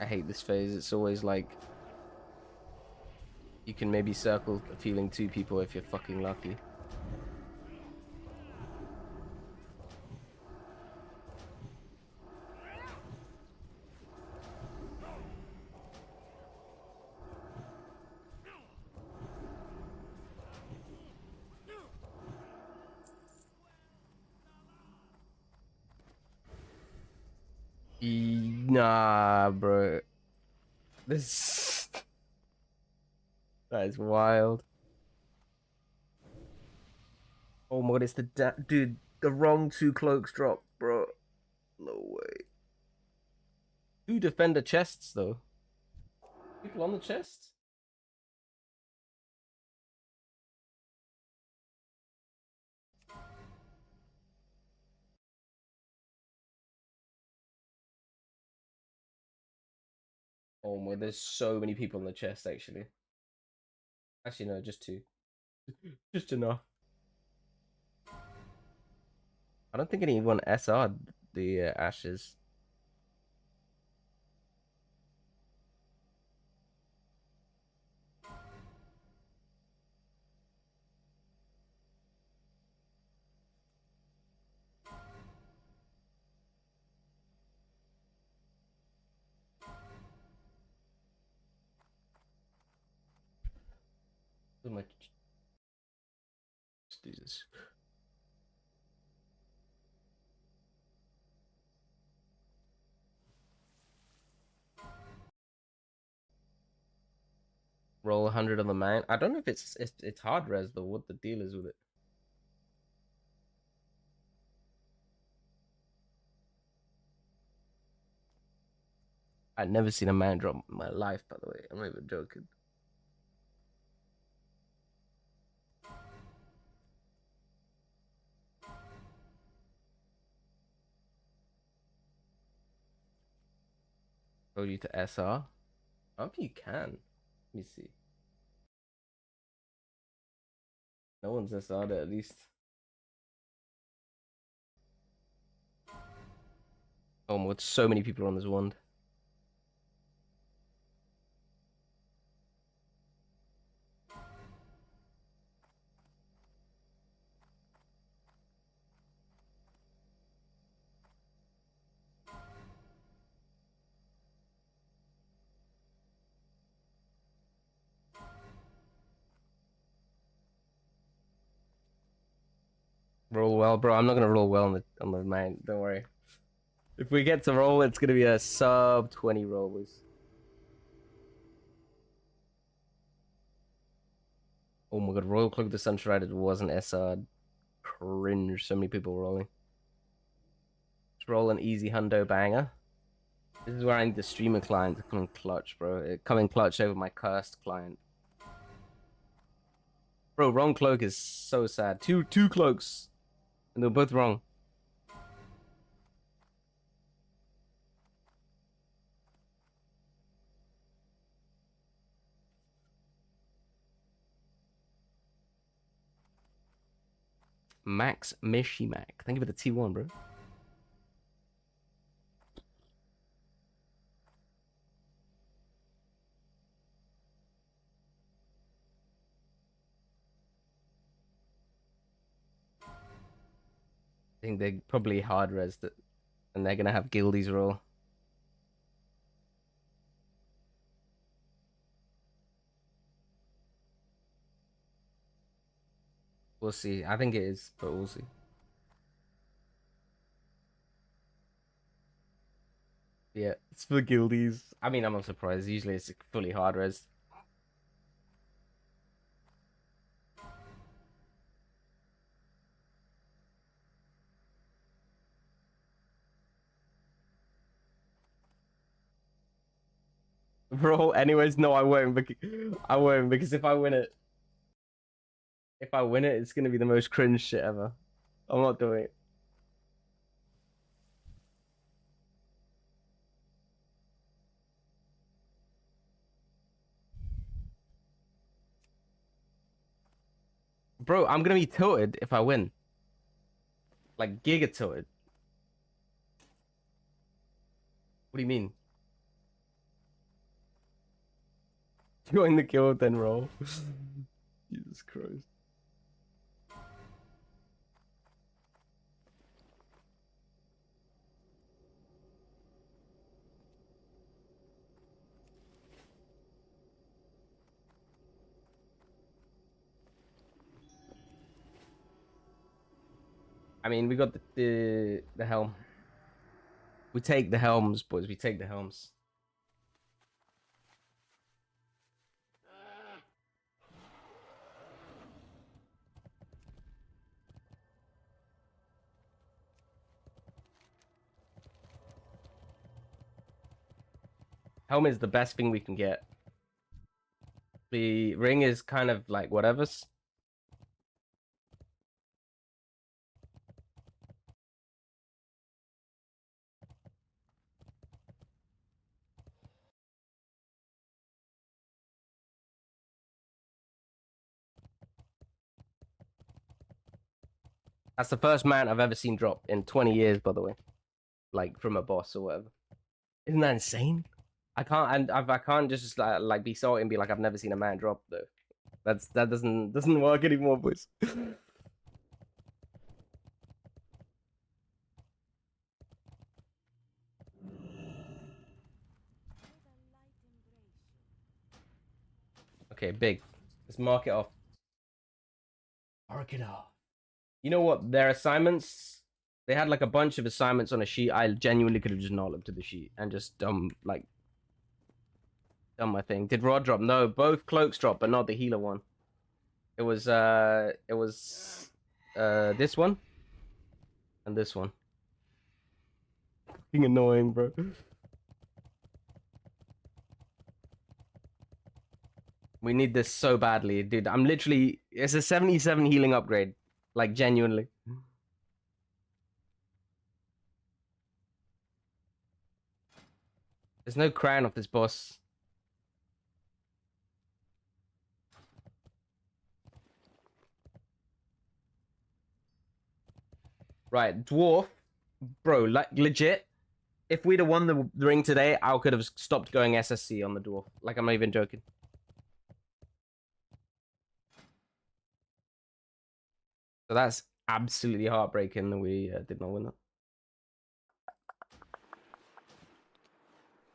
I hate this phase. It's always like you can maybe circle feeling 2 people if you're fucking lucky. Nah, bro. This that is wild. Oh my god, it's dude, the wrong 2 cloaks drop, bro. No way. 2 defender chests though. People on the chest? Oh my, there's so many people on the chest actually. Actually no, just 2. Just enough. I don't think anyone SR'd the ashes. So much. Let's do this. Roll 100 on the mount. I don't know if it's hard res though. What the deal is with it? I've never seen a mount drop in my life. By the way, I'm not even joking. Go you to SR. I hope you can. Let me see. No one's SR'd it at least. Oh, with so many people on this wand. Roll well, bro. I'm not gonna roll well on the mount. Don't worry. If we get to roll, it's gonna be a sub 20 rollers. Oh my god, Royal Cloak of the Sunshrided wasn't SR'd. Cringe. So many people rolling. Let's roll an easy hundo banger. This is where I need the streamer client to come in clutch, bro. Come in clutch over my cursed client. Bro, wrong cloak is so sad. Two cloaks. And they're both wrong. Max Mishimac. Thank you for the T1, bro. I think they probably hard resed it. And they're gonna have guildies roll. We'll see. I think it is, but we'll see. Yeah, it's for guildies. I mean, I'm not surprised. Usually it's fully hard res. Bro, anyways, no, I won't. I won't, because if I win it, it's gonna be the most cringe shit ever. I'm not doing it. Bro, I'm gonna be tilted if I win. Like, giga tilted. What do you mean? Join the guild, then roll. Jesus Christ. I mean, we got the helm. We take the helms, boys. We take the helms. Helm is the best thing we can get. The ring is kind of like whatever's. That's the first man I've ever seen drop in 20 years, by the way. Like, from a boss or whatever. Isn't that insane? I can't just like be salty and be like, I've never seen a man drop though. That doesn't work anymore, boys. Okay, big. Let's mark it off. Mark it off. You know what? Their assignments, they had like a bunch of assignments on a sheet. I genuinely could have just not looked at the sheet and just done my thing. Did Rod drop? No, both cloaks drop, but not the healer one. It was this one and this one. Fucking annoying, bro. We need this so badly, dude. I'm literally, it's a 77 healing upgrade. Like, genuinely. There's no crown of this boss. Right, dwarf. Bro, like, legit. If we'd have won the ring today, I could have stopped going SSC on the dwarf. Like, I'm not even joking. So that's absolutely heartbreaking that we did not win that.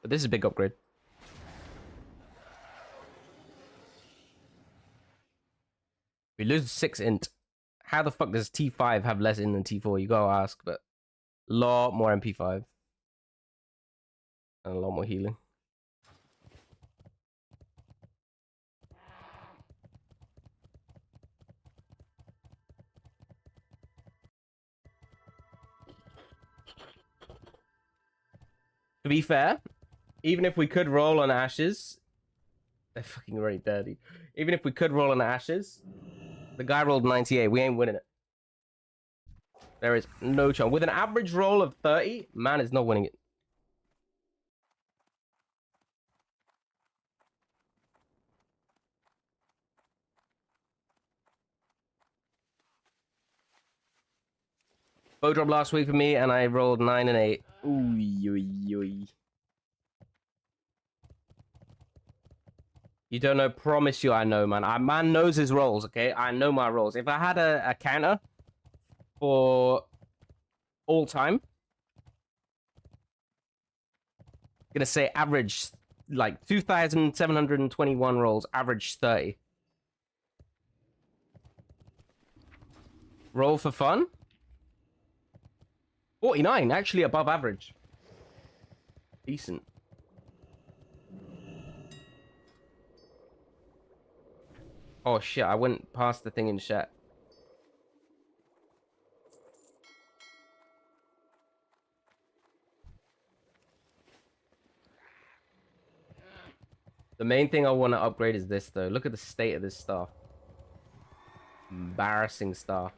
But this is a big upgrade. We lose 6 int. How the fuck does T5 have less int than T4? You gotta ask, but a lot more MP5. And a lot more healing. To be fair, even if we could roll on ashes, they're fucking very dirty. Even if we could roll on ashes, the guy rolled 98. We ain't winning it. There is no chance. With an average roll of 30, man is not winning it. Bow drop last week for me, and I rolled 9 and 8. Ooh. You don't know, promise you I know, man. Man knows his rolls, okay? I know my rolls. If I had a counter for all time, I'm gonna say average, like, 2,721 rolls, average 30. roll for fun. 49, actually above average. Decent. Oh shit, I went past the thing in chat. The main thing I want to upgrade is this though. Look at the state of this stuff. Embarrassing stuff.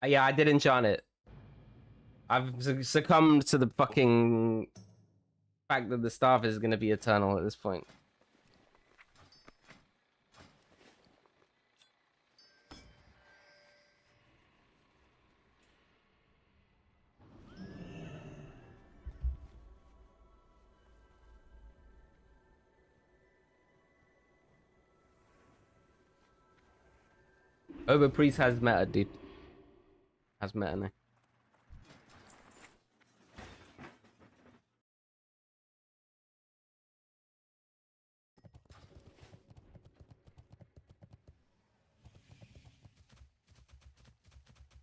Yeah, I did enchant it. I've succumbed to the fucking fact that the staff is going to be eternal at this point. Over Priest has meta, dude. Has meta now.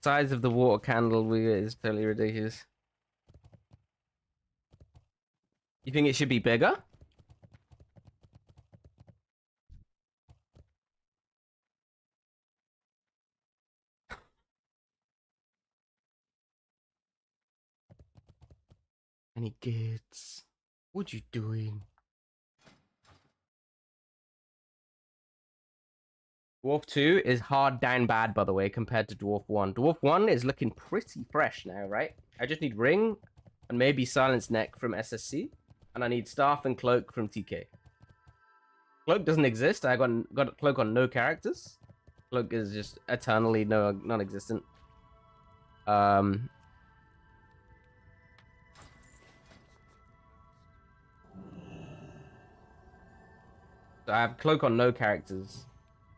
Size of the water candle we get is totally ridiculous. You think it should be bigger? Any kids? What you doing? Dwarf 2 is hard down bad, by the way, compared to Dwarf 1. Dwarf 1 is looking pretty fresh now, right? I just need Ring and maybe Silence Neck from SSC. And I need Staff and Cloak from TK. Cloak doesn't exist. I got Cloak on no characters. Cloak is just eternally non-existent. So I have Cloak on no characters.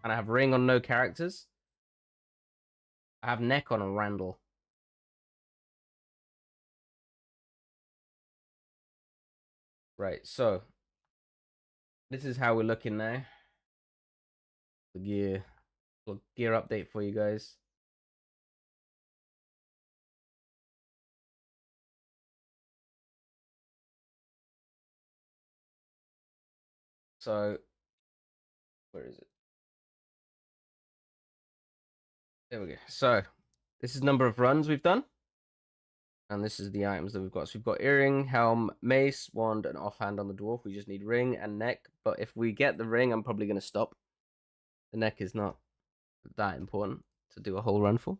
And I have Ring on no characters. I have Neck on a Randall. Right, so this is how we're looking now. The gear update for you guys. So where is it? There we go. So this is number of runs we've done. And this is the items that we've got. So we've got earring, helm, mace, wand, and offhand on the dwarf. We just need ring and neck. But if we get the ring, I'm probably going to stop. The neck is not that important to do a whole run for.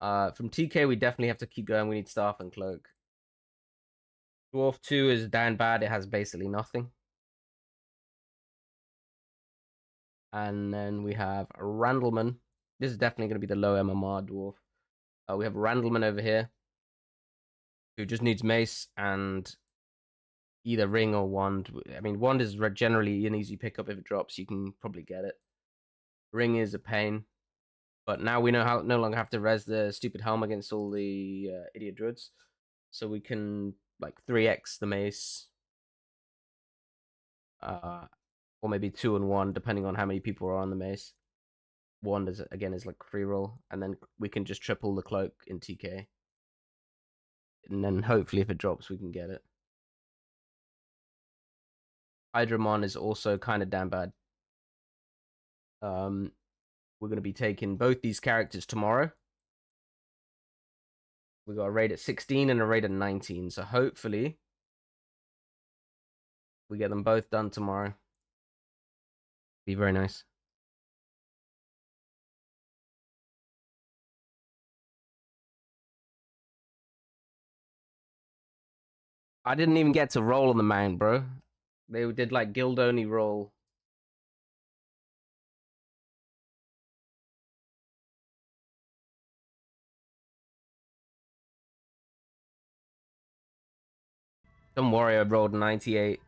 From TK, we definitely have to keep going. We need staff and cloak. Dwarf 2 is down bad. It has basically nothing. And then we have Randleman. This is definitely going to be the low MMR dwarf. We have Randleman over here, who just needs mace and either ring or wand. I mean, wand is generally an easy pickup. If it drops, you can probably get it. Ring is a pain. But now we know how no longer have to res the stupid helm against all the idiot druids. So we can like 3x the mace. Or maybe 2 and 1, depending on how many people are on the mace. Wand is again is like free roll, and then we can just triple the cloak in TK. And then hopefully if it drops we can get it. Hydramon is also kind of damn bad. We're going to be taking both these characters tomorrow. We got a raid at 16 and a raid at 19, so hopefully we get them both done tomorrow. Be very nice. I didn't even get to roll on the mount, bro. They did like guild only roll. Don't worry, I rolled 98.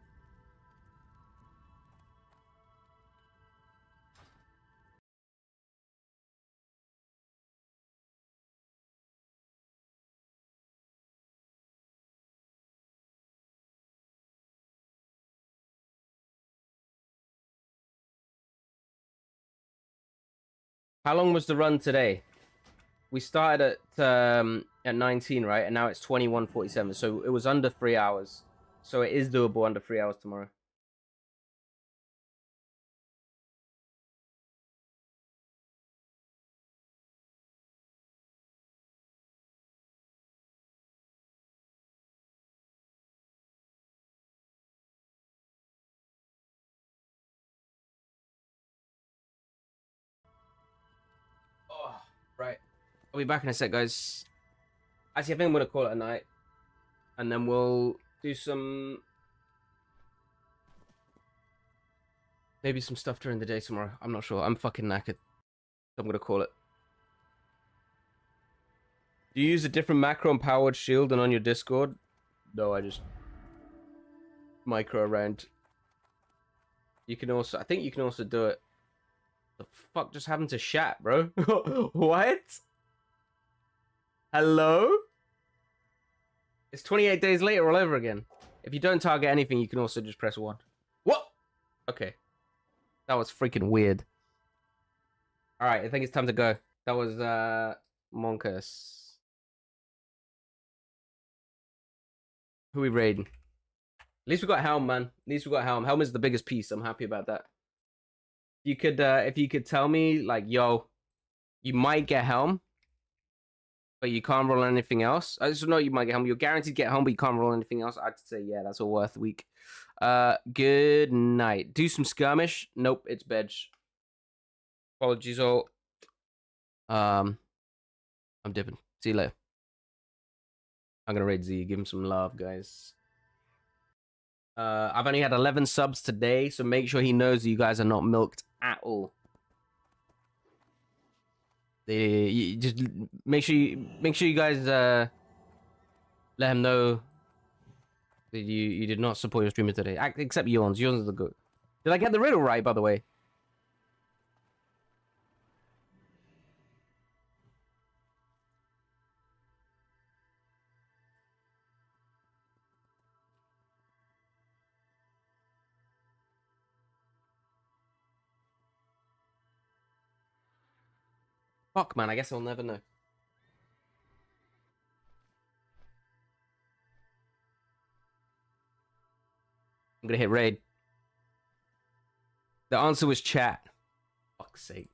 How long was the run today? We started at 19, right? And now it's 21:47. So it was under 3 hours. So it is doable under 3 hours tomorrow. Oh, right. I'll be back in a sec, guys. Actually, I think I'm gonna call it a night, and then we'll do maybe some stuff during the day tomorrow. I'm not sure. I'm fucking knackered. I'm gonna call it. Do you use a different macro and powered shield than on your Discord? No, I just micro around. You can also, I think you can also do it. The fuck just happened to Shat, bro? What? Hello? It's 28 days later all over again. If you don't target anything, you can also just press 1. What? Okay. That was freaking weird. Alright, I think it's time to go. That was, Monkus. Who we raiding? At least we got Helm, man. At least we got Helm. Helm is the biggest piece. I'm happy about that. If you could tell me, like, yo, you might get Helm, but you can't roll anything else. I just know you might get Helm. You're guaranteed to get Helm, but you can't roll anything else. I'd say, yeah, that's all worth a week. Good night. Do some skirmish. Nope, it's Bedge. Apologies all. I'm dipping. See you later. I'm gonna raid Z. Give him some love, guys. I've only had 11 subs today, so make sure he knows that you guys are not milked at all. You just make sure you guys let him know that you did not support your streamer today. Except Yawns. Yawns is the good. Did I get the riddle right, by the way? Fuck, man. I guess I'll never know. I'm gonna hit raid. The answer was chat. Fuck's sake.